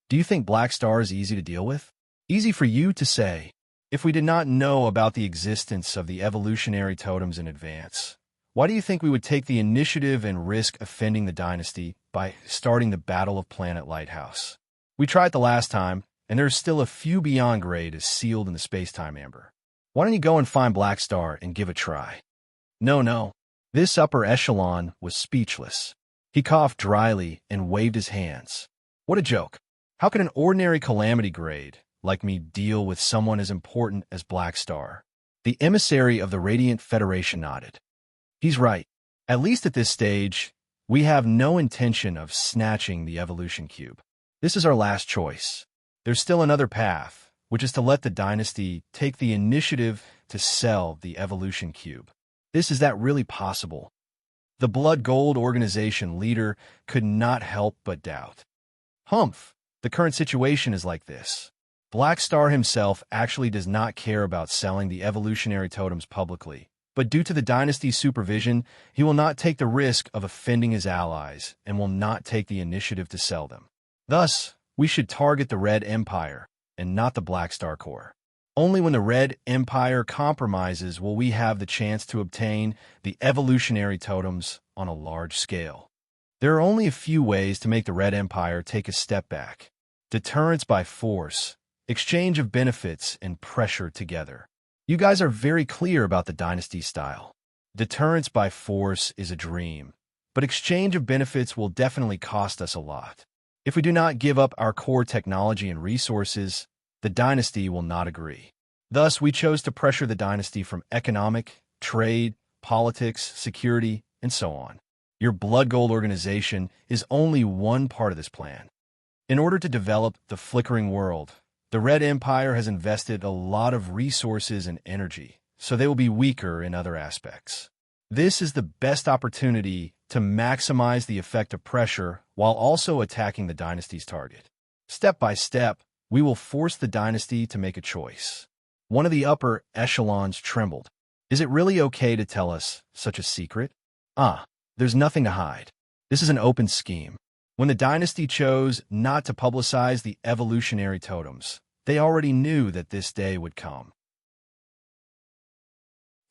do you think Black Star is easy to deal with? Easy for you to say. If we did not know about the existence of the evolutionary totems in advance, why do you think we would take the initiative and risk offending the dynasty by starting the Battle of Planet Lighthouse? We tried the last time, and there are still a few beyond grade as sealed in the space-time amber. Why don't you go and find Black Star and give it a try? No. This upper echelon was speechless. He coughed dryly and waved his hands. What a joke. How can an ordinary calamity grade like me deal with someone as important as Black Star? The emissary of the Radiant Federation nodded. He's right. At least at this stage, we have no intention of snatching the evolution cube. This is our last choice. There's still another path, which is to let the dynasty take the initiative to sell the evolution cube. Is that really possible? The Blood Gold organization leader could not help but doubt. Humph, the current situation is like this. Black Star himself actually does not care about selling the evolutionary totems publicly, but due to the dynasty's supervision, he will not take the risk of offending his allies and will not take the initiative to sell them. Thus, we should target the Red Empire and not the Black Star Corps. Only when the Red Empire compromises will we have the chance to obtain the evolutionary totems on a large scale. There are only a few ways to make the Red Empire take a step back. Deterrence by force, exchange of benefits, and pressure together. You guys are very clear about the dynasty style. Deterrence by force is a dream, but exchange of benefits will definitely cost us a lot. If we do not give up our core technology and resources, the dynasty will not agree. Thus, we chose to pressure the dynasty from economic, trade, politics, security, and so on. Your Blood Gold organization is only one part of this plan. In order to develop the flickering world, the Red Empire has invested a lot of resources and energy, so they will be weaker in other aspects. This is the best opportunity to maximize the effect of pressure while also attacking the dynasty's target. Step by step, we will force the dynasty to make a choice. One of the upper echelons trembled. Is it really okay to tell us such a secret? There's nothing to hide. This is an open scheme. When the dynasty chose not to publicize the evolutionary totems, they already knew that this day would come.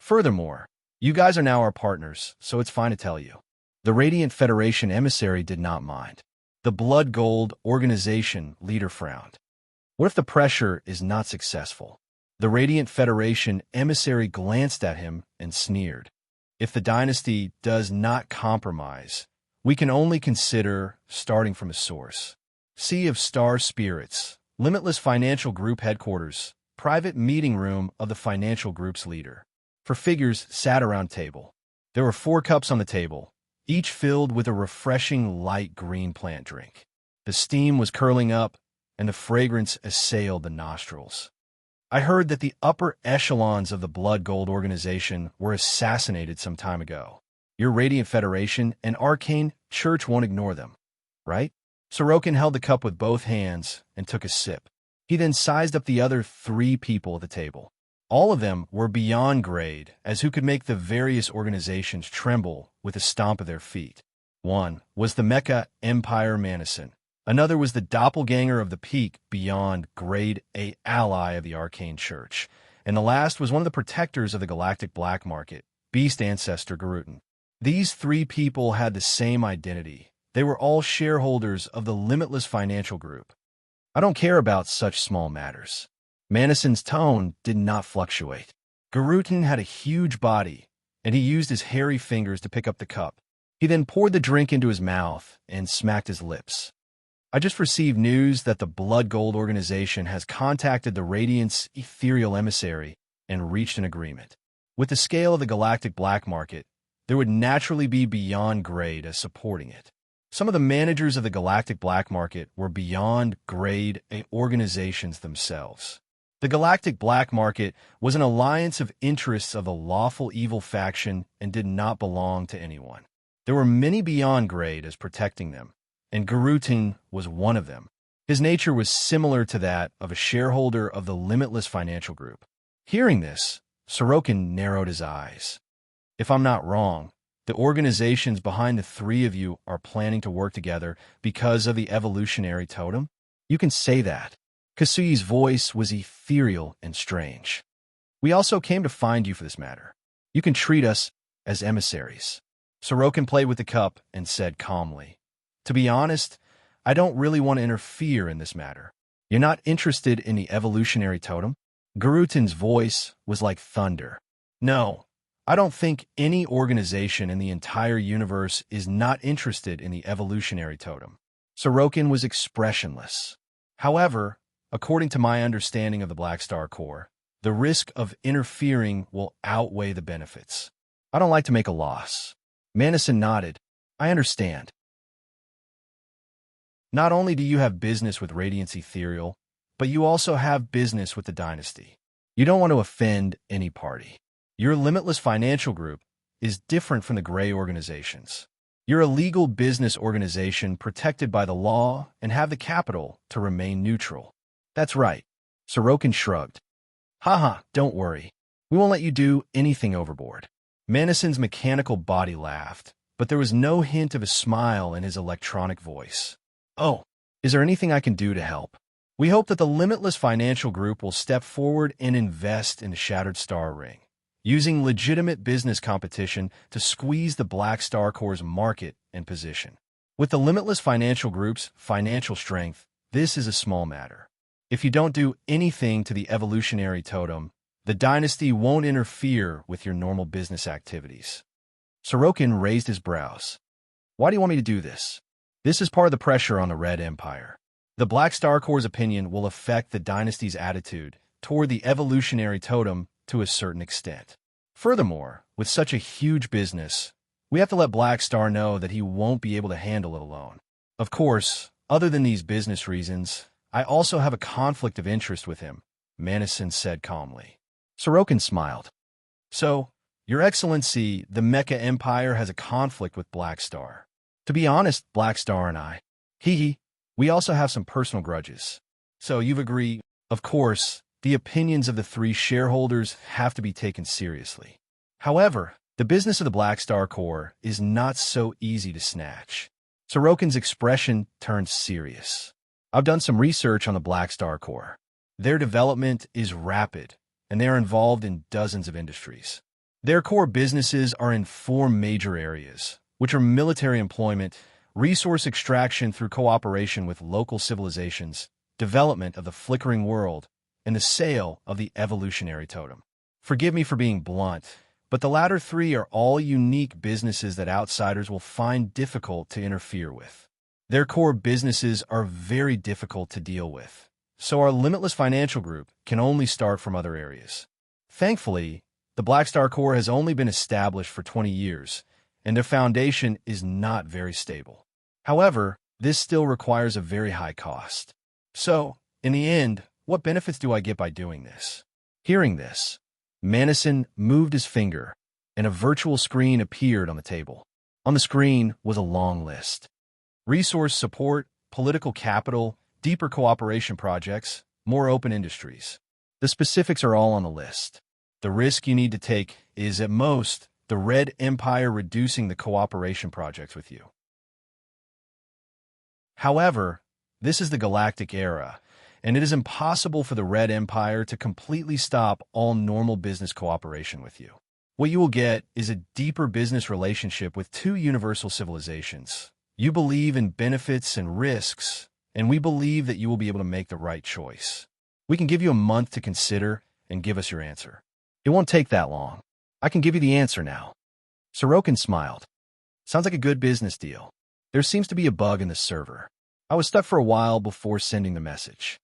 Furthermore, you guys are now our partners, so it's fine to tell you. The Radiant Federation emissary did not mind. The Blood Gold organization leader frowned. What if the pressure is not successful? The Radiant Federation emissary glanced at him and sneered. If the dynasty does not compromise, we can only consider starting from a source. Sea of Star Spirits, Limitless Financial Group Headquarters, private meeting room of the financial group's leader. For figures sat around table. There were 4 cups on the table, each filled with a refreshing light green plant drink. The steam was curling up, and the fragrance assailed the nostrils. I heard that the upper echelons of the Blood Gold organization were assassinated some time ago. Your Radiant Federation and Arcane Church won't ignore them, right? Sorokin held the cup with both hands and took a sip. He then sized up the other 3 people at the table. All of them were beyond grade, as who could make the various organizations tremble with a stomp of their feet. One was the Mecha Empire Manison. Another was the doppelganger of the peak beyond grade A ally of the Arcane Church. And the last was one of the protectors of the galactic black market, Beast Ancestor Garutin. These 3 people had the same identity. They were all shareholders of the Limitless Financial Group. I don't care about such small matters. Manison's tone did not fluctuate. Garutin had a huge body, and he used his hairy fingers to pick up the cup. He then poured the drink into his mouth and smacked his lips. I just received news that the Blood Gold organization has contacted the Radiant's ethereal emissary and reached an agreement. With the scale of the galactic black market, there would naturally be beyond grade as supporting it. Some of the managers of the galactic black market were beyond grade organizations themselves. The galactic black market was an alliance of interests of the lawful evil faction and did not belong to anyone. There were many beyond grade as protecting them, and Garutin was one of them. His nature was similar to that of a shareholder of the Limitless Financial Group. Hearing this, Sorokin narrowed his eyes. If I'm not wrong, the organizations behind the three of you are planning to work together because of the evolutionary totem? You can say that. Kasui's voice was ethereal and strange. We also came to find you for this matter. You can treat us as emissaries. Sorokin played with the cup and said calmly, to be honest, I don't really want to interfere in this matter. You're not interested in the evolutionary totem? Garutin's voice was like thunder. No, I don't think any organization in the entire universe is not interested in the evolutionary totem. Sorokin was expressionless. However, according to my understanding of the Black Star Core, the risk of interfering will outweigh the benefits. I don't like to make a loss. Manison nodded. I understand. Not only do you have business with Radiance Ethereal, but you also have business with the Dynasty. You don't want to offend any party. Your Limitless Financial Group is different from the Gray organizations. You're a legal business organization protected by the law and have the capital to remain neutral. That's right. Sorokin shrugged. Haha, don't worry. We won't let you do anything overboard. Manison's mechanical body laughed, but there was no hint of a smile in his electronic voice. Oh, is there anything I can do to help? We hope that the Limitless Financial Group will step forward and invest in the Shattered Star Ring, using legitimate business competition to squeeze the Black Star Core's market and position. With the Limitless Financial Group's financial strength, this is a small matter. If you don't do anything to the evolutionary totem, the Dynasty won't interfere with your normal business activities. Sorokin raised his brows. Why do you want me to do this? This is part of the pressure on the Red Empire. The Black Star Core's opinion will affect the Dynasty's attitude toward the evolutionary totem to a certain extent. Furthermore, with such a huge business, we have to let Black Star know that he won't be able to handle it alone. Of course, other than these business reasons, I also have a conflict of interest with him, Manison said calmly. Sorokin smiled. So, Your Excellency, the Mecha Empire has a conflict with Black Star. To be honest, Black Star and I, we also have some personal grudges. So you've agreed. Of course, the opinions of the three shareholders have to be taken seriously. However, the business of the Black Star Core is not so easy to snatch. Sorokin's expression turned serious. I've done some research on the Black Star Core. Their development is rapid, and they are involved in dozens of industries. Their core businesses are in 4 major areas, which are military employment, resource extraction through cooperation with local civilizations, development of the flickering world, and the sale of the evolutionary totem. Forgive me for being blunt, but the latter 3 are all unique businesses that outsiders will find difficult to interfere with. Their core businesses are very difficult to deal with, so our Limitless Financial Group can only start from other areas. Thankfully, the Black Star Core has only been established for 20 years, and their foundation is not very stable. However, this still requires a very high cost. So, in the end, what benefits do I get by doing this? Hearing this, Manison moved his finger, and a virtual screen appeared on the table. On the screen was a long list. Resource support, political capital, deeper cooperation projects, more open industries. The specifics are all on the list. The risk you need to take is, at most, the Red Empire reducing the cooperation projects with you. However, this is the Galactic Era, and it is impossible for the Red Empire to completely stop all normal business cooperation with you. What you will get is a deeper business relationship with 2 universal civilizations. You believe in benefits and risks, and we believe that you will be able to make the right choice. We can give you a month to consider and give us your answer. It won't take that long. I can give you the answer now. Sorokin smiled. Sounds like a good business deal. There seems to be a bug in the server. I was stuck for a while before sending the message.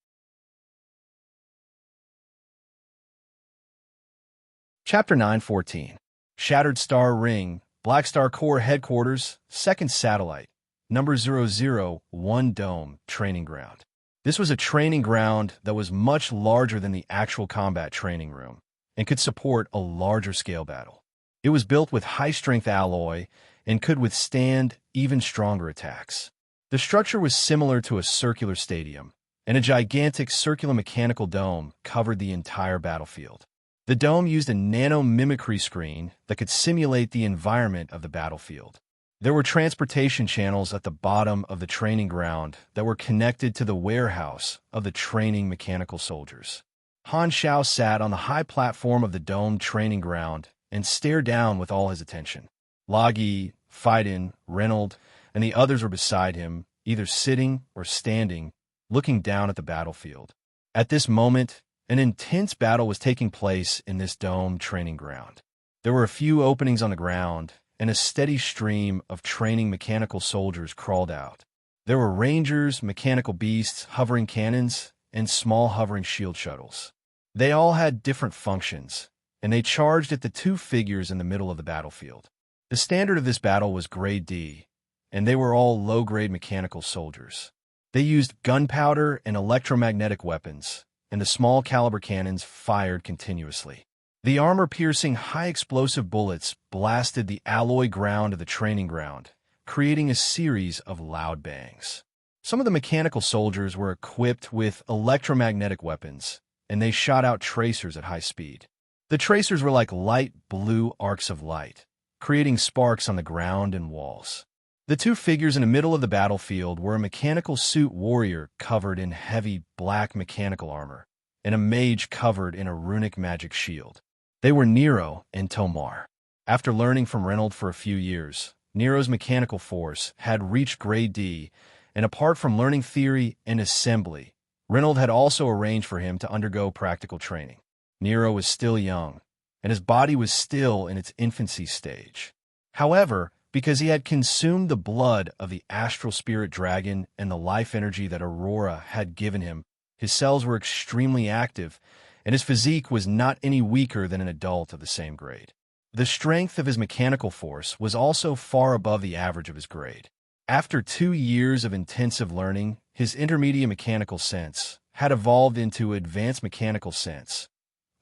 Chapter 9:14. Shattered Star Ring, Black Star Corps Headquarters, Second Satellite, Number 001 Dome, Training Ground. This was a training ground that was much larger than the actual combat training room and could support a larger scale battle. It was built with high-strength alloy and could withstand even stronger attacks. The structure was similar to a circular stadium, and a gigantic circular mechanical dome covered the entire battlefield. The dome used a nano-mimicry screen that could simulate the environment of the battlefield. There were transportation channels at the bottom of the training ground that were connected to the warehouse of the training mechanical soldiers. Han Xiao sat on the high platform of the domed training ground and stared down with all his attention. Lagi, Phaidon, Reynold, and the others were beside him, either sitting or standing, looking down at the battlefield. At this moment, an intense battle was taking place in this domed training ground. There were a few openings on the ground, and a steady stream of training mechanical soldiers crawled out. There were rangers, mechanical beasts, hovering cannons, and small hovering shield shuttles. They all had different functions, and they charged at the two figures in the middle of the battlefield. The standard of this battle was Grade D, and they were all low-grade mechanical soldiers. They used gunpowder and electromagnetic weapons, and the small caliber cannons fired continuously. The armor-piercing, high-explosive bullets blasted the alloy ground of the training ground, creating a series of loud bangs. Some of the mechanical soldiers were equipped with electromagnetic weapons, and they shot out tracers at high speed. The tracers were like light blue arcs of light, creating sparks on the ground and walls. The two figures in the middle of the battlefield were a mechanical suit warrior covered in heavy black mechanical armor, and a mage covered in a runic magic shield. They were Nero and Tomar. After learning from Reynold for a few years, Nero's mechanical force had reached Grade D, and apart from learning theory and assembly, Reynold had also arranged for him to undergo practical training. Nero was still young, and his body was still in its infancy stage. However, because he had consumed the blood of the astral spirit dragon and the life energy that Aurora had given him, his cells were extremely active, and his physique was not any weaker than an adult of the same grade. The strength of his mechanical force was also far above the average of his grade. After 2 years of intensive learning, his intermediate mechanical sense had evolved into advanced mechanical sense,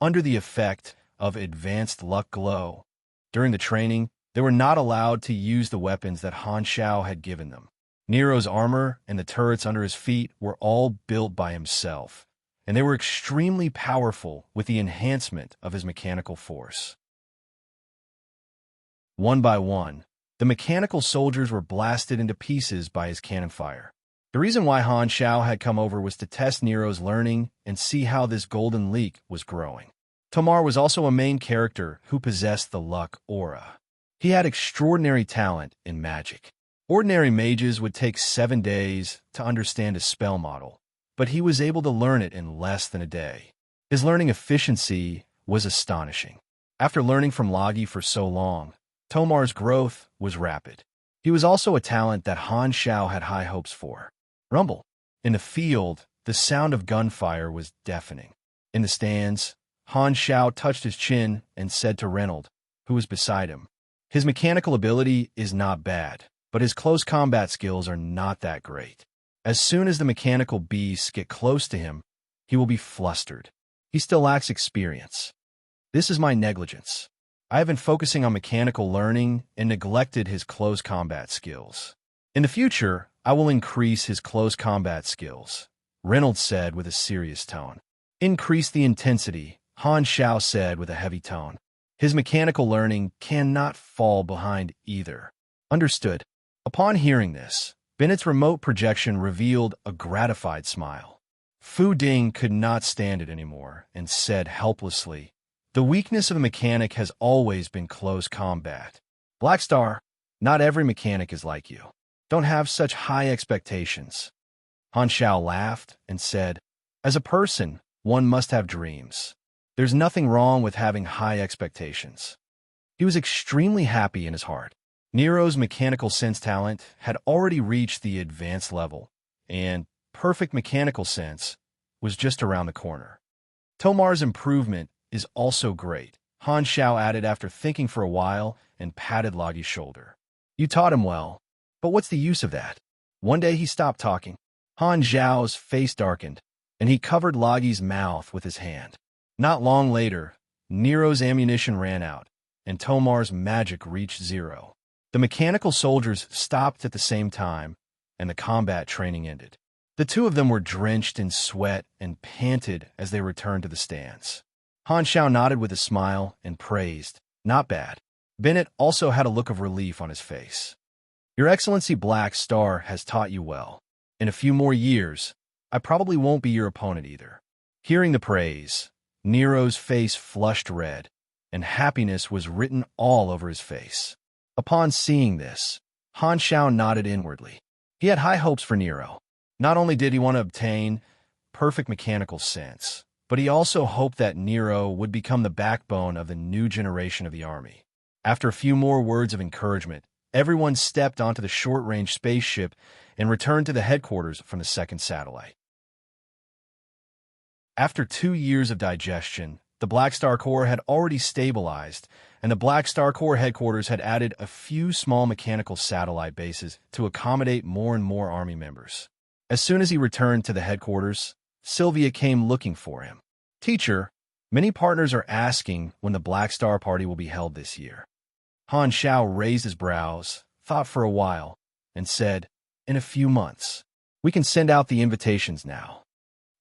under the effect of advanced luck glow. During the training, they were not allowed to use the weapons that Han Xiao had given them. Nero's armor and the turrets under his feet were all built by himself, and they were extremely powerful with the enhancement of his mechanical force. One by one, the mechanical soldiers were blasted into pieces by his cannon fire. The reason why Han Xiao had come over was to test Nero's learning and see how this golden leak was growing. Tomar was also a main character who possessed the luck aura. He had extraordinary talent in magic. Ordinary mages would take 7 days to understand a spell model, but he was able to learn it in less than a day. His learning efficiency was astonishing. After learning from Lagi for so long, Tomar's growth was rapid. He was also a talent that Han Xiao had high hopes for. Rumble. In the field, the sound of gunfire was deafening. In the stands, Han Xiao touched his chin and said to Reynold, who was beside him, "His mechanical ability is not bad, but his close combat skills are not that great. As soon as the mechanical beasts get close to him, he will be flustered. He still lacks experience. This is my negligence. I have been focusing on mechanical learning and neglected his close combat skills. In the future, I will increase his close combat skills," Reynolds said with a serious tone. "Increase the intensity," Han Xiao said with a heavy tone. "His mechanical learning cannot fall behind either." Understood. Upon hearing this, Bennett's remote projection revealed a gratified smile. Fu Ding could not stand it anymore and said helplessly, "The weakness of a mechanic has always been close combat. Black Star, not every mechanic is like you. Don't have such high expectations." Han Xiao laughed and said, "As a person, one must have dreams. There's nothing wrong with having high expectations." He was extremely happy in his heart. Nero's mechanical sense talent had already reached the advanced level, and perfect mechanical sense was just around the corner. Tomar's improvement is also great, Han Xiao added after thinking for a while and patted Logi's shoulder. You taught him well, but what's the use of that? One day he stopped talking. Han Xiao's face darkened, and he covered Logi's mouth with his hand. Not long later, Nero's ammunition ran out, and Tomar's magic reached zero. The mechanical soldiers stopped at the same time, and the combat training ended. The two of them were drenched in sweat and panted as they returned to the stands. Han Xiao nodded with a smile and praised, "Not bad." Bennett also had a look of relief on his face. "Your Excellency Black Star has taught you well. In a few more years, I probably won't be your opponent either." Hearing the praise, Nero's face flushed red, and happiness was written all over his face. Upon seeing this, Han Xiao nodded inwardly. He had high hopes for Nero. Not only did he want to obtain perfect mechanical sense, but he also hoped that Nero would become the backbone of the new generation of the army. After a few more words of encouragement, everyone stepped onto the short-range spaceship and returned to the headquarters from the second satellite. After 2 years of digestion, the Black Star Corps had already stabilized, and the Black Star Corps headquarters had added a few small mechanical satellite bases to accommodate more and more army members. As soon as he returned to the headquarters, Sylvia came looking for him. "Teacher, many partners are asking when the Black Star Party will be held this year." Han Xiao raised his brows, thought for a while, and said, "In a few months. We can send out the invitations now."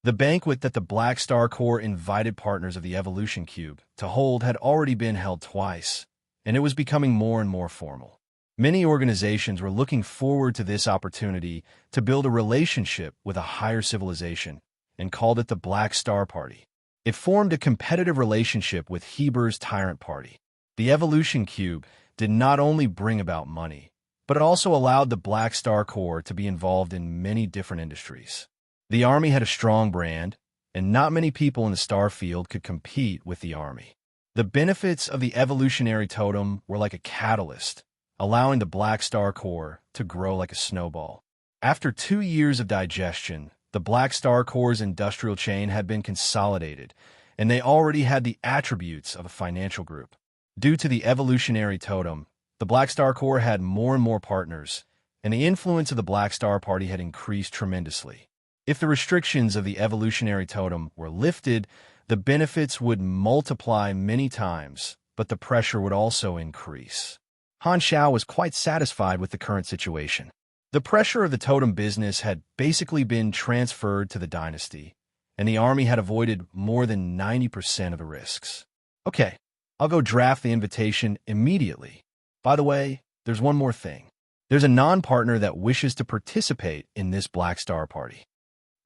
The banquet that the Black Star Corps invited partners of the Evolution Cube to hold had already been held twice, and it was becoming more and more formal. Many organizations were looking forward to this opportunity to build a relationship with a higher civilization and called it the Black Star Party. It formed a competitive relationship with Heber's Tyrant Party. The Evolution Cube did not only bring about money, but it also allowed the Black Star Corps to be involved in many different industries. The Army had a strong brand, and not many people in the star field could compete with the Army. The benefits of the evolutionary totem were like a catalyst, allowing the Black Star Corps to grow like a snowball. After 2 years of digestion, the Black Star Corps' industrial chain had been consolidated, and they already had the attributes of a financial group. Due to the evolutionary totem, the Black Star Corps had more and more partners, and the influence of the Black Star Party had increased tremendously. If the restrictions of the evolutionary totem were lifted, the benefits would multiply many times, but the pressure would also increase. Han Xiao was quite satisfied with the current situation. The pressure of the totem business had basically been transferred to the dynasty, and the army had avoided more than 90% of the risks. Okay, I'll go draft the invitation immediately. By the way, there's one more thing. There's a non-partner that wishes to participate in this Black Star Party.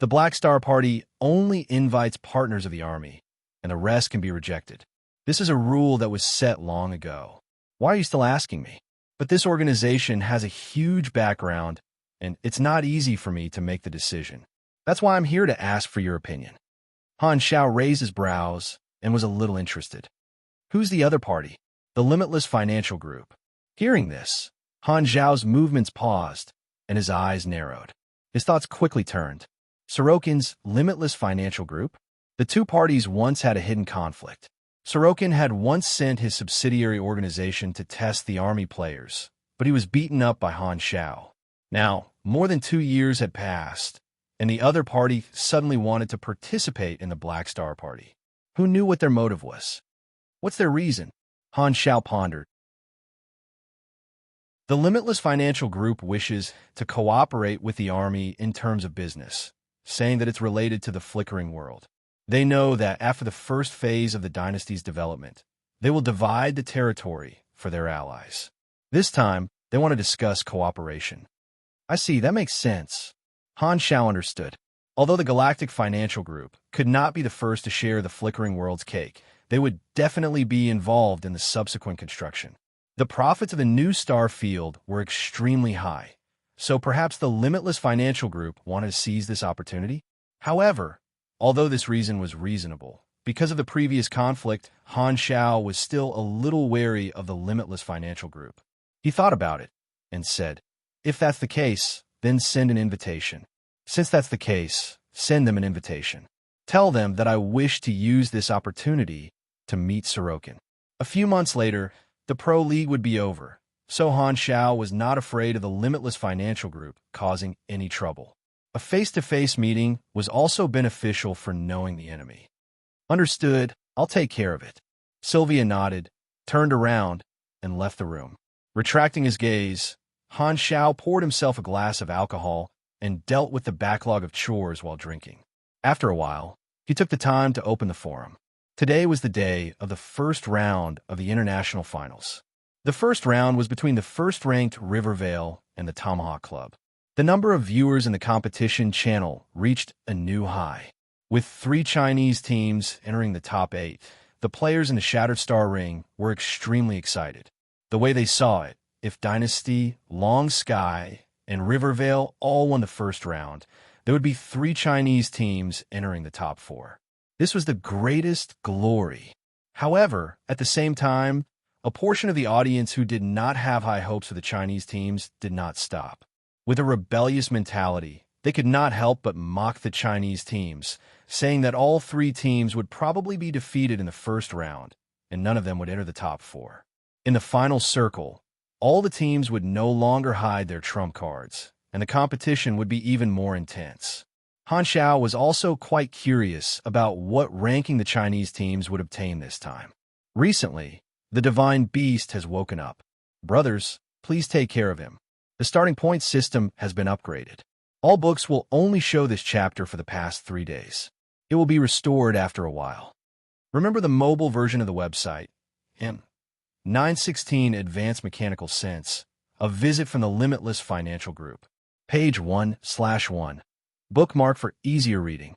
The Black Star Party only invites partners of the army, and the rest can be rejected. This is a rule that was set long ago. Why are you still asking me? But this organization has a huge background, and it's not easy for me to make the decision. That's why I'm here to ask for your opinion. Han Xiao raised his brows and was a little interested. Who's the other party? The Limitless Financial Group. Hearing this, Han Xiao's movements paused, and his eyes narrowed. His thoughts quickly turned. Sorokin's Limitless Financial Group? The two parties once had a hidden conflict. Sorokin had once sent his subsidiary organization to test the army players, but he was beaten up by Han Xiao. Now, more than 2 years had passed, and the other party suddenly wanted to participate in the Black Star Party. Who knew what their motive was? What's their reason? Han Xiao pondered. The Limitless Financial Group wishes to cooperate with the army in terms of business, saying that it's related to the flickering world. They know that after the first phase of the dynasty's development, they will divide the territory for their allies. This time, they want to discuss cooperation. I see, that makes sense. Han Xiao understood. Although the Galactic Financial Group could not be the first to share the flickering world's cake, they would definitely be involved in the subsequent construction. The profits of the new star field were extremely high, so perhaps the Limitless Financial Group wanted to seize this opportunity. However, although this reason was reasonable, because of the previous conflict, Han Xiao was still a little wary of the Limitless Financial Group. He thought about it and said, "If that's the case, then send an invitation." Since that's the case, send them an invitation. Tell them that I wish to use this opportunity to meet Sorokin. A few months later, the Pro League would be over, so Han Xiao was not afraid of the limitless financial group causing any trouble. A face-to-face meeting was also beneficial for knowing the enemy. Understood, I'll take care of it. Sylvia nodded, turned around, and left the room. Retracting his gaze, Han Xiao poured himself a glass of alcohol and dealt with the backlog of chores while drinking. After a while, he took the time to open the forum. Today was the day of the first round of the international finals. The first round was between the first-ranked Rivervale and the Tomahawk Club. The number of viewers in the competition channel reached a new high. With 3 Chinese teams entering the top 8, the players in the Shattered Star Ring were extremely excited. The way they saw it, if Dynasty, Long Sky, and Rivervale all won the first round, there would be 3 Chinese teams entering the top 4. This was the greatest glory. However, at the same time, a portion of the audience who did not have high hopes for the Chinese teams did not stop. With a rebellious mentality, they could not help but mock the Chinese teams, saying that all 3 teams would probably be defeated in the first round, and none of them would enter the top 4. In the final circle, all the teams would no longer hide their trump cards, and the competition would be even more intense. Han Xiao was also quite curious about what ranking the Chinese teams would obtain this time. Recently, the Divine Beast has woken up. Brothers, please take care of him. The starting point system has been upgraded. All books will only show this chapter for the past 3 days. It will be restored after a while. Remember the mobile version of the website, M916 Advanced Mechanical Sense, a visit from the Limitless Financial Group. Page 1/1. Bookmark for easier reading.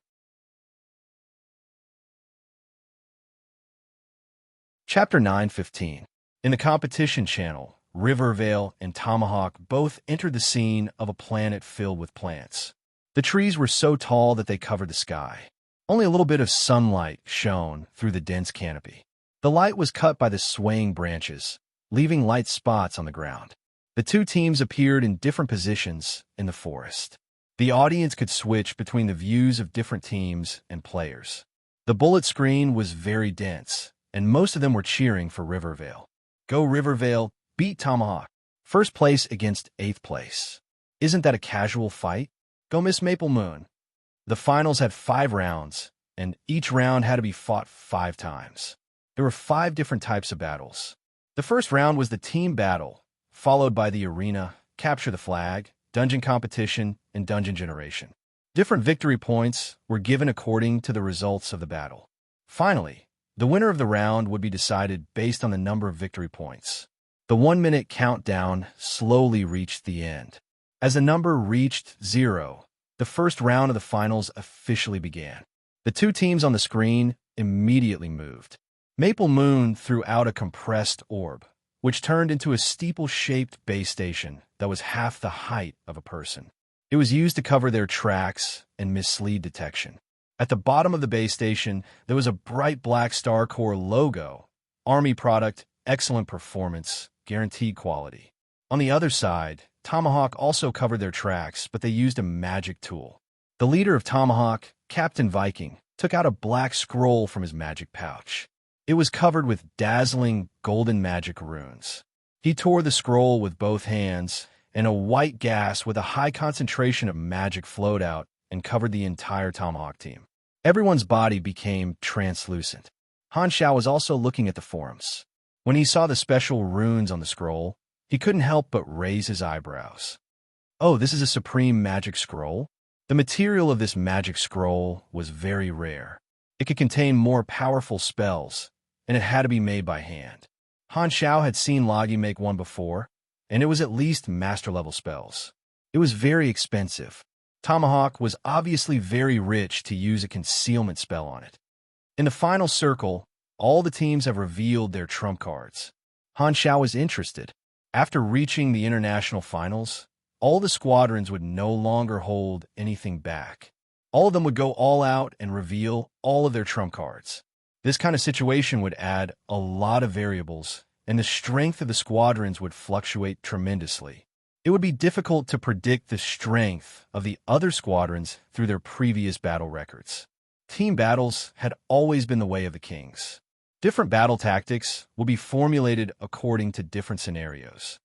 Chapter 9:15. In the competition channel, Rivervale and Tomahawk both entered the scene of a planet filled with plants. The trees were so tall that they covered the sky. Only a little bit of sunlight shone through the dense canopy. The light was cut by the swaying branches, leaving light spots on the ground. The 2 teams appeared in different positions in the forest. The audience could switch between the views of different teams and players. The bullet screen was very dense, and most of them were cheering for Rivervale. Go Rivervale, beat Tomahawk. First place against 8th place. Isn't that a casual fight? Go Miss Maple Moon. The finals had 5 rounds, and each round had to be fought 5 times. There were 5 different types of battles. The first round was the team battle, followed by the arena, capture the flag, dungeon competition, and dungeon generation. Different victory points were given according to the results of the battle. Finally, the winner of the round would be decided based on the number of victory points. The 1-minute countdown slowly reached the end. As the number reached 0, the first round of the finals officially began. The 2 teams on the screen immediately moved. Maple Moon threw out a compressed orb, which turned into a steeple-shaped base station that was half the height of a person. It was used to cover their tracks and mislead detection. At the bottom of the base station, there was a bright black Star Core logo, Army product, excellent performance, guaranteed quality. On the other side, Tomahawk also covered their tracks, but they used a magic tool. The leader of Tomahawk, Captain Viking, took out a black scroll from his magic pouch. It was covered with dazzling golden magic runes. He tore the scroll with both hands, and a white gas with a high concentration of magic flowed out and covered the entire Tomahawk team. Everyone's body became translucent. Han Xiao was also looking at the forums. When he saw the special runes on the scroll, he couldn't help but raise his eyebrows. Oh, this is a supreme magic scroll? The material of this magic scroll was very rare. It could contain more powerful spells, and it had to be made by hand. Han Xiao had seen Lagi make one before, and it was at least master-level spells. It was very expensive. Tomahawk was obviously very rich to use a concealment spell on it. In the final circle, all the teams have revealed their trump cards. Han Xiao was interested. After reaching the international finals, all the squadrons would no longer hold anything back. All of them would go all out and reveal all of their trump cards. This kind of situation would add a lot of variables, and the strength of the squadrons would fluctuate tremendously. It would be difficult to predict the strength of the other squadrons through their previous battle records. Team battles had always been the way of the kings. Different battle tactics will be formulated according to different scenarios.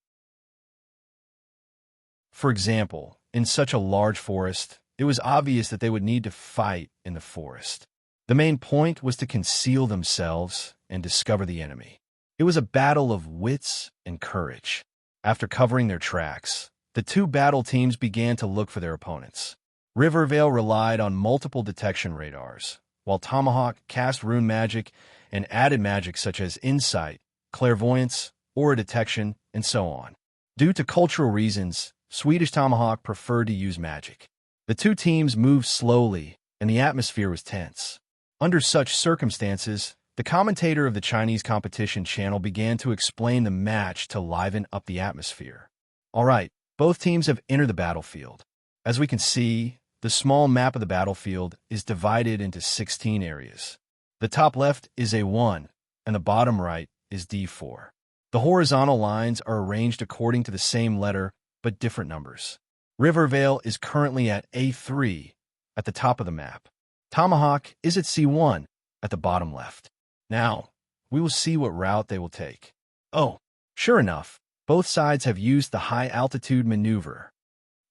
For example, in such a large forest, it was obvious that they would need to fight in the forest. The main point was to conceal themselves and discover the enemy. It was a battle of wits and courage. After covering their tracks, the two battle teams began to look for their opponents. Rivervale relied on multiple detection radars, while Tomahawk cast rune magic and added magic such as insight, clairvoyance, aura detection, and so on. Due to cultural reasons, Swedish Tomahawk preferred to use magic. The two teams moved slowly, and the atmosphere was tense. Under such circumstances, the commentator of the Chinese competition channel began to explain the match to liven up the atmosphere. All right, both teams have entered the battlefield. As we can see, the small map of the battlefield is divided into 16 areas. The top left is A1, and the bottom right is D4. The horizontal lines are arranged according to the same letter, but different numbers. Rivervale is currently at A3, at the top of the map. Tomahawk is at C1, at the bottom left. Now, we will see what route they will take. Oh, sure enough, both sides have used the high-altitude maneuver.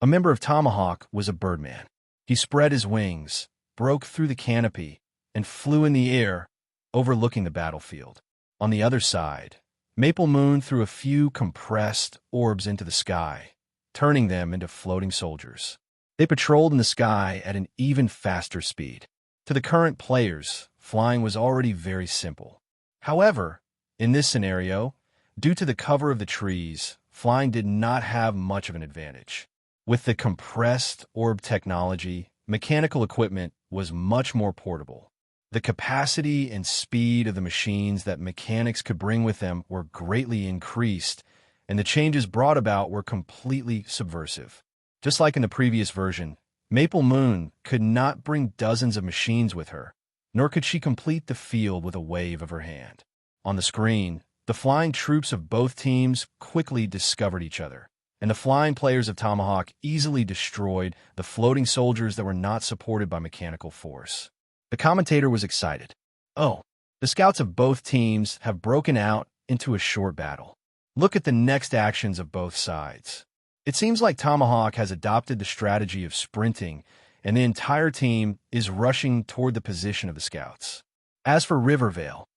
A member of Tomahawk was a birdman. He spread his wings, broke through the canopy, and flew in the air, overlooking the battlefield. On the other side, Maple Moon threw a few compressed orbs into the sky, turning them into floating soldiers. They patrolled in the sky at an even faster speed. To the current players, flying was already very simple. However, in this scenario, due to the cover of the trees, flying did not have much of an advantage. With the compressed orb technology, mechanical equipment was much more portable. The capacity and speed of the machines that mechanics could bring with them were greatly increased, and the changes brought about were completely subversive. Just like in the previous version, Maple Moon could not bring dozens of machines with her, nor could she complete the field with a wave of her hand. On the screen, the flying troops of both teams quickly discovered each other, and the flying players of Tomahawk easily destroyed the floating soldiers that were not supported by mechanical force. The commentator was excited. Oh, the scouts of both teams have broken out into a short battle. Look at the next actions of both sides. It seems like Tomahawk has adopted the strategy of sprinting, and the entire team is rushing toward the position of the scouts. As for Rivervale,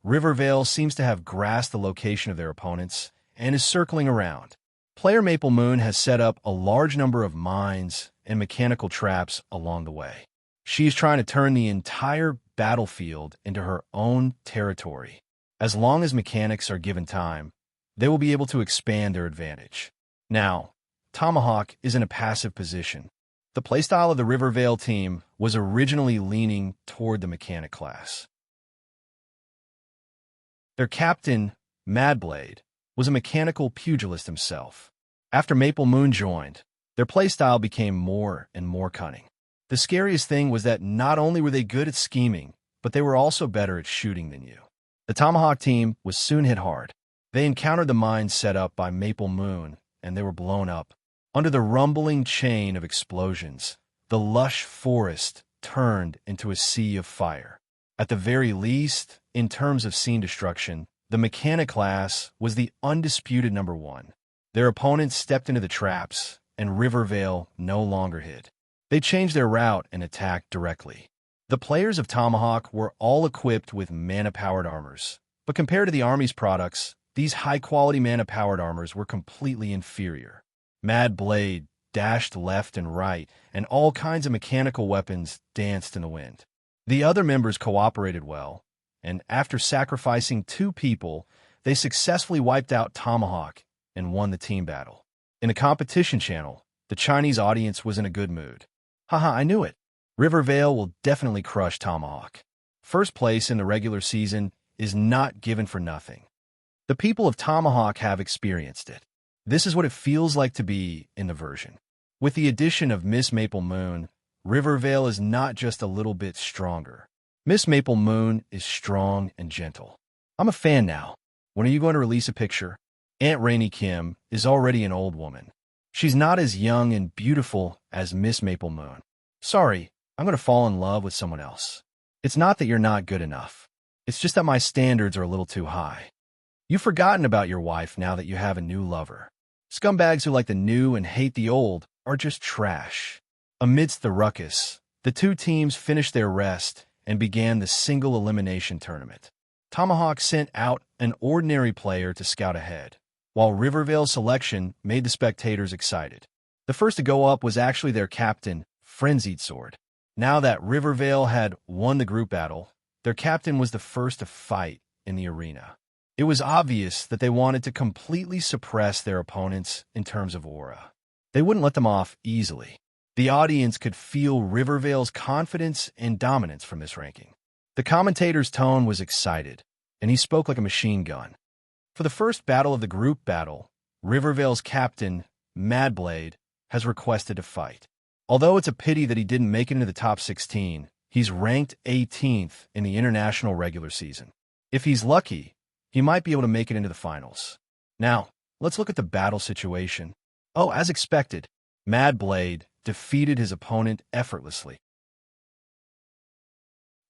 Rivervale seems to have grasped the location of their opponents and is circling around. Player Maple Moon has set up a large number of mines and mechanical traps along the way. She is trying to turn the entire battlefield into her own territory. As long as mechanics are given time, they will be able to expand their advantage. Now, Tomahawk is in a passive position. The playstyle of the Rivervale team was originally leaning toward the mechanic class. Their captain, Madblade, was a mechanical pugilist himself. After Maple Moon joined, their playstyle became more and more cunning. The scariest thing was that not only were they good at scheming, but they were also better at shooting than you. The Tomahawk team was soon hit hard. They encountered the mines set up by Maple Moon, and they were blown up. Under the rumbling chain of explosions, the lush forest turned into a sea of fire. At the very least, in terms of scene destruction, the mechanic class was the undisputed number one. Their opponents stepped into the traps, and Rivervale no longer hid. They changed their route and attacked directly. The players of Tomahawk were all equipped with mana-powered armors, but compared to the Army's products, these high-quality mana-powered armors were completely inferior. Mad Blade dashed left and right, and all kinds of mechanical weapons danced in the wind. The other members cooperated well, and after sacrificing 2 people, they successfully wiped out Tomahawk and won the team battle. In a competition channel, the Chinese audience was in a good mood. Haha, I knew it. Rivervale will definitely crush Tomahawk. First place in the regular season is not given for nothing. The people of Tomahawk have experienced it. This is what it feels like to be in the version. With the addition of Miss Maple Moon, Rivervale is not just a little bit stronger. Miss Maple Moon is strong and gentle. I'm a fan now. When are you going to release a picture? Aunt Rainey Kim is already an old woman. She's not as young and beautiful as Miss Maple Moon. Sorry, I'm going to fall in love with someone else. It's not that you're not good enough. It's just that my standards are a little too high. You've forgotten about your wife now that you have a new lover. Scumbags who like the new and hate the old are just trash. Amidst the ruckus, the two teams finished their rest and began the single elimination tournament. Tomahawk sent out an ordinary player to scout ahead, while Rivervale's selection made the spectators excited. The first to go up was actually their captain, Frenzied Sword. Now that Rivervale had won the group battle, their captain was the first to fight in the arena. It was obvious that they wanted to completely suppress their opponents in terms of aura. They wouldn't let them off easily. The audience could feel Rivervale's confidence and dominance from this ranking. The commentator's tone was excited, and he spoke like a machine gun. For the first battle of the group battle, Rivervale's captain, Madblade, has requested to fight. Although it's a pity that he didn't make it into the top 16, he's ranked 18th in the international regular season. If he's lucky, he might be able to make it into the finals. Now, let's look at the battle situation. Oh, as expected, Madblade defeated his opponent effortlessly.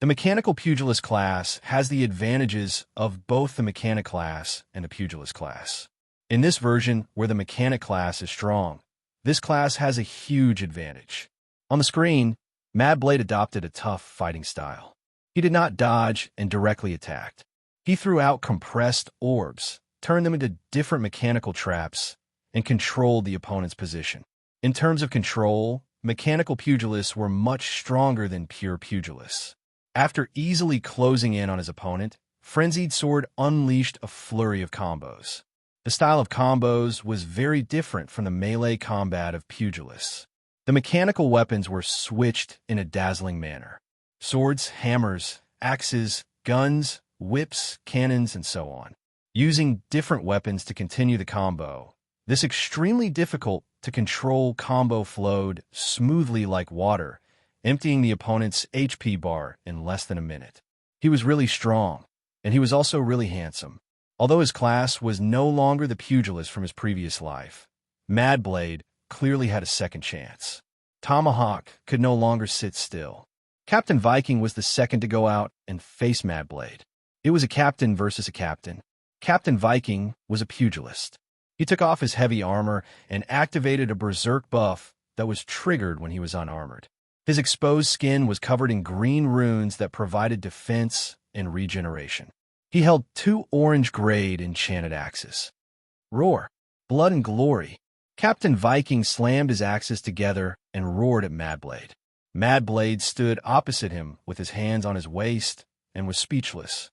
The Mechanical Pugilist class has the advantages of both the Mechanic class and the Pugilist class. In this version, where the Mechanic class is strong, this class has a huge advantage. On the screen, Madblade adopted a tough fighting style. He did not dodge and directly attacked. He threw out compressed orbs, turned them into different mechanical traps, and controlled the opponent's position. In terms of control, Mechanical Pugilists were much stronger than pure Pugilists. After easily closing in on his opponent, Frenzied Sword unleashed a flurry of combos. The style of combos was very different from the melee combat of Pugilists. The mechanical weapons were switched in a dazzling manner. Swords, hammers, axes, guns, whips, cannons, and so on. Using different weapons to continue the combo, this extremely difficult to control combo flowed smoothly like water, emptying the opponent's HP bar in less than a minute. He was really strong, and he was also really handsome. Although his class was no longer the pugilist from his previous life, Madblade clearly had a second chance. Tomahawk could no longer sit still. Captain Viking was the second to go out and face Madblade. It was a captain versus a captain. Captain Viking was a pugilist. He took off his heavy armor and activated a berserk buff that was triggered when he was unarmored. His exposed skin was covered in green runes that provided defense and regeneration. He held 2 orange-grade enchanted axes. Roar, blood and glory. Captain Viking slammed his axes together and roared at Madblade. Madblade stood opposite him with his hands on his waist and was speechless.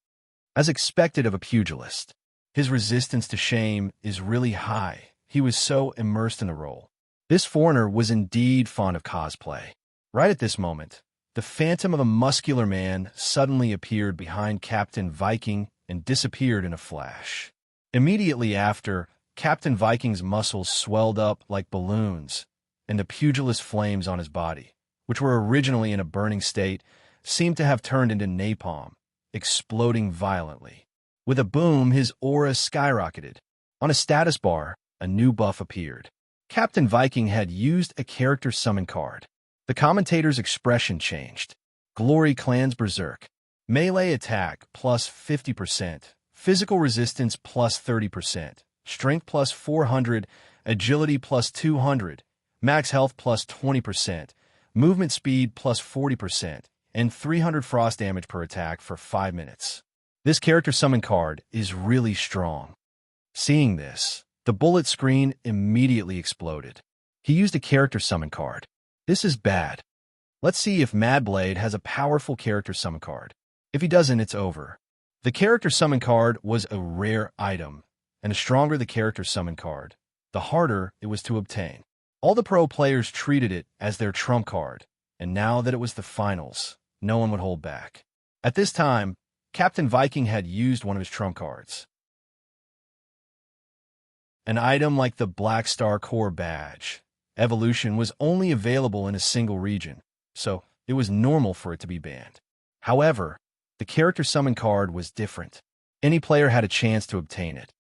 As expected of a pugilist, his resistance to shame is really high. He was so immersed in the role. This foreigner was indeed fond of cosplay. Right at this moment, the phantom of a muscular man suddenly appeared behind Captain Viking and disappeared in a flash. Immediately after, Captain Viking's muscles swelled up like balloons, and the pugilist flames on his body, which were originally in a burning state, seemed to have turned into napalm, exploding violently. With a boom, his aura skyrocketed. On a status bar, a new buff appeared. Captain Viking had used a character summon card. The commentator's expression changed. Glory Clan's Berserk. Melee attack plus 50%. Physical resistance plus 30%. Strength plus 400. Agility plus 200. Max health plus 20%. Movement speed plus 40%. And 300 frost damage per attack for 5 minutes. This character summon card is really strong. Seeing this, the bullet screen immediately exploded. He used a character summon card. This is bad. Let's see if Madblade has a powerful character summon card. If he doesn't, it's over. The character summon card was a rare item, and the stronger the character summon card, the harder it was to obtain. All the pro players treated it as their trump card, and now that it was the finals, no one would hold back. At this time, Captain Viking had used one of his trump cards. An item like the Black Star Core badge. Evolution was only available in a single region, so it was normal for it to be banned. However, the character summon card was different. Any player had a chance to obtain it,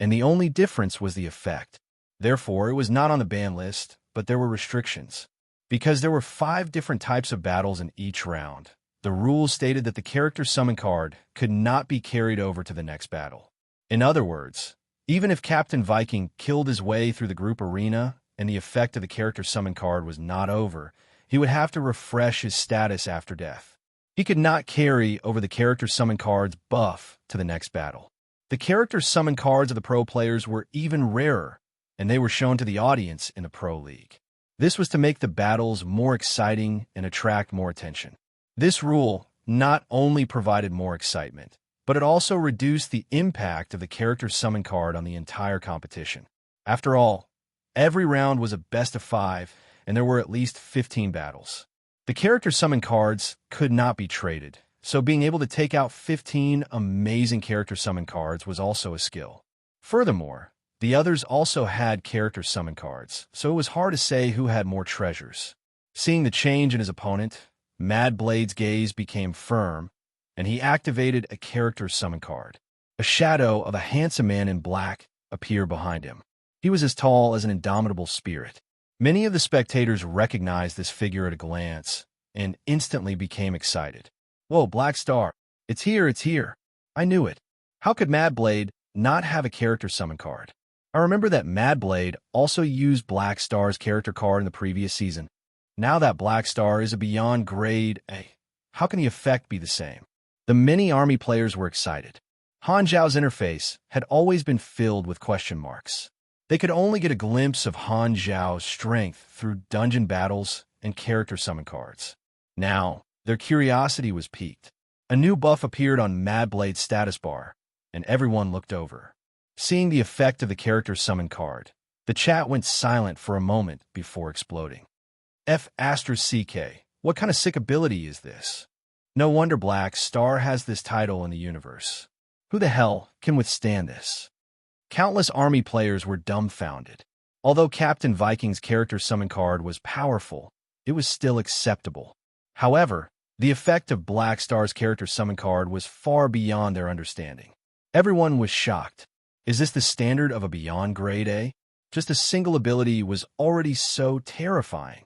and the only difference was the effect. Therefore, it was not on the ban list, but there were restrictions. Because there were 5 different types of battles in each round, the rules stated that the character summon card could not be carried over to the next battle. In other words, even if Captain Viking killed his way through the group arena and the effect of the character summon card was not over, he would have to refresh his status after death. He could not carry over the character summon card's buff to the next battle. The character summon cards of the pro players were even rarer, and they were shown to the audience in the Pro League. This was to make the battles more exciting and attract more attention. This rule not only provided more excitement, but it also reduced the impact of the character summon card on the entire competition. After all, every round was a best of 5, and there were at least 15 battles. The character summon cards could not be traded, so being able to take out 15 amazing character summon cards was also a skill. Furthermore, the others also had character summon cards, so it was hard to say who had more treasures. Seeing the change in his opponent, Mad Blade's gaze became firm, and he activated a character summon card. A shadow of a handsome man in black appeared behind him. He was as tall as an indomitable spirit. Many of the spectators recognized this figure at a glance and instantly became excited. "Whoa, Black Star! It's here, it's here! I knew it! How could Mad Blade not have a character summon card?" I remember that Mad Blade also used Black Star's character card in the previous season. Now that Black Star is a beyond grade A, how can the effect be the same? The many army players were excited. Han Zhao's interface had always been filled with question marks. They could only get a glimpse of Han Zhao's strength through dungeon battles and character summon cards. Now, their curiosity was piqued. A new buff appeared on Mad Blade's status bar, and everyone looked over. Seeing the effect of the character summon card, the chat went silent for a moment before exploding. F***CK, what kind of sick ability is this? No wonder Black Star has this title in the universe. Who the hell can withstand this? Countless army players were dumbfounded. Although Captain Viking's character summon card was powerful, it was still acceptable. However, the effect of Black Star's character summon card was far beyond their understanding. Everyone was shocked. Is this the standard of a beyond grade A? Just a single ability was already so terrifying.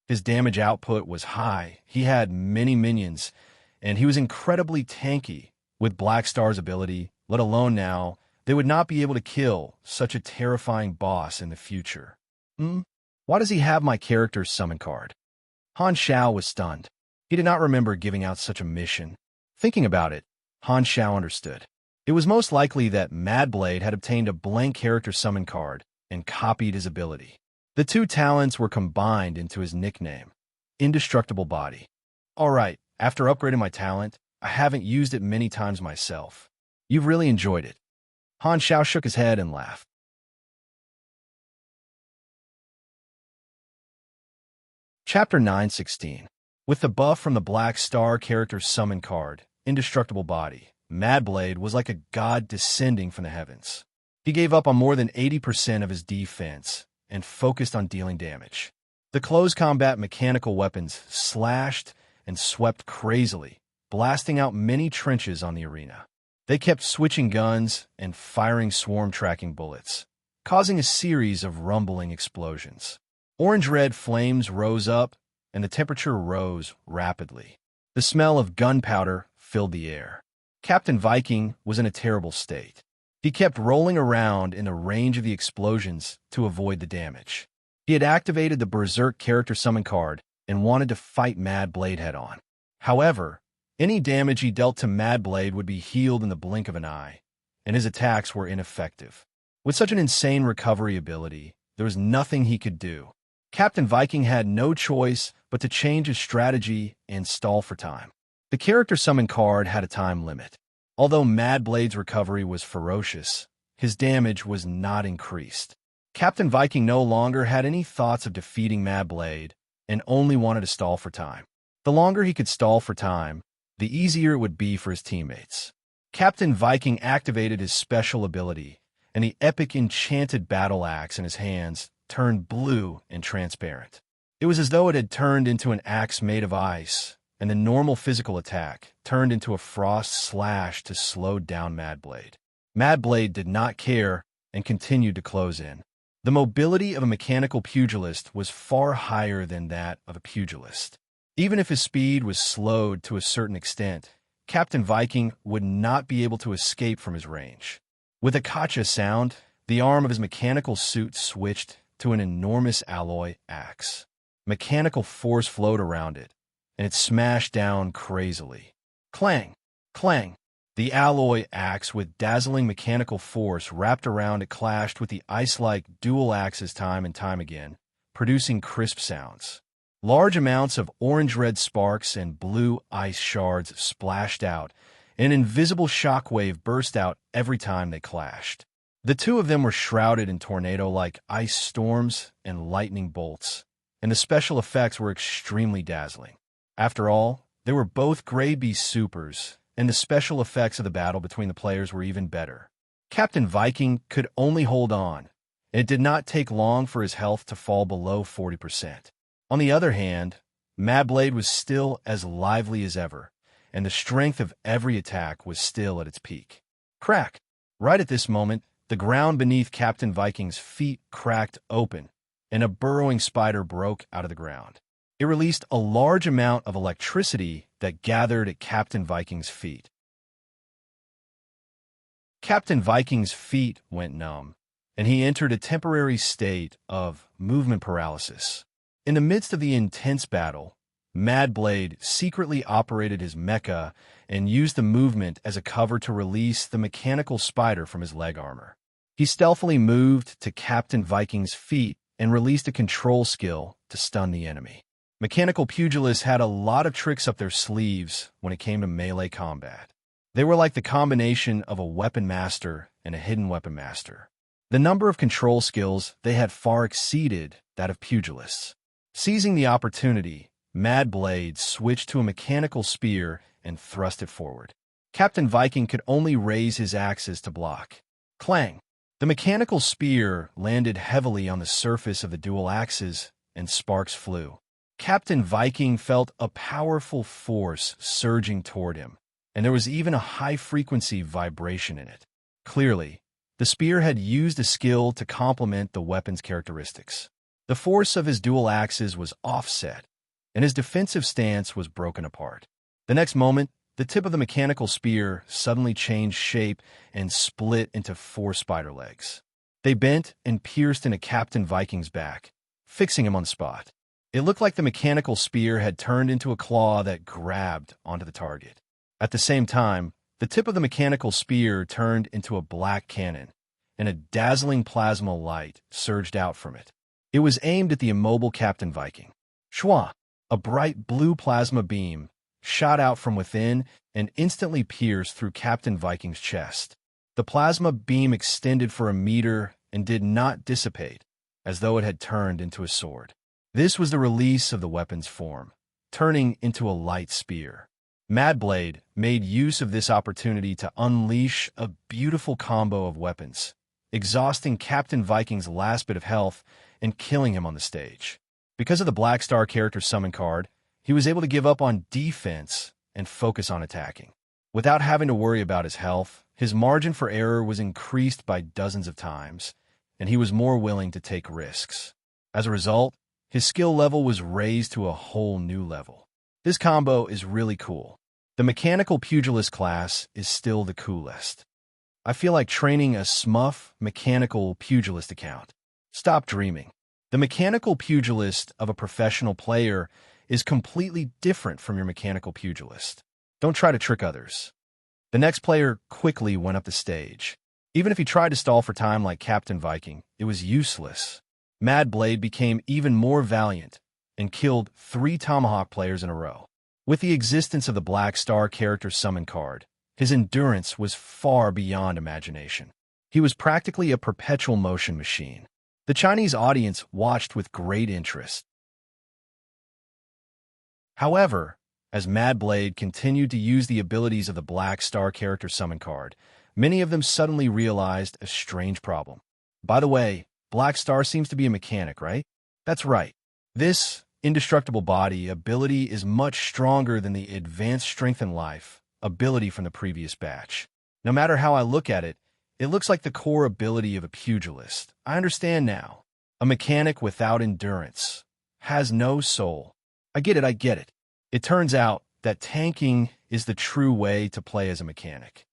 His damage output was high, he had many minions, and he was incredibly tanky. With Black Star's ability, let alone now, they would not be able to kill such a terrifying boss in the future. Why does he have my character's summon card? Han Zhao was stunned. He did not remember giving out such a mission. Thinking about it, Han Zhao understood. It was most likely that Mad Blade had obtained a blank character summon card and copied his ability. The two talents were combined into his nickname, Indestructible Body. Alright, after upgrading my talent, I haven't used it many times myself. You've really enjoyed it. Han Zhao shook his head and laughed. Chapter 9:16. With the buff from the Black Star character summon card, Indestructible Body, Mad Blade was like a god descending from the heavens. He gave up on more than 80% of his defense and focused on dealing damage. The close combat mechanical weapons slashed and swept crazily, blasting out many trenches on the arena. They kept switching guns and firing swarm-tracking bullets, causing a series of rumbling explosions. Orange-red flames rose up, and the temperature rose rapidly. The smell of gunpowder filled the air. Captain Viking was in a terrible state. He kept rolling around in the range of the explosions to avoid the damage. He had activated the Berserk character summon card and wanted to fight Mad Blade head-on. However, any damage he dealt to Mad Blade would be healed in the blink of an eye, and his attacks were ineffective. With such an insane recovery ability, there was nothing he could do. Captain Viking had no choice but to change his strategy and stall for time. The character summon card had a time limit. Although Mad Blade's recovery was ferocious, his damage was not increased. Captain Viking no longer had any thoughts of defeating Mad Blade and only wanted to stall for time. The longer he could stall for time, the easier it would be for his teammates. Captain Viking activated his special ability, and the epic enchanted battle axe in his hands turned blue and transparent. It was as though it had turned into an axe made of ice, and the normal physical attack turned into a frost slash to slow down Mad Blade. Mad Blade did not care and continued to close in. The mobility of a mechanical pugilist was far higher than that of a pugilist. Even if his speed was slowed to a certain extent, Captain Viking would not be able to escape from his range. With a kacha sound, the arm of his mechanical suit switched to an enormous alloy axe. Mechanical force flowed around it, and it smashed down crazily. Clang! Clang! The alloy axe with dazzling mechanical force wrapped around it clashed with the ice-like dual axes time and time again, producing crisp sounds. Large amounts of orange-red sparks and blue ice shards splashed out, and an invisible shockwave burst out every time they clashed. The two of them were shrouded in tornado-like ice storms and lightning bolts, and the special effects were extremely dazzling. After all, they were both Grey Beast supers, and the special effects of the battle between the players were even better. Captain Viking could only hold on, and it did not take long for his health to fall below 40%. On the other hand, Mad Blade was still as lively as ever, and the strength of every attack was still at its peak. Crack! Right at this moment, the ground beneath Captain Viking's feet cracked open, and a burrowing spider broke out of the ground. It released a large amount of electricity that gathered at Captain Viking's feet. Captain Viking's feet went numb, and he entered a temporary state of movement paralysis. In the midst of the intense battle, Mad Blade secretly operated his mecha and used the movement as a cover to release the mechanical spider from his leg armor. He stealthily moved to Captain Viking's feet and released a control skill to stun the enemy. Mechanical pugilists had a lot of tricks up their sleeves when it came to melee combat. They were like the combination of a weapon master and a hidden weapon master. The number of control skills they had far exceeded that of pugilists. Seizing the opportunity, Mad Blade switched to a mechanical spear and thrust it forward. Captain Viking could only raise his axes to block. Clang! The mechanical spear landed heavily on the surface of the dual axes, and sparks flew. Captain Viking felt a powerful force surging toward him, and there was even a high-frequency vibration in it. Clearly, the spear had used a skill to complement the weapon's characteristics. The force of his dual axes was offset, and his defensive stance was broken apart. The next moment, the tip of the mechanical spear suddenly changed shape and split into 4 spider legs. They bent and pierced into Captain Viking's back, fixing him on the spot. It looked like the mechanical spear had turned into a claw that grabbed onto the target. At the same time, the tip of the mechanical spear turned into a black cannon, and a dazzling plasma light surged out from it. It was aimed at the immobile Captain Viking. Shwa! A bright blue plasma beam shot out from within and instantly pierced through Captain Viking's chest. The plasma beam extended for a meter and did not dissipate, as though it had turned into a sword. This was the release of the weapon's form, turning into a light spear. Mad Blade made use of this opportunity to unleash a beautiful combo of weapons, exhausting Captain Viking's last bit of health and killing him on the stage. Because of the Black Star character summon card, he was able to give up on defense and focus on attacking. Without having to worry about his health, his margin for error was increased by dozens of times, and he was more willing to take risks. As a result, his skill level was raised to a whole new level. This combo is really cool. The mechanical pugilist class is still the coolest. I feel like training a Smurf mechanical pugilist account. Stop dreaming. The mechanical pugilist of a professional player is completely different from your mechanical pugilist. Don't try to trick others. The next player quickly went up the stage. Even if he tried to stall for time like Captain Viking, it was useless. Mad Blade became even more valiant and killed 3 Tomahawk players in a row. With the existence of the Black Star character summon card, his endurance was far beyond imagination. He was practically a perpetual motion machine. The Chinese audience watched with great interest. However, as Mad Blade continued to use the abilities of the Black Star character summon card, many of them suddenly realized a strange problem. By the way, Black Star seems to be a mechanic, right? That's right. This indestructible body ability is much stronger than the advanced strength and life ability from the previous batch. No matter how I look at it, it looks like the core ability of a pugilist. I understand now. A mechanic without endurance has no soul. I get it. It turns out that tanking is the true way to play as a mechanic.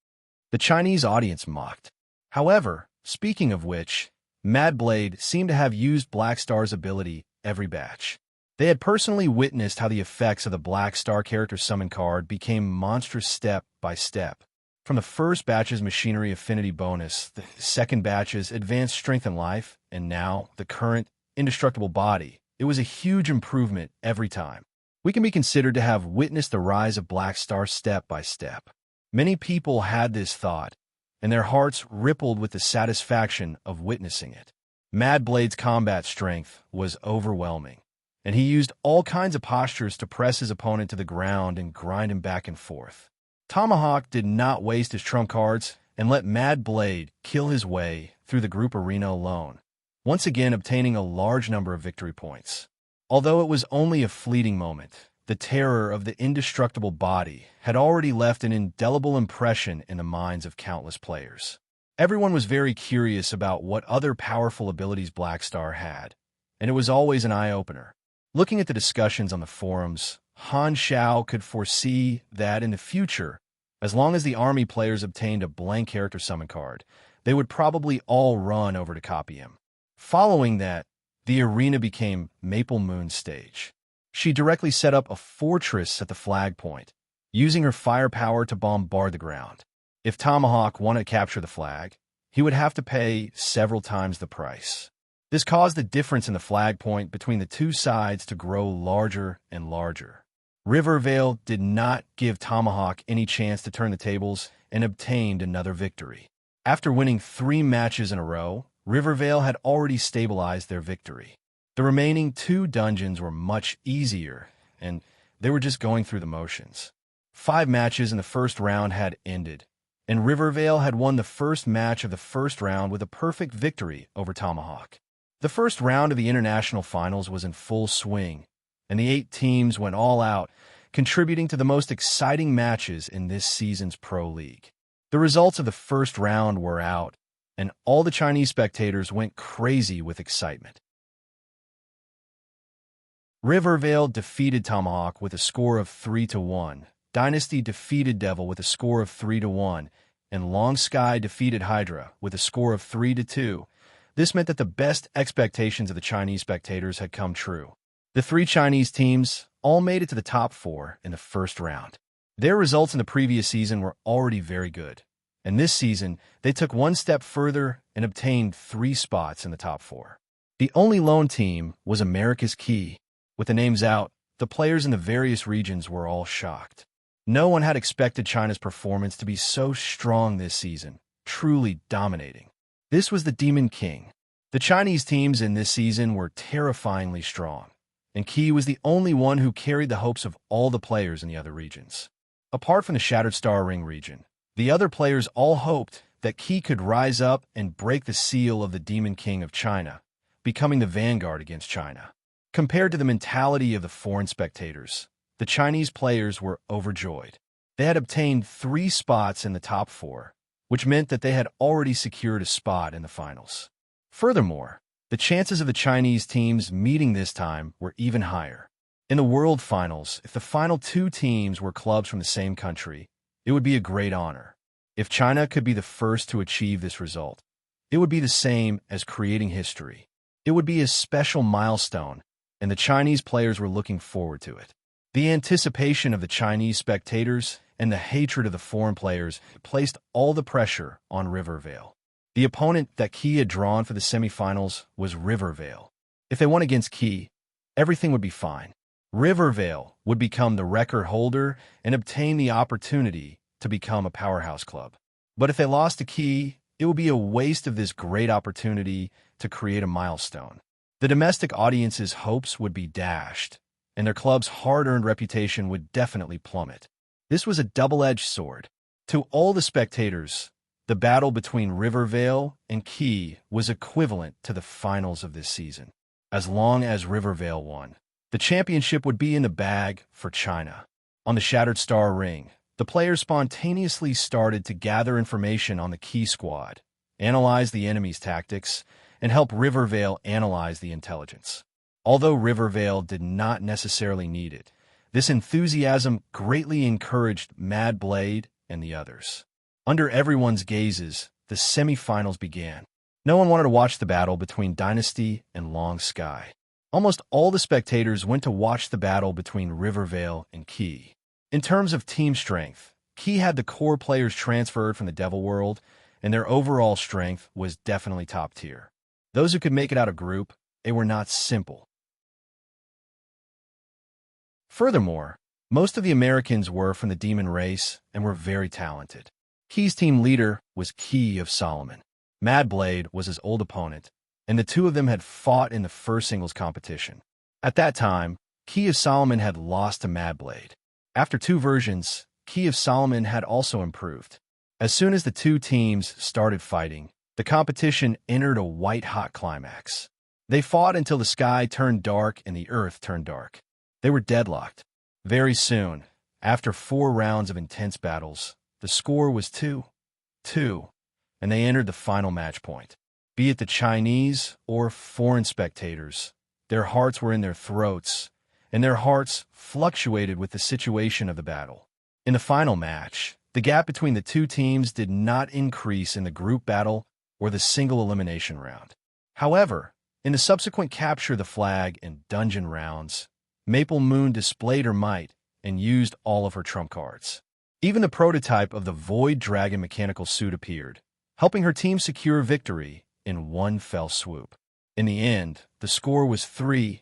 The Chinese audience mocked. However, speaking of which, Mad Blade seemed to have used Black Star's ability every batch. They had personally witnessed how the effects of the Black Star character summon card became monstrous step by step. From the first batch's machinery affinity bonus, the second batch's advanced strength and life, and now the current indestructible body, it was a huge improvement every time. We can be considered to have witnessed the rise of Black Star step by step. Many people had this thought, and their hearts rippled with the satisfaction of witnessing it. Mad Blade's combat strength was overwhelming, and he used all kinds of postures to press his opponent to the ground and grind him back and forth. Tomahawk did not waste his trump cards and let Mad Blade kill his way through the group arena alone, once again obtaining a large number of victory points. Although it was only a fleeting moment, the terror of the indestructible body had already left an indelible impression in the minds of countless players. Everyone was very curious about what other powerful abilities Black Star had, and it was always an eye-opener. Looking at the discussions on the forums, Han Xiao could foresee that in the future, as long as the army players obtained a blank character summon card, they would probably all run over to copy him. Following that, the arena became Maple Moon's stage. She directly set up a fortress at the flag point, using her firepower to bombard the ground. If Tomahawk wanted to capture the flag, he would have to pay several times the price. This caused the difference in the flag point between the two sides to grow larger and larger. Rivervale did not give Tomahawk any chance to turn the tables and obtained another victory. After winning 3 matches in a row, Rivervale had already stabilized their victory. The remaining 2 dungeons were much easier, and they were just going through the motions. 5 matches in the first round had ended, and Rivervale had won the first match of the first round with a perfect victory over Tomahawk. The first round of the international finals was in full swing, and the 8 teams went all out, contributing to the most exciting matches in this season's Pro League. The results of the first round were out, and all the Chinese spectators went crazy with excitement. Rivervale defeated Tomahawk with a score of 3-1. Dynasty defeated Devil with a score of 3-1, and Long Sky defeated Hydra with a score of 3-2. This meant that the best expectations of the Chinese spectators had come true. The 3 Chinese teams all made it to the top 4 in the first round. Their results in the previous season were already very good, and this season they took one step further and obtained 3 spots in the top 4. The only lone team was America's Key. With the names out, the players in the various regions were all shocked. No one had expected China's performance to be so strong this season, truly dominating. This was the Demon King. The Chinese teams in this season were terrifyingly strong, and Qi was the only one who carried the hopes of all the players in the other regions. Apart from the Shattered Star Ring region, the other players all hoped that Qi could rise up and break the seal of the Demon King of China, becoming the vanguard against China. Compared to the mentality of the foreign spectators, the Chinese players were overjoyed. They had obtained 3 spots in the top 4, which meant that they had already secured a spot in the finals. Furthermore, the chances of the Chinese teams meeting this time were even higher. In the World Finals, if the final 2 teams were clubs from the same country, it would be a great honor. If China could be the first to achieve this result, it would be the same as creating history. It would be a special milestone, and the Chinese players were looking forward to it. The anticipation of the Chinese spectators and the hatred of the foreign players placed all the pressure on Rivervale. The opponent that Qi had drawn for the semifinals was Rivervale. If they won against Qi, everything would be fine. Rivervale would become the record holder and obtain the opportunity to become a powerhouse club. But if they lost to Qi, it would be a waste of this great opportunity to create a milestone. The domestic audience's hopes would be dashed, and their club's hard-earned reputation would definitely plummet. This was a double-edged sword. To all the spectators, the battle between Rivervale and Qi was equivalent to the finals of this season. As long as Rivervale won, The championship would be in the bag for China. On the Shattered Star Ring, the players spontaneously started to gather information on the key squad, analyze the enemy's tactics, and help Rivervale analyze the intelligence. Although Rivervale did not necessarily need it, this enthusiasm greatly encouraged Mad Blade and the others. Under everyone's gazes, the semifinals began. No one wanted to watch the battle between Dynasty and Long Sky. Almost all the spectators went to watch the battle between Rivervale and Key. In terms of team strength, Key had the core players transferred from the Devil World, and their overall strength was definitely top tier. Those who could make it out of group, they were not simple. Furthermore, most of the Americans were from the demon race and were very talented. Key's team leader was Key of Solomon. Mad Blade was his old opponent, and the two of them had fought in the first singles competition. At that time, Key of Solomon had lost to Mad Blade. After 2 versions, Key of Solomon had also improved. As soon as the two teams started fighting, the competition entered a white-hot climax. They fought until the sky turned dark and the earth turned dark. They were deadlocked. Very soon, after 4 rounds of intense battles, the score was 2-2, and they entered the final match point. Be it the Chinese or foreign spectators, their hearts were in their throats, and their hearts fluctuated with the situation of the battle. In the final match, the gap between the two teams did not increase in the group battle or the single elimination round. However, in the subsequent Capture the Flag and Dungeon rounds, Maple Moon displayed her might and used all of her trump cards. Even the prototype of the Void Dragon mechanical suit appeared, helping her team secure victory in one fell swoop. In the end, the score was 3-2,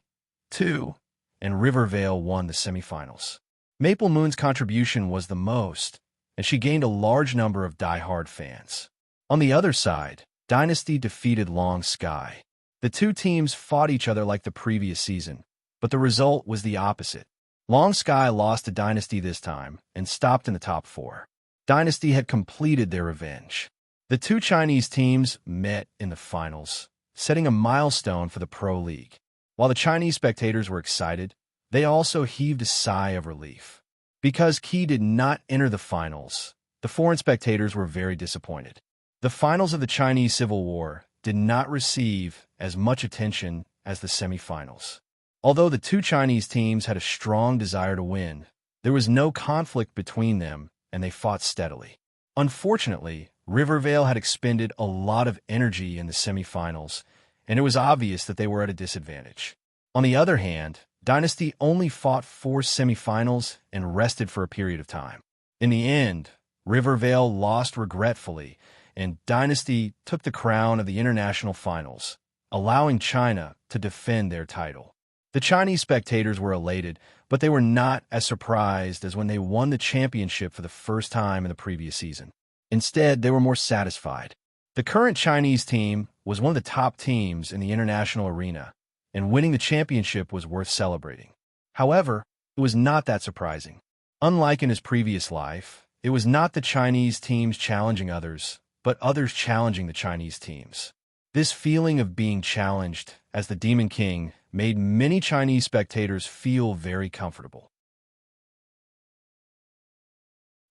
and Rivervale won the semifinals. Maple Moon's contribution was the most, and she gained a large number of die-hard fans. On the other side, Dynasty defeated Long Sky. The two teams fought each other like the previous season, but the result was the opposite. Long Sky lost to Dynasty this time and stopped in the top 4. Dynasty had completed their revenge. The two Chinese teams met in the finals, setting a milestone for the Pro League. While the Chinese spectators were excited, they also heaved a sigh of relief. Because Key did not enter the finals, the foreign spectators were very disappointed. The finals of the Chinese Civil War did not receive as much attention as the semifinals. Although the two Chinese teams had a strong desire to win, there was no conflict between them, and they fought steadily. Unfortunately, Rivervale had expended a lot of energy in the semifinals, and it was obvious that they were at a disadvantage. On the other hand, Dynasty only fought 4 semifinals and rested for a period of time. In the end, Rivervale lost regretfully, and Dynasty took the crown of the international finals, allowing China to defend their title. The Chinese spectators were elated, but they were not as surprised as when they won the championship for the first time in the previous season. Instead, they were more satisfied. The current Chinese team was one of the top teams in the international arena, and winning the championship was worth celebrating. However, it was not that surprising. Unlike in his previous life, it was not the Chinese teams challenging others, but others challenging the Chinese teams. This feeling of being challenged as the Demon King made many Chinese spectators feel very comfortable.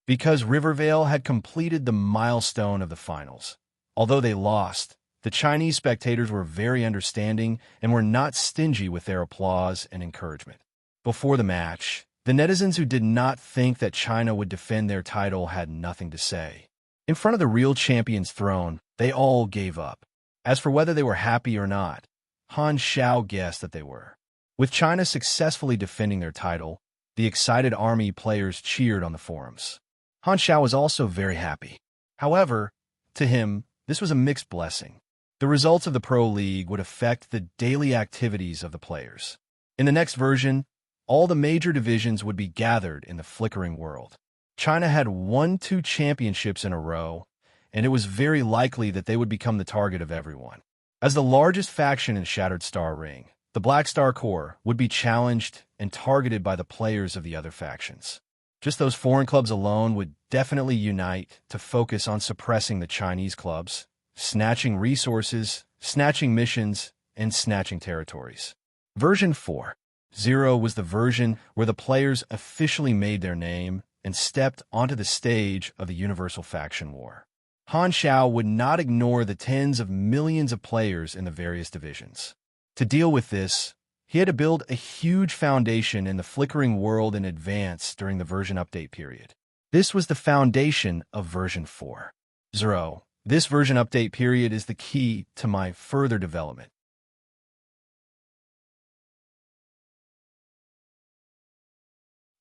Because Rivervale had completed the milestone of the finals. Although they lost, the Chinese spectators were very understanding and were not stingy with their applause and encouragement. Before the match, the netizens who did not think that China would defend their title had nothing to say. In front of the real champion's throne, they all gave up. As for whether they were happy or not, Han Xiao guessed that they were. With China successfully defending their title, the excited army players cheered on the forums. Han Xiao was also very happy. However, to him, this was a mixed blessing. The results of the Pro League would affect the daily activities of the players. In the next version, all the major divisions would be gathered in the flickering world. China had won 2 championships in a row, and it was very likely that they would become the target of everyone. As the largest faction in Shattered Star Ring, the Black Star Corps would be challenged and targeted by the players of the other factions. Just those foreign clubs alone would definitely unite to focus on suppressing the Chinese clubs, snatching resources, snatching missions, and snatching territories. Version 4. 0 was the version where the players officially made their name and stepped onto the stage of the Universal Faction War. Han Xiao would not ignore the tens of millions of players in the various divisions. To deal with this, he had to build a huge foundation in the flickering world in advance during the version update period. This was the foundation of version 4.0. This version update period is the key to my further development.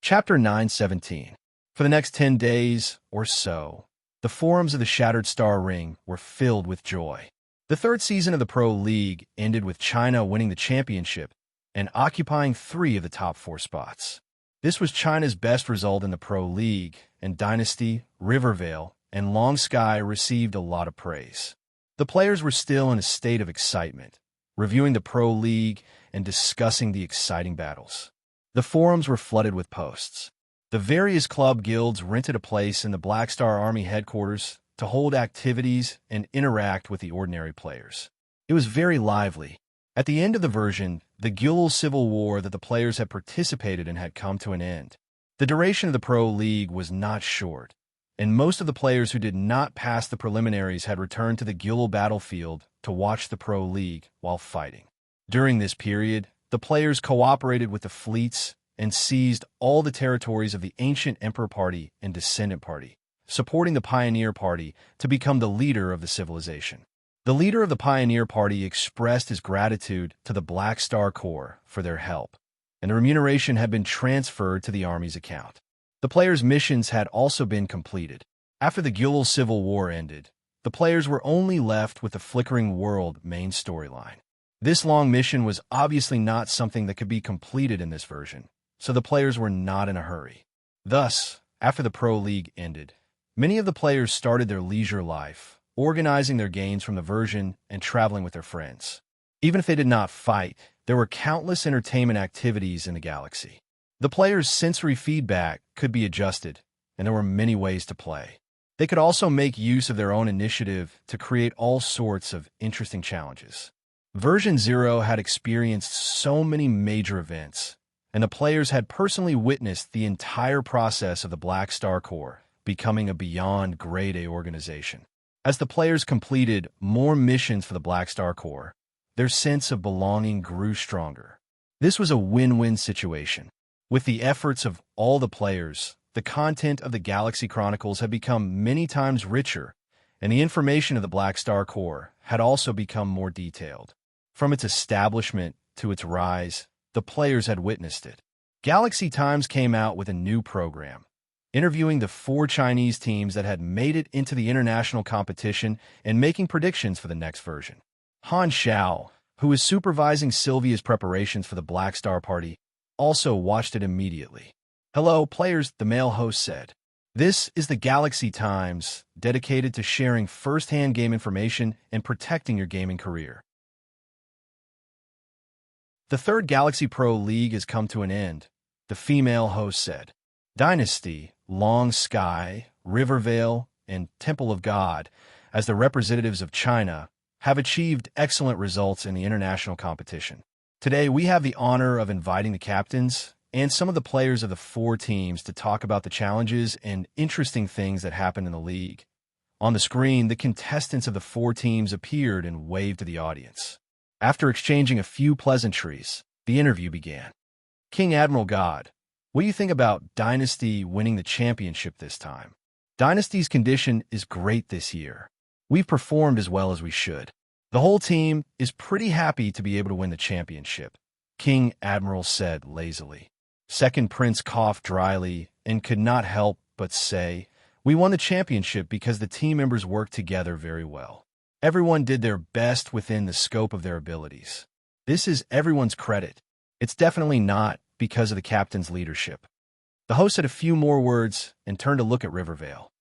Chapter 9:17. For the next 10 days or so, the forums of the Shattered Star Ring were filled with joy. The third season of the Pro League ended with China winning the championship and occupying 3 of the top 4 spots. This was China's best result in the Pro League, and Dynasty, Rivervale, and Long Sky received a lot of praise. The players were still in a state of excitement, reviewing the Pro League and discussing the exciting battles. The forums were flooded with posts. The various club guilds rented a place in the Black Star Army headquarters to hold activities and interact with the ordinary players. It was very lively. At the end of the version, the guild civil war that the players had participated in had come to an end. The duration of the Pro League was not short, and most of the players who did not pass the preliminaries had returned to the guild battlefield to watch the Pro League while fighting. During this period, the players cooperated with the fleets and seized all the territories of the Ancient Emperor Party and Descendant Party, supporting the Pioneer Party to become the leader of the civilization. The leader of the Pioneer Party expressed his gratitude to the Black Star Corps for their help, and the remuneration had been transferred to the Army's account. The players' missions had also been completed. After the guild civil war ended, the players were only left with the Flickering World main storyline. This long mission was obviously not something that could be completed in this version, so the players were not in a hurry. Thus, after the Pro League ended, many of the players started their leisure life, organizing their gains from the version and traveling with their friends. Even if they did not fight, there were countless entertainment activities in the galaxy. The players' sensory feedback could be adjusted, and there were many ways to play. They could also make use of their own initiative to create all sorts of interesting challenges. Version 0 had experienced so many major events, and the players had personally witnessed the entire process of the Black Star Corps becoming a beyond grade A organization. As the players completed more missions for the Black Star Corps, their sense of belonging grew stronger. This was a win-win situation. With the efforts of all the players, the content of the Galaxy Chronicles had become many times richer, and the information of the Black Star Corps had also become more detailed. From its establishment to its rise, the players had witnessed it. Galaxy Times came out with a new program, interviewing the 4 Chinese teams that had made it into the international competition and making predictions for the next version. Han Xiao, who was supervising Sylvia's preparations for the Black Star Party, also watched it immediately. "Hello, players," the male host said. "This is the Galaxy Times, dedicated to sharing first-hand game information and protecting your gaming career. The third Galaxy Pro League has come to an end," the female host said. Dynasty, Long Sky, Rivervale, and Temple of God, as the representatives of China, have achieved excellent results in the international competition. Today, we have the honor of inviting the captains and some of the players of the 4 teams to talk about the challenges and interesting things that happened in the league. On the screen, the contestants of the 4 teams appeared and waved to the audience. After exchanging a few pleasantries, the interview began. "King Admiral God, what do you think about Dynasty winning the championship this time?" "Dynasty's condition is great this year. We've performed as well as we should. The whole team is pretty happy to be able to win the championship," King Admiral said lazily. Second Prince coughed dryly and could not help but say, "We won the championship because the team members worked together very well. Everyone did their best within the scope of their abilities. This is everyone's credit. It's definitely not because of the captain's leadership." The host said a few more words and turned to look at Rivervale.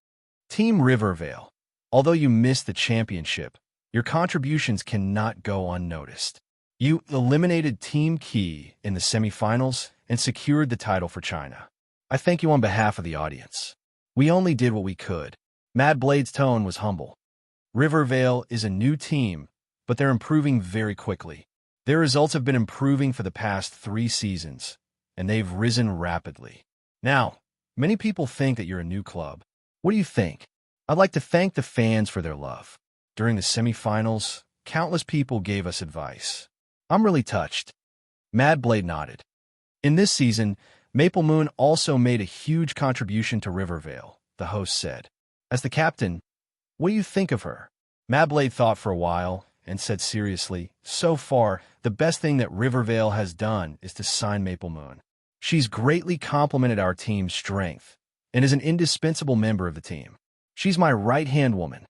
"Team Rivervale, although you missed the championship, your contributions cannot go unnoticed. You eliminated Team Key in the semifinals and secured the title for China. I thank you on behalf of the audience. We only did what we could." Mad Blade's tone was humble. "Rivervale is a new team, but they're improving very quickly. Their results have been improving for the past 3 seasons, and they've risen rapidly. Now, many people think that you're a new club. What do you think? I'd like to thank the fans for their love. During the semifinals, countless people gave us advice. I'm really touched. Mad Blade nodded. In this season, Maple Moon also made a huge contribution to Rivervale, the host said. As the captain, what do you think of her? Mad Blade thought for a while and said seriously, so far, the best thing that Rivervale has done is to sign Maple Moon. She's greatly complemented our team's strength and is an indispensable member of the team. She's my right-hand woman.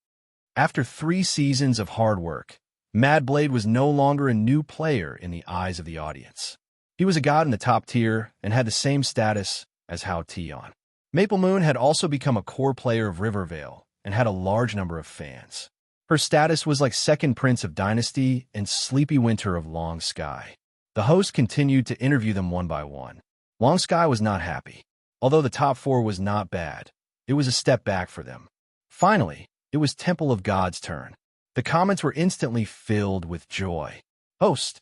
After 3 seasons of hard work, Mad Blade was no longer a new player in the eyes of the audience. He was a god in the top tier and had the same status as Hao Tion. Maple Moon had also become a core player of Rivervale and had a large number of fans. Her status was like second prince of Dynasty and sleepy winter of Long Sky. The host continued to interview them one by one. Long Sky was not happy. Although the top 4 was not bad, it was a step back for them. Finally, it was Temple of God's turn. The comments were instantly filled with joy. Host,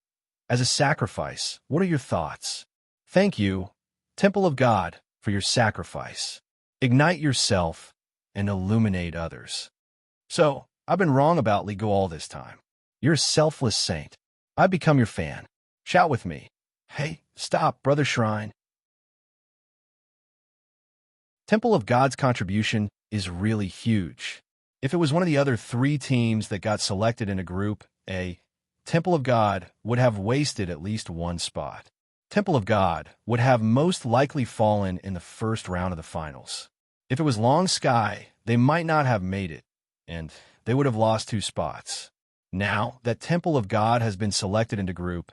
as a sacrifice, what are your thoughts? Thank you, Temple of God, for your sacrifice. Ignite yourself and illuminate others. So, I've been wrong about Legal all this time. You're a selfless saint. I've become your fan. Shout with me. Hey, stop, Brother Shrine. Temple of God's contribution is really huge. If it was one of the other 3 teams that got selected in a Group A, Temple of God would have wasted at least 1 spot. Temple of God would have most likely fallen in the first round of the finals. If it was Long Sky, they might not have made it, and they would have lost 2 spots. Now that Temple of God has been selected into Group,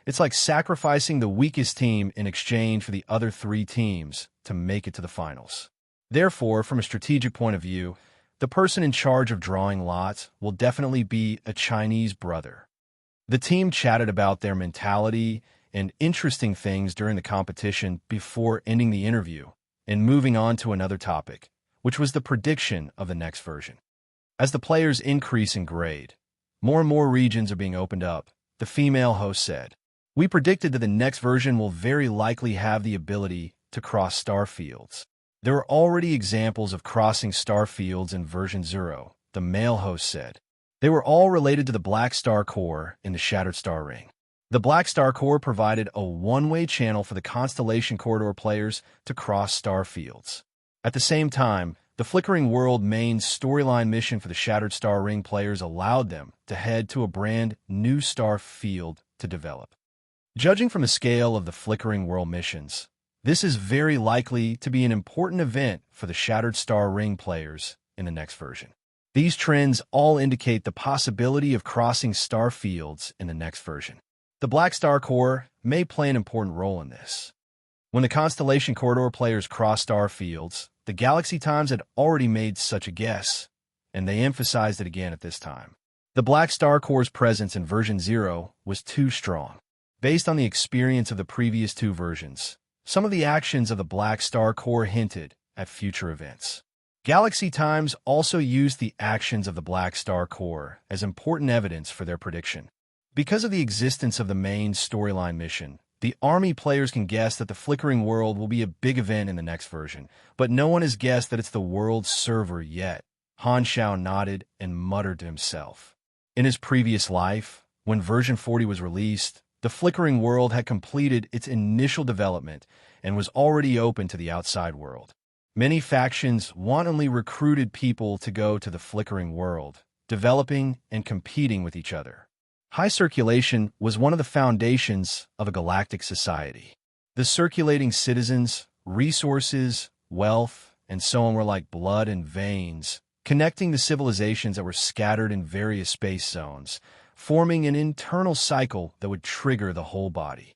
it's like sacrificing the weakest team in exchange for the other 3 teams to make it to the finals. Therefore, from a strategic point of view, the person in charge of drawing lots will definitely be a Chinese brother. The team chatted about their mentality and interesting things during the competition before ending the interview and moving on to another topic, which was the prediction of the next version. As the players increase in grade, more and more regions are being opened up, the female host said. We predicted that the next version will very likely have the ability to cross star fields. There are already examples of crossing star fields in version 0, the male host said. They were all related to the Black Star Core in the Shattered Star Ring. The Black Star Core provided a one-way channel for the Constellation Corridor players to cross star fields. At the same time, the Flickering World main storyline mission for the Shattered Star Ring players allowed them to head to a brand new star field to develop. Judging from the scale of the Flickering World missions, this is very likely to be an important event for the Shattered Star Ring players in the next version. These trends all indicate the possibility of crossing star fields in the next version. The Black Star Core may play an important role in this. When the Constellation Corridor players crossed star fields, the Galaxy Times had already made such a guess, and they emphasized it again at this time. The Black Star Core's presence in version 0 was too strong. Based on the experience of the previous 2 versions, some of the actions of the Black Star Core hinted at future events. Galaxy Times also used the actions of the Black Star Core as important evidence for their prediction. Because of the existence of the main storyline mission, the Army players can guess that the Flickering World will be a big event in the next version, but no one has guessed that it's the world's server yet. Han Shao nodded and muttered to himself. In his previous life, when version 40 was released, the Flickering World had completed its initial development and was already open to the outside world. Many factions wantonly recruited people to go to the Flickering World, developing and competing with each other. High circulation was one of the foundations of a galactic society. The circulating citizens, resources, wealth, and so on were like blood and veins, connecting the civilizations that were scattered in various space zones, forming an internal cycle that would trigger the whole body.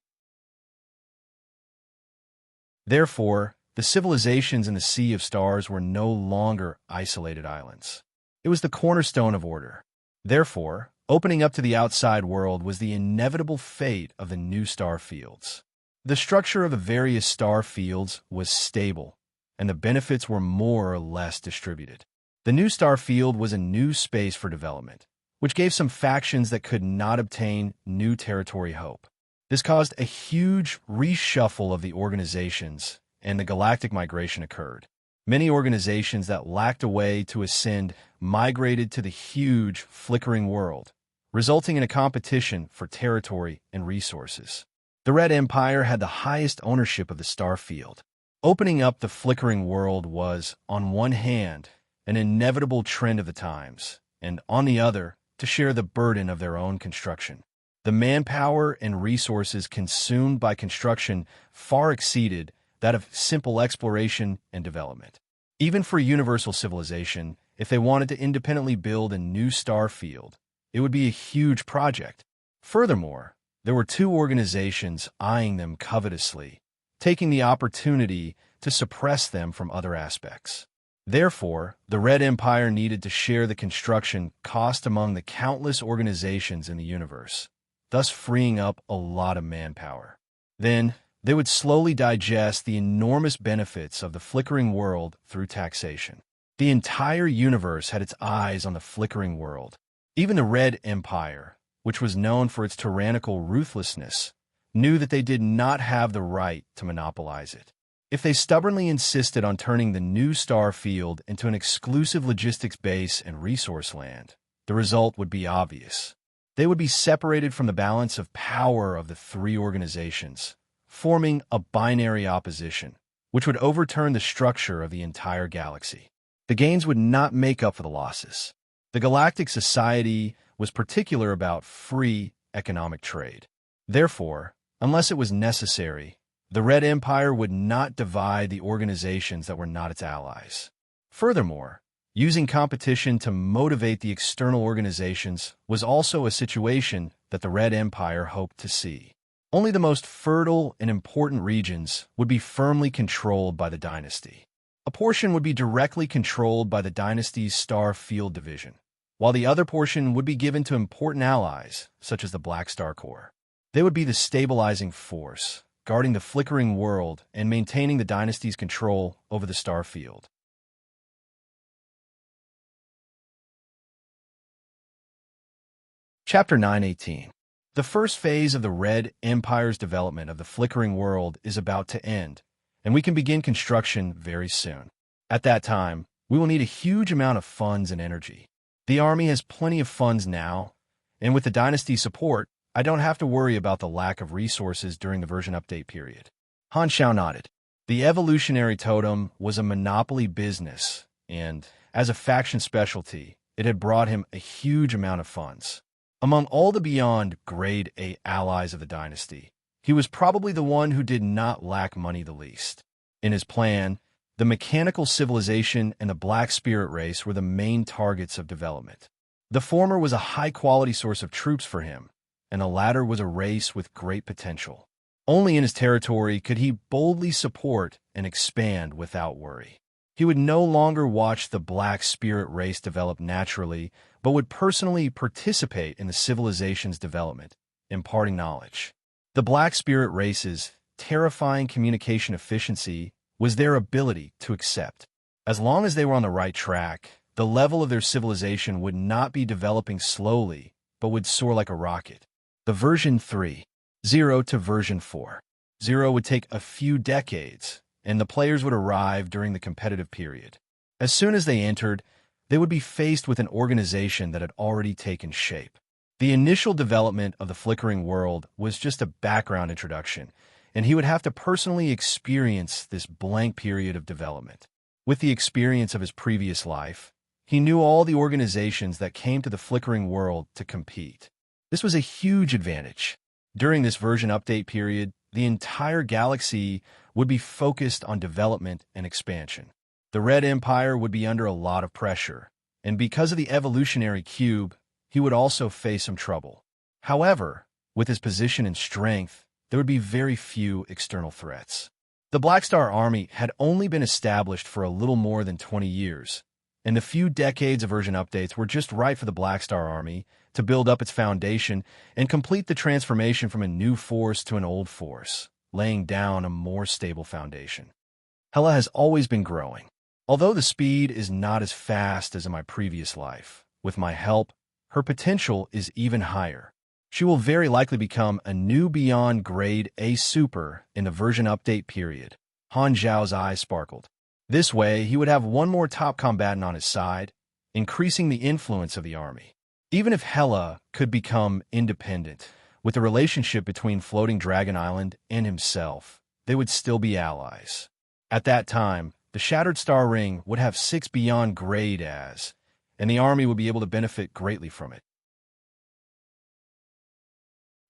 Therefore, the civilizations in the Sea of Stars were no longer isolated islands. It was the cornerstone of order. Therefore, opening up to the outside world was the inevitable fate of the new star fields. The structure of the various star fields was stable, and the benefits were more or less distributed. The new star field was a new space for development, which gave some factions that could not obtain new territory hope. This caused a huge reshuffle of the organizations, and the galactic migration occurred. Many organizations that lacked a way to ascend migrated to the huge, flickering world, resulting in a competition for territory and resources. The Red Empire had the highest ownership of the star field. Opening up the flickering world was, on one hand, an inevitable trend of the times, and on the other, to share the burden of their own construction. The manpower and resources consumed by construction far exceeded that of simple exploration and development. Even for universal civilization, if they wanted to independently build a new star field, it would be a huge project. Furthermore, there were two organizations eyeing them covetously, taking the opportunity to suppress them from other aspects. Therefore, the Red Empire needed to share the construction cost among the countless organizations in the universe, thus freeing up a lot of manpower. Then, they would slowly digest the enormous benefits of the flickering world through taxation. The entire universe had its eyes on the flickering world. Even the Red Empire, which was known for its tyrannical ruthlessness, knew that they did not have the right to monopolize it. If they stubbornly insisted on turning the new star field into an exclusive logistics base and resource land, the result would be obvious. They would be separated from the balance of power of the three organizations, forming a binary opposition, which would overturn the structure of the entire galaxy. The gains would not make up for the losses. The Galactic Society was particular about free economic trade. Therefore, unless it was necessary, the Red Empire would not divide the organizations that were not its allies. Furthermore, using competition to motivate the external organizations was also a situation that the Red Empire hoped to see. Only the most fertile and important regions would be firmly controlled by the dynasty. A portion would be directly controlled by the dynasty's Star Field Division, while the other portion would be given to important allies, such as the Black Star Corps. They would be the stabilizing force, guarding the flickering world and maintaining the dynasty's control over the star field. Chapter 918. The first phase of the Red Empire's development of the flickering world is about to end, and we can begin construction very soon. At that time, we will need a huge amount of funds and energy. The army has plenty of funds now, and with the dynasty's support, I don't have to worry about the lack of resources during the version update period. Han Xiao nodded. The evolutionary totem was a monopoly business, and, as a faction specialty, it had brought him a huge amount of funds. Among all the beyond Grade A allies of the dynasty, he was probably the one who did not lack money the least. In his plan, the mechanical civilization and the Black Spirit race were the main targets of development. The former was a high-quality source of troops for him, and the latter was a race with great potential. Only in his territory could he boldly support and expand without worry. He would no longer watch the Black Spirit race develop naturally, but would personally participate in the civilization's development, imparting knowledge. The Black Spirit race's terrifying communication efficiency was their ability to accept. As long as they were on the right track, the level of their civilization would not be developing slowly, but would soar like a rocket. The version 3.0 to version 4.0 would take a few decades, and the players would arrive during the competitive period. As soon as they entered, they would be faced with an organization that had already taken shape. The initial development of the flickering world was just a background introduction, and he would have to personally experience this blank period of development. With the experience of his previous life, he knew all the organizations that came to the flickering world to compete. This was a huge advantage. During this version update period, the entire galaxy would be focused on development and expansion. The Red Empire would be under a lot of pressure, and because of the evolutionary cube, he would also face some trouble. However, with his position and strength, there would be very few external threats. The Black Star Army had only been established for a little more than 20 years, and the few decades of version updates were just right for the Black Star Army to build up its foundation and complete the transformation from a new force to an old force, laying down a more stable foundation. Hela has always been growing. Although the speed is not as fast as in my previous life, with my help, her potential is even higher. She will very likely become a new beyond grade A super in the version update period. Han Zhao's eyes sparkled. This way, he would have one more top combatant on his side, increasing the influence of the army. Even if Hela could become independent, with the relationship between Floating Dragon Island and himself, they would still be allies. At that time, the Shattered Star Ring would have 6 beyond grade As, and the army would be able to benefit greatly from it.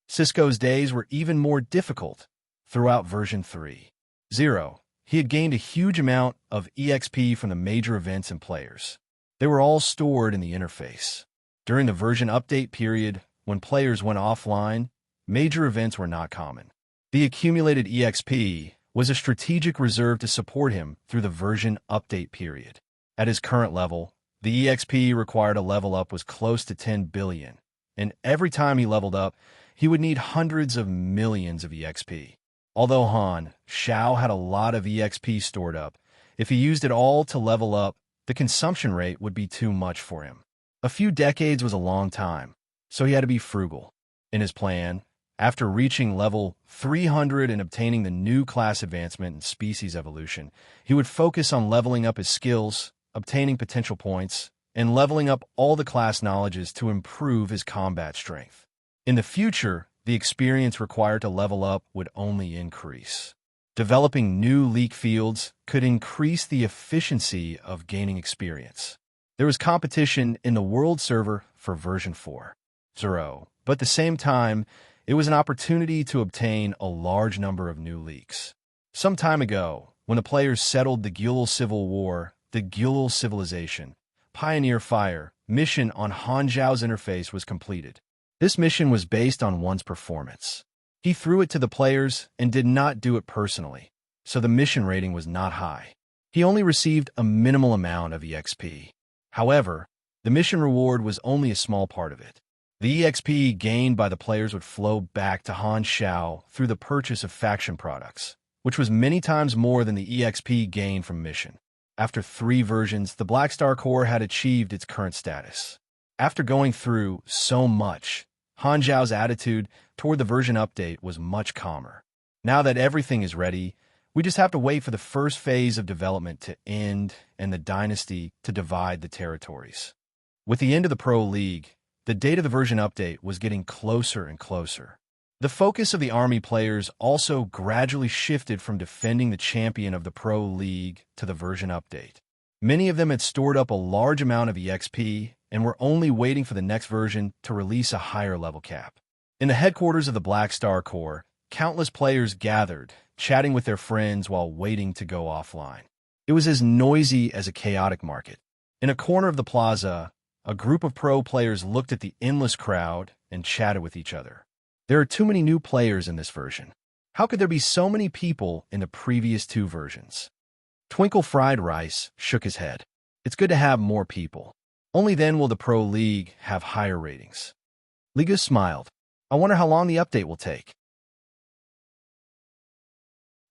Cisco's days were even more difficult throughout version 3.0. He had gained a huge amount of EXP from the major events and players. They were all stored in the interface. During the version update period, when players went offline, major events were not common. The accumulated EXP was a strategic reserve to support him through the version update period. At his current level, the EXP required to level up was close to 10 billion, and every time he leveled up, he would need hundreds of millions of EXP. Although Han Zhao had a lot of EXP stored up, if he used it all to level up, the consumption rate would be too much for him. A few decades was a long time, so he had to be frugal. In his plan, after reaching level 300 and obtaining the new class advancement and species evolution, he would focus on leveling up his skills, obtaining potential points, and leveling up all the class knowledges to improve his combat strength. In the future, the experience required to level up would only increase. Developing new leak fields could increase the efficiency of gaining experience. There was competition in the world server for version 4.0, but at the same time, it was an opportunity to obtain a large number of new leaks. Some time ago, when the players settled the Gyulul Civil War, the Gyulul Civilization, Pioneer Fire, mission on Han Zhao's interface was completed. This mission was based on one's performance. He threw it to the players and did not do it personally, so the mission rating was not high. He only received a minimal amount of EXP. However, the mission reward was only a small part of it. The EXP gained by the players would flow back to Han Zhao through the purchase of faction products, which was many times more than the EXP gained from mission. After 3 versions, the Black Star Corps had achieved its current status. After going through so much, Han Zhao's attitude toward the version update was much calmer. Now that everything is ready, we just have to wait for the first phase of development to end and the dynasty to divide the territories. With the end of the Pro League, the date of the version update was getting closer and closer. The focus of the army players also gradually shifted from defending the champion of the Pro League to the version update. Many of them had stored up a large amount of EXP and were only waiting for the next version to release a higher level cap. In the headquarters of the Black Star Corps, countless players gathered, chatting with their friends while waiting to go offline. It was as noisy as a chaotic market. In a corner of the plaza, a group of pro players looked at the endless crowd and chatted with each other. There are too many new players in this version. How could there be so many people in the previous 2 versions? Twinkle Fried Rice shook his head. It's good to have more people. Only then will the Pro League have higher ratings. Liga smiled. I wonder how long the update will take.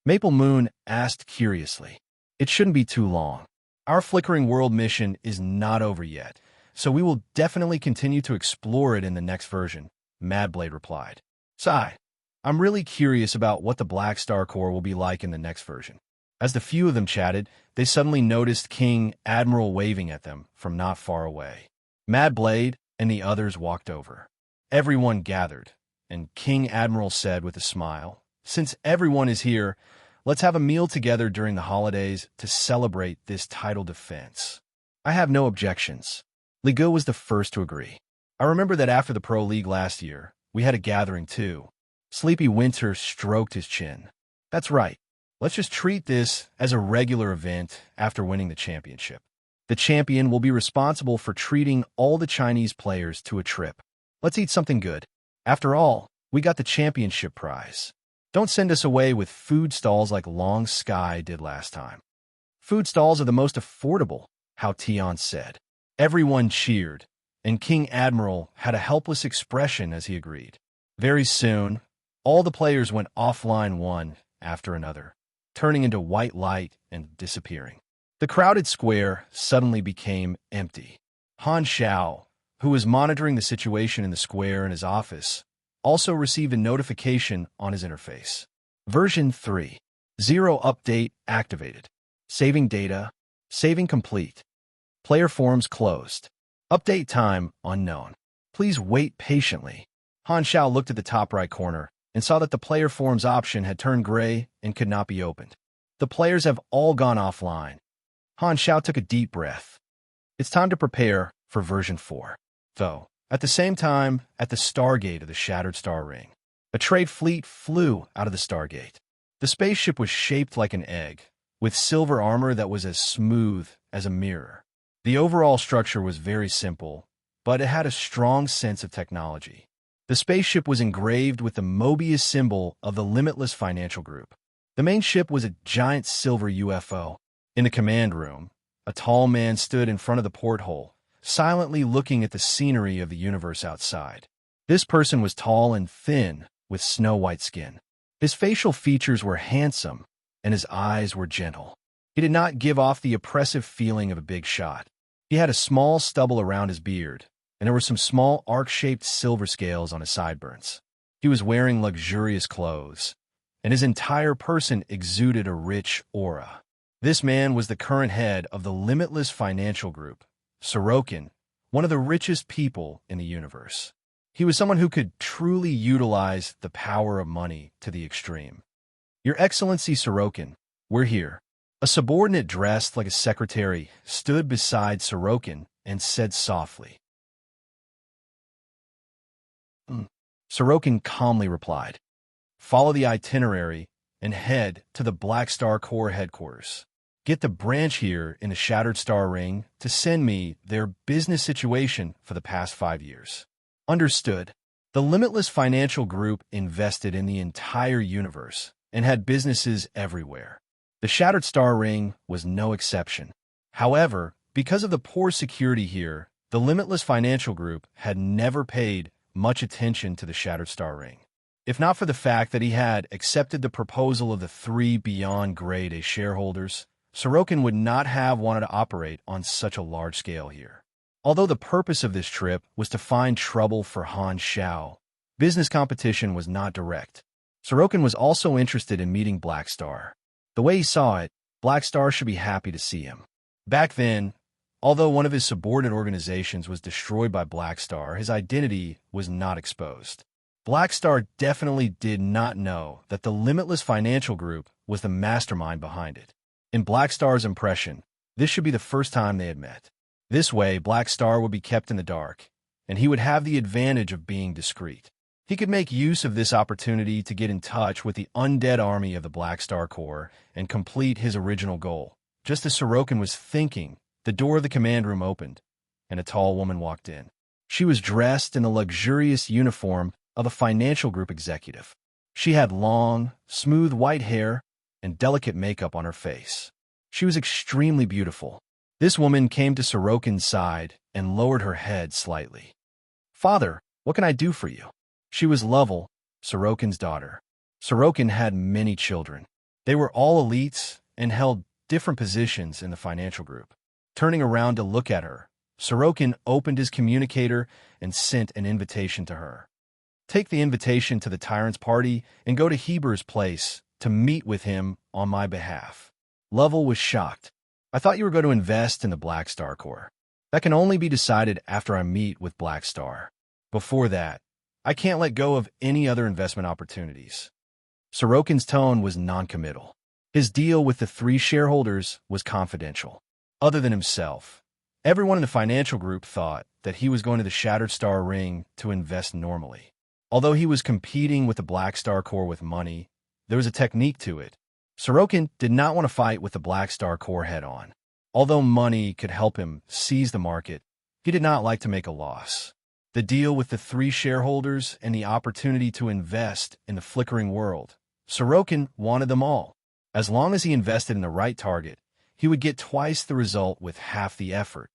Maple Moon asked curiously. It shouldn't be too long. Our Flickering World mission is not over yet, so we will definitely continue to explore it in the next version, Madblade replied. Sigh. I'm really curious about what the Black Star Corps will be like in the next version. As the few of them chatted, they suddenly noticed King Admiral waving at them from not far away. Madblade and the others walked over. Everyone gathered, and King Admiral said with a smile, Since everyone is here, let's have a meal together during the holidays to celebrate this title defense. I have no objections. Liga was the first to agree. I remember that after the Pro League last year, we had a gathering too. Sleepy Winter stroked his chin. That's right. Let's just treat this as a regular event after winning the championship. The champion will be responsible for treating all the Chinese players to a trip. Let's eat something good. After all, we got the championship prize. Don't send us away with food stalls like Long Sky did last time. Food stalls are the most affordable, Hao Tian said. Everyone cheered, and King Admiral had a helpless expression as he agreed. Very soon, all the players went offline one after another, turning into white light and disappearing. The crowded square suddenly became empty. Han Zhao, who was monitoring the situation in the square in his office, also received a notification on his interface. Version 3.0 update activated. Saving data. Saving complete. Player forums closed. Update time unknown. Please wait patiently. Han Xiao looked at the top right corner and saw that the player forums option had turned gray and could not be opened. The players have all gone offline. Han Xiao took a deep breath. It's time to prepare for version 4. Though, at the same time, at the stargate of the Shattered Star Ring, a trade fleet flew out of the stargate. The spaceship was shaped like an egg, with silver armor that was as smooth as a mirror. The overall structure was very simple, but it had a strong sense of technology. The spaceship was engraved with the Mobius symbol of the Limitless Financial Group. The main ship was a giant silver UFO. In the command room, a tall man stood in front of the porthole, silently looking at the scenery of the universe outside. This person was tall and thin, with snow-white skin. His facial features were handsome, and his eyes were gentle. He did not give off the oppressive feeling of a big shot. He had a small stubble around his beard, and there were some small arc-shaped silver scales on his sideburns. He was wearing luxurious clothes, and his entire person exuded a rich aura. This man was the current head of the Limitless Financial Group, Sorokin, one of the richest people in the universe. He was someone who could truly utilize the power of money to the extreme. Your Excellency Sorokin, we're here. A subordinate dressed like a secretary stood beside Sorokin and said softly. Sorokin calmly replied, "Follow the itinerary and head to the Black Star Corps headquarters. Get the branch here in the Shattered Star Ring to send me their business situation for the past 5 years." Understood. The Limitless Financial Group invested in the entire universe and had businesses everywhere. The Shattered Star Ring was no exception. However, because of the poor security here, the Limitless Financial Group had never paid much attention to the Shattered Star Ring. If not for the fact that he had accepted the proposal of the 3 Beyond Grade A shareholders, Sorokin would not have wanted to operate on such a large scale here. Although the purpose of this trip was to find trouble for Han Xiao, business competition was not direct. Sorokin was also interested in meeting Black Star. The way he saw it, Black Star should be happy to see him. Back then, although one of his subordinate organizations was destroyed by Black Star, his identity was not exposed. Black Star definitely did not know that the Limitless Financial Group was the mastermind behind it. In Black Star's impression, this should be the first time they had met. This way, Black Star would be kept in the dark, and he would have the advantage of being discreet. He could make use of this opportunity to get in touch with the undead army of the Black Star Corps and complete his original goal. Just as Sorokin was thinking, the door of the command room opened, and a tall woman walked in. She was dressed in the luxurious uniform of a financial group executive. She had long, smooth white hair and delicate makeup on her face. She was extremely beautiful. This woman came to Sorokin's side and lowered her head slightly. "Father, what can I do for you?" She was Lovell, Sorokin's daughter. Sorokin had many children. They were all elites and held different positions in the financial group. Turning around to look at her, Sorokin opened his communicator and sent an invitation to her. "Take the invitation to the tyrant's party and go to Heber's place to meet with him on my behalf." Lovell was shocked. "I thought you were going to invest in the Black Star Corps. That can only be decided after I meet with Black Star. Before that, I can't let go of any other investment opportunities." Sorokin's tone was non-committal. His deal with the 3 shareholders was confidential. Other than himself, everyone in the financial group thought that he was going to the Shattered Star Ring to invest normally. Although he was competing with the Black Star Corps with money, there was a technique to it. Sorokin did not want to fight with the Black Star Corps head-on. Although money could help him seize the market, he did not like to make a loss. The deal with the 3 shareholders and the opportunity to invest in the flickering world, Sorokin wanted them all. As long as he invested in the right target, he would get twice the result with half the effort.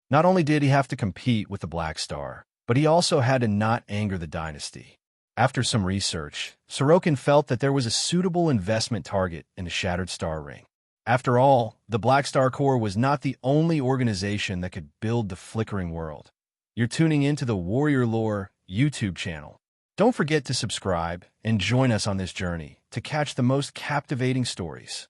Not only did he have to compete with the Black Star, but he also had to not anger the dynasty. After some research, Sorokin felt that there was a suitable investment target in the Shattered Star Ring. After all, the Black Star Corps was not the only organization that could build the flickering world. You're tuning into the Warrior Lore YouTube channel. Don't forget to subscribe and join us on this journey to catch the most captivating stories.